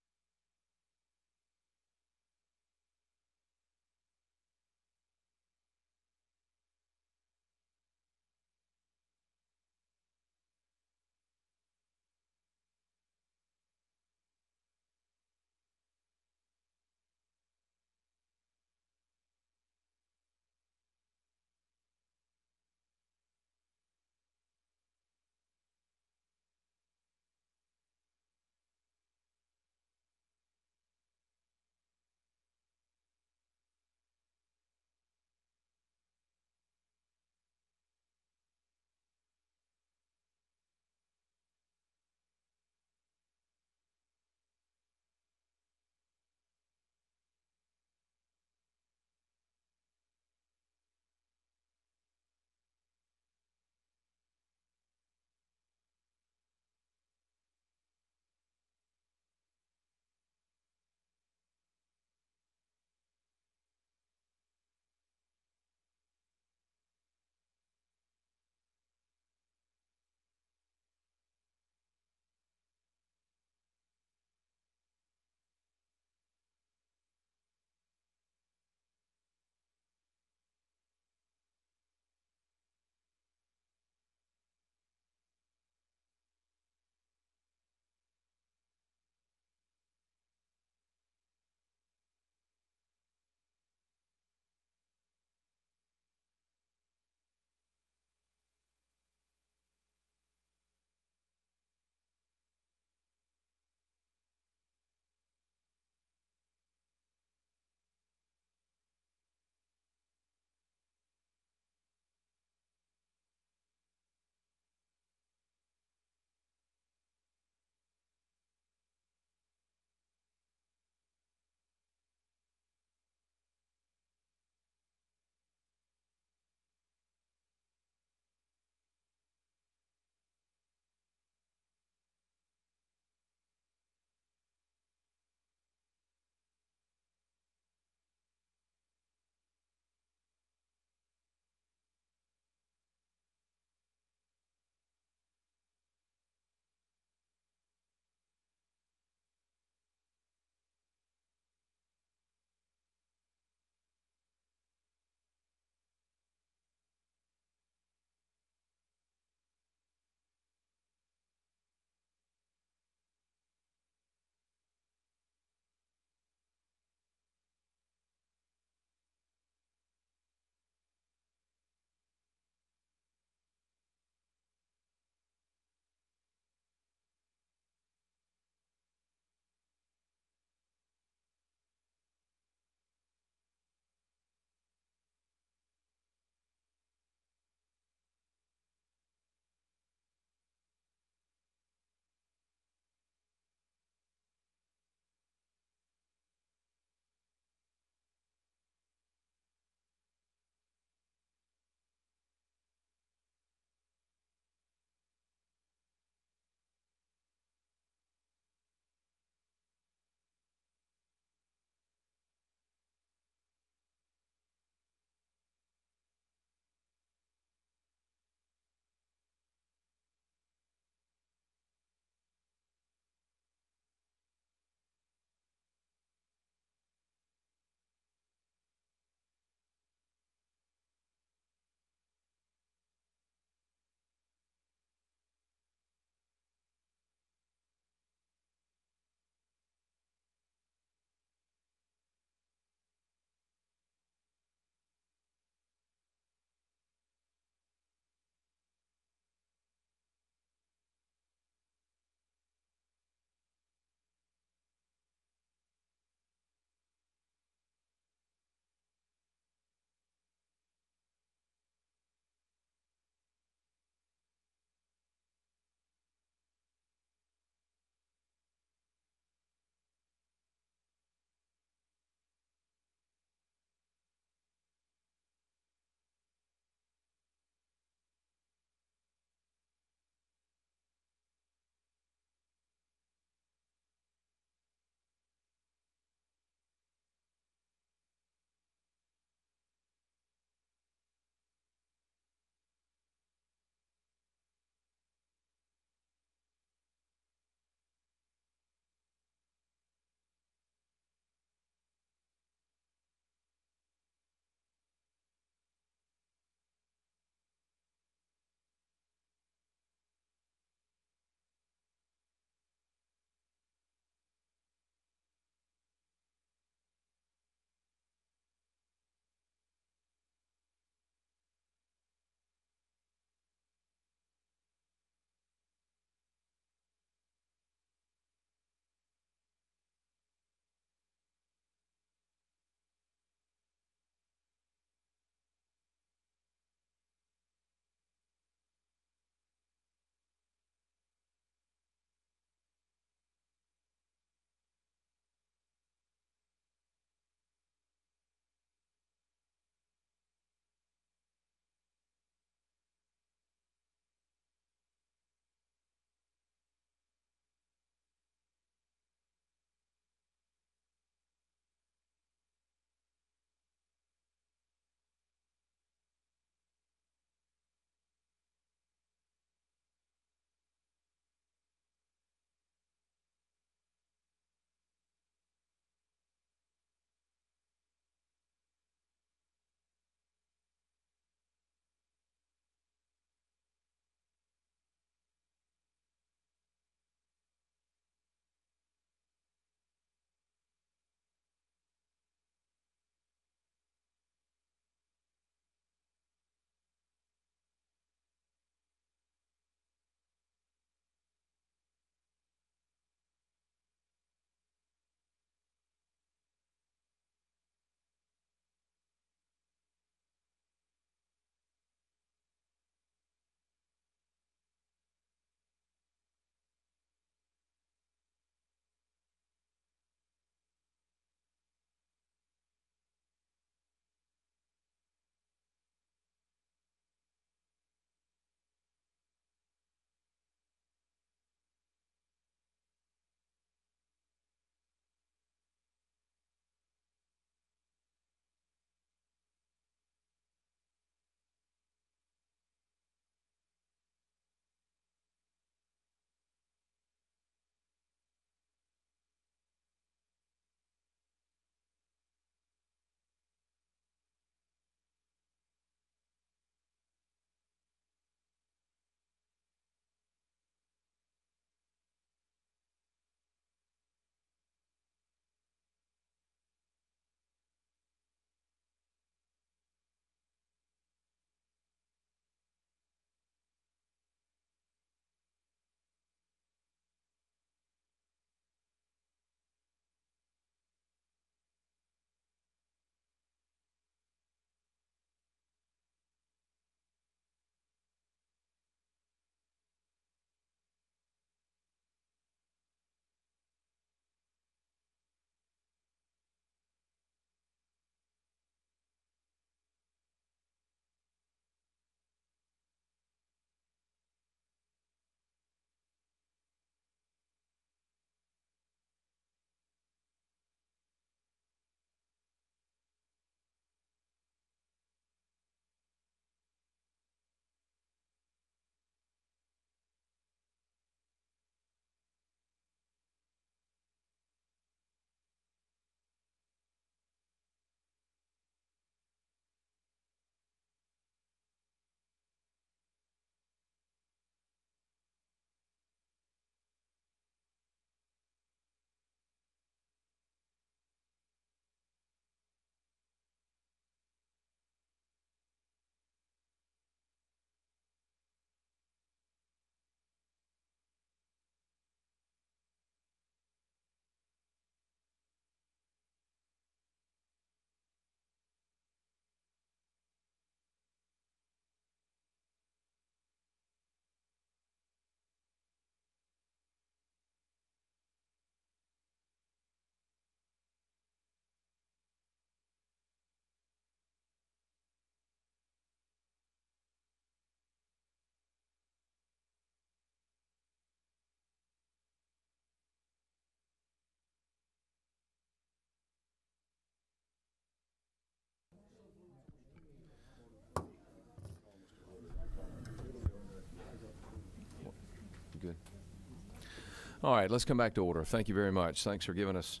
All right, let's come back to order. Thank you very much. Thanks for giving us,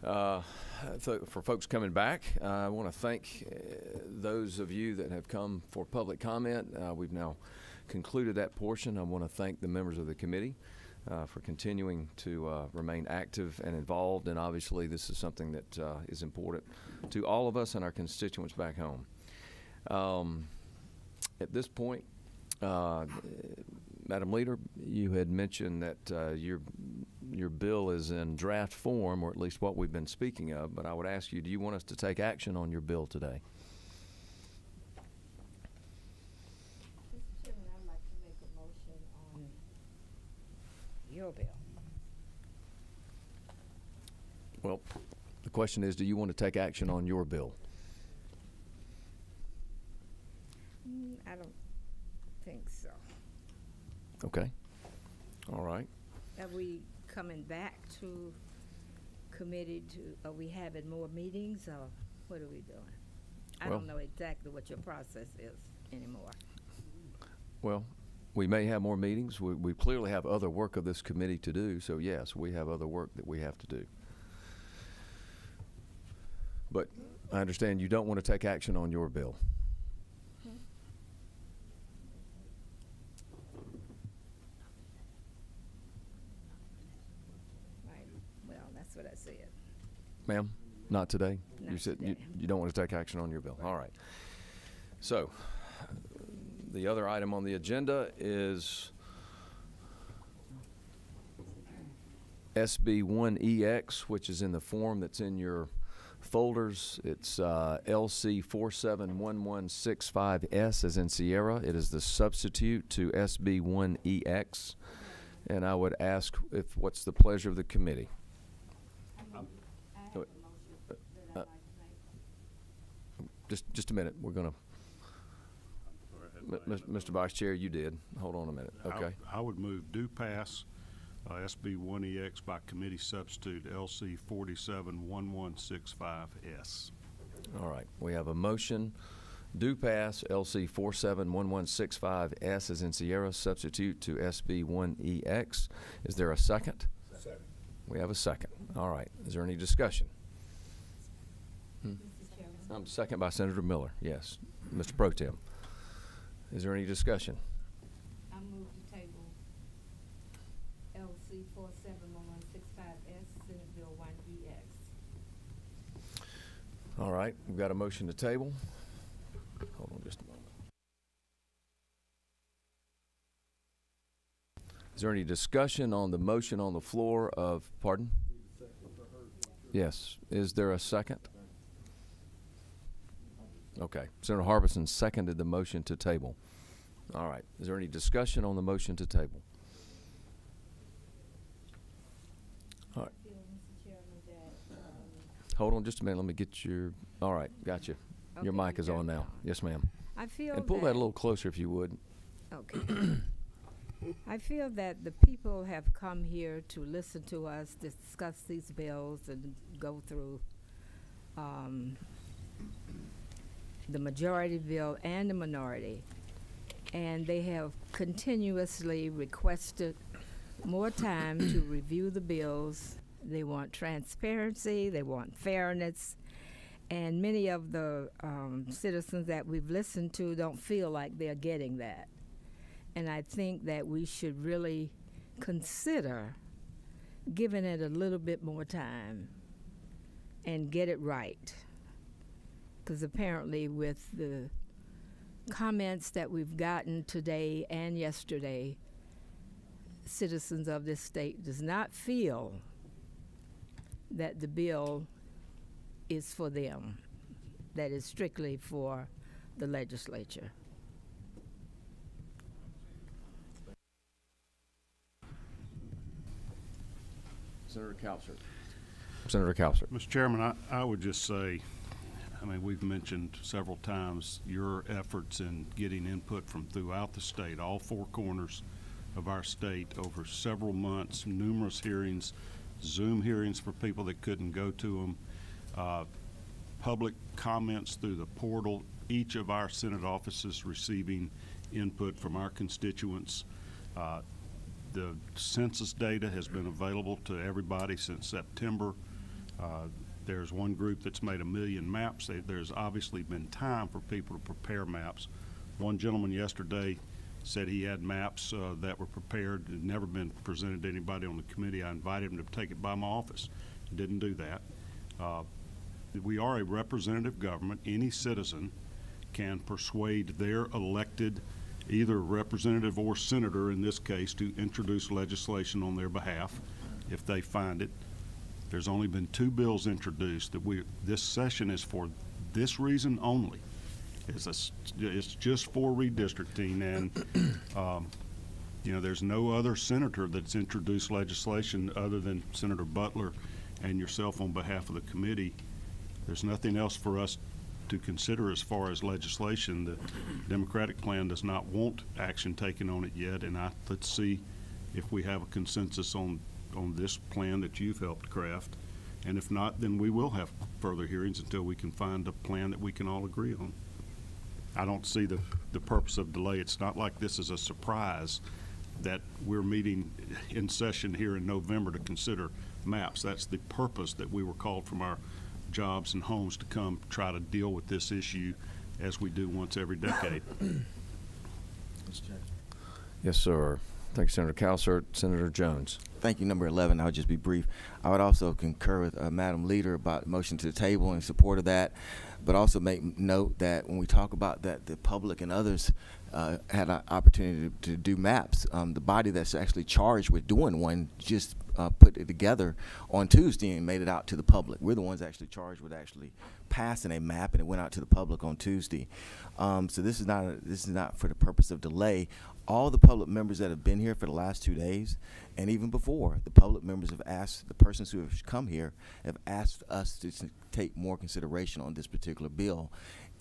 for folks coming back. I want to thank those of you that have come for public comment. We've now concluded that portion. I want to thank the members of the committee for continuing to remain active and involved, and obviously this is something that is important to all of us and our constituents back home. At this point, Madam Leader, you had mentioned that your bill is in draft form, or at least what we've been speaking of, but I would ask you, do you want us to take action on your bill today? Mr. Chairman, I'd like to make a motion on your bill. Well, the question is, do you want to take action on your bill? I don't think so. Okay. All right. Are we coming back to committee to, are we having more meetings, or what are we doing? I don't know exactly what your process is anymore. Well, we may have more meetings. We clearly have other work of this committee to do, so yes, we have other work that we have to do. But I understand you don't want to take action on your bill. That's what I said. Ma'am, not today? Not you said today. you don't want to take action on your bill. All right. So the other item on the agenda is SB 1EX, which is in the form that's in your folders. It's LC 471165S as in Sierra. It is the substitute to SB 1EX. And I would ask if what's the pleasure of the committee? Just a minute. We're going to, Mr. Vice Chair, you did. Hold on a minute. Okay. I would move do pass SB 1EX by committee substitute LC 471165S. All right. We have a motion. Do pass LC 471165S as in Sierra, substitute to SB 1EX. Is there a second? Second. We have a second. All right. Is there any discussion? Second by Senator Miller. Yes. Mr. Pro Tem. Is there any discussion? I move to table LC 471165S, Senate Bill 1EX. All right. We've got a motion to table. Hold on just a moment. Is there any discussion on the motion on the floor of, pardon? Yes. Is there a second? Okay. Senator Harbison seconded the motion to table. All right. Is there any discussion on the motion to table? All right. Hold on just a minute. Let me get your, all right. Gotcha. Okay, your mic is on now. Yes, ma'am. I feel and pull that a little closer if you would. Okay. I feel that the people have come here to listen to us discuss these bills and go through the majority bill and the minority, and they have continuously requested more time to review the bills. They want transparency, they want fairness, and many of the citizens that we've listened to don't feel like they're getting that. And I think that we should really consider giving it a little bit more time and get it right. Because apparently with the comments that we've gotten today and yesterday, citizens of this state does not feel that the bill is for them, that is strictly for the legislature. Senator Caucus. Senator Caucus. Mr. Chairman, I would just say, I mean, we've mentioned several times your efforts in getting input from throughout the state, all four corners of our state over several months, numerous hearings, Zoom hearings for people that couldn't go to them, public comments through the portal, each of our Senate offices receiving input from our constituents. The census data has been available to everybody since September. There's one group that's made 1 million maps. There's obviously been time for people to prepare maps. One gentleman yesterday said he had maps that were prepared, had never been presented to anybody on the committee. I invited him to take it by my office. He didn't do that. We are a representative government. Any citizen can persuade their elected, either representative or senator in this case, to introduce legislation on their behalf if they find it. There's only been 2 bills introduced. This session is for this reason only. It's just for redistricting, and you know, there's no other senator that's introduced legislation other than Senator Butler and yourself on behalf of the committee. There's nothing else for us to consider as far as legislation. The Democratic plan does not want action taken on it yet, and let's see if we have a consensus on this plan that you've helped craft. And if not, then we will have further hearings until we can find a plan that we can all agree on. I don't see the purpose of delay. It's not like this is a surprise that we're meeting in session here in November to consider maps. That's the purpose that we were called from our jobs and homes to come try to deal with this issue as we do once every decade. Yes, sir. Thank you, Senator Calcert. Senator Jones. Thank you. Number 11, I'll just be brief. I would also concur with Madam Leader about motion to the table and in support of that, but also make note that when we talk about that the public and others had an opportunity to do maps, the body that's actually charged with doing one just put it together on Tuesday and made it out to the public. We're the ones actually charged with actually passing a map, and it went out to the public on Tuesday. So this is not for the purpose of delay. All the public members that have been here for the last 2 days, and even before, the public members have asked, the persons who have come here have asked us to take more consideration on this particular bill.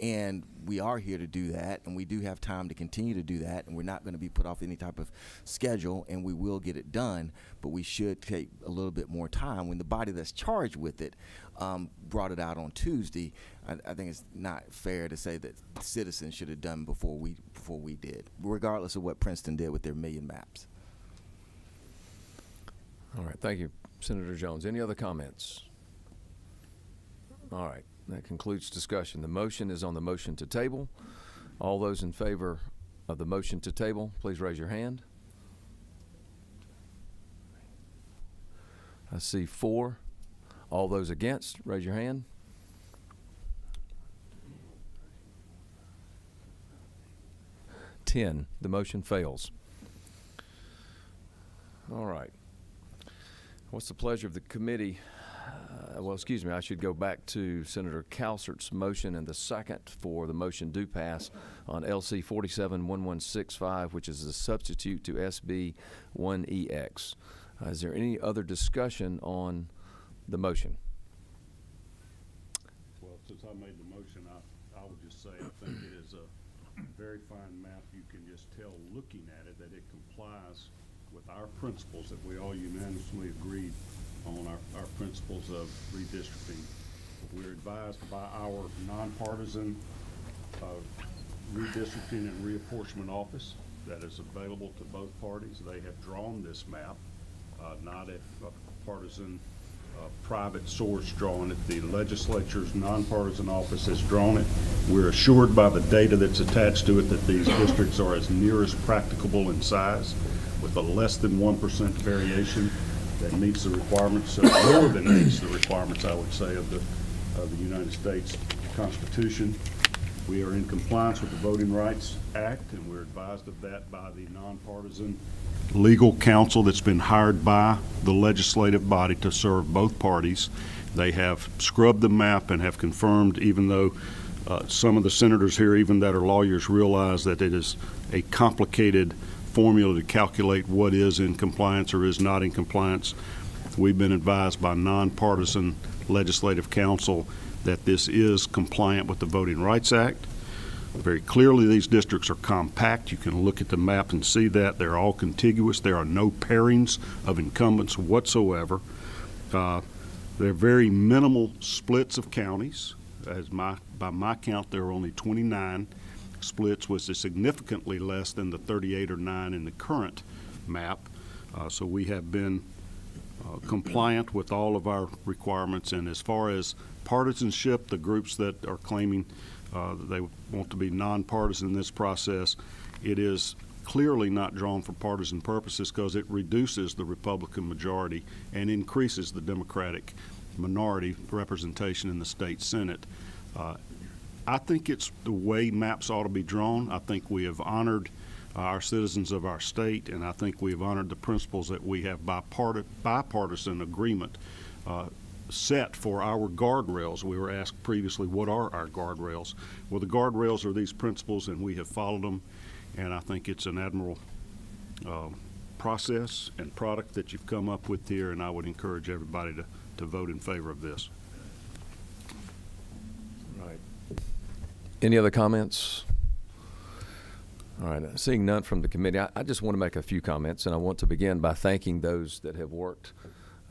And we are here to do that, and we do have time to continue to do that, and we're not going to be put off any type of schedule, and we will get it done, but we should take a little bit more time. When the body that's charged with it brought it out on Tuesday, I think it's not fair to say that citizens should have done before we did, regardless of what Princeton did with their 1 million maps. All right, thank you, Senator Jones. Any other comments? All right. That concludes discussion. The motion is on the motion to table. All those in favor of the motion to table, please raise your hand. I see 4. All those against, raise your hand. The motion fails. All right. What's the pleasure of the committee? Well, excuse me, I should go back to Senator Calcert's motion and the second for the motion do pass on LC 471165, which is a substitute to SB 1EX. Is there any other discussion on the motion? Well, since I made the motion, I would just say I think it is a very fine map. You can just tell looking at it that it complies with our principles that we all unanimously agreed on, our principles of redistricting. We're advised by our nonpartisan redistricting and reapportionment office that is available to both parties. They have drawn this map, not a partisan private source drawing it. The legislature's nonpartisan office has drawn it. We're assured by the data that's attached to it that these districts are as near as practicable in size, with a less than 1% variation that meets the requirements, more than meets the requirements, I would say, of the United States Constitution. We are in compliance with the Voting Rights Act, and we're advised of that by the nonpartisan legal counsel that's been hired by the legislative body to serve both parties. They have scrubbed the map and have confirmed, even though some of the senators here, even that are lawyers, realize that it is a complicated formula to calculate what is in compliance or is not in compliance. We've been advised by nonpartisan legislative counsel that this is compliant with the Voting Rights Act. Very clearly, these districts are compact. You can look at the map and see that. They're all contiguous. There are no pairings of incumbents whatsoever. They're very minimal splits of counties. By my count, there are only 29 splits, which is significantly less than the 38 or 9 in the current map. So we have been compliant with all of our requirements. And as far as partisanship, the groups that are claiming that they want to be nonpartisan in this process, it is clearly not drawn for partisan purposes because it reduces the Republican majority and increases the Democratic minority representation in the state Senate. I think it's the way maps ought to be drawn. I think we have honored our citizens of our state, and I think we have honored the principles that we have bipartisan agreement set for our guardrails. We were asked previously, what are our guardrails? Well, the guardrails are these principles, and we have followed them, and I think it's an admirable process and product that you've come up with here, and I would encourage everybody to vote in favor of this. Right. Any other comments? All right, seeing none from the committee, I just want to make a few comments, and I want to begin by thanking those that have worked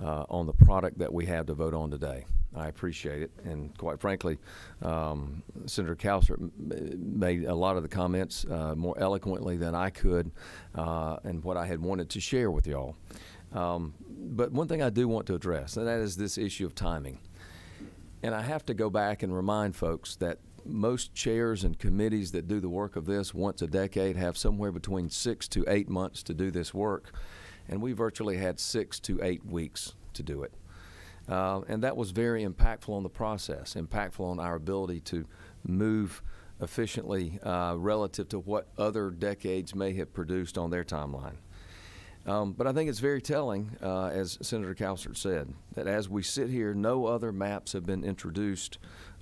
on the product that we have to vote on today. I appreciate it, and quite frankly, Senator Caucus made a lot of the comments more eloquently than I could, and what I had wanted to share with y'all. But one thing I do want to address, and that is this issue of timing. And I have to go back and remind folks that most chairs and committees that do the work of this once a decade have somewhere between 6 to 8 months to do this work, and we virtually had 6 to 8 weeks to do it. And that was very impactful on the process, impactful on our ability to move efficiently relative to what other decades may have produced on their timeline. But I think it's very telling, as Senator Caucus said, that as we sit here, no other maps have been introduced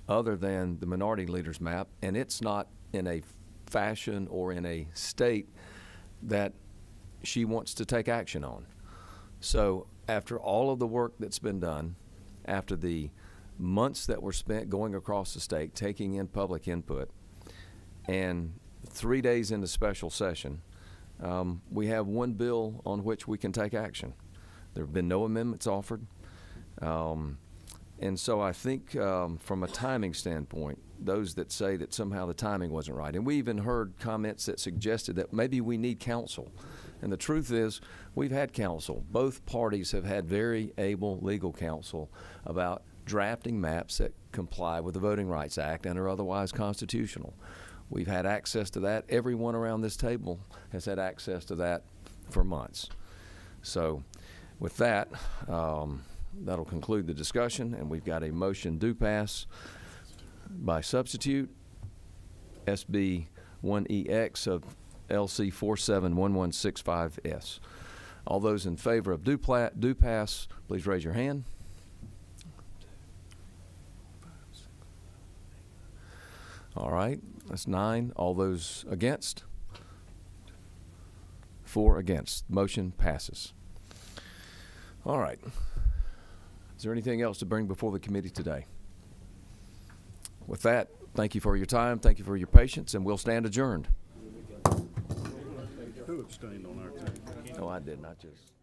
other than the minority leader's map, and it's not in a fashion or in a state that she wants to take action on. So after all of the work that's been done, after the months that were spent going across the state, taking in public input, and 3 days into special session, we have one bill on which we can take action. There have been no amendments offered. And so I think from a timing standpoint, those that say that somehow the timing wasn't right, and we even heard comments that suggested that maybe we need counsel. And the truth is, we've had counsel. Both parties have had very able legal counsel about drafting maps that comply with the Voting Rights Act and are otherwise constitutional. We've had access to that. Everyone around this table has had access to that for months. So with that, that'll conclude the discussion, and we've got a motion do pass by substitute, SB 1EX of LC 471165S. All those in favor of do pass, please raise your hand. All right, that's 9. All those against? 4 against. Motion passes. All right. Is there anything else to bring before the committee today? With that, thank you for your time, thank you for your patience, and we'll stand adjourned. Who abstained on our team? No, I did not just.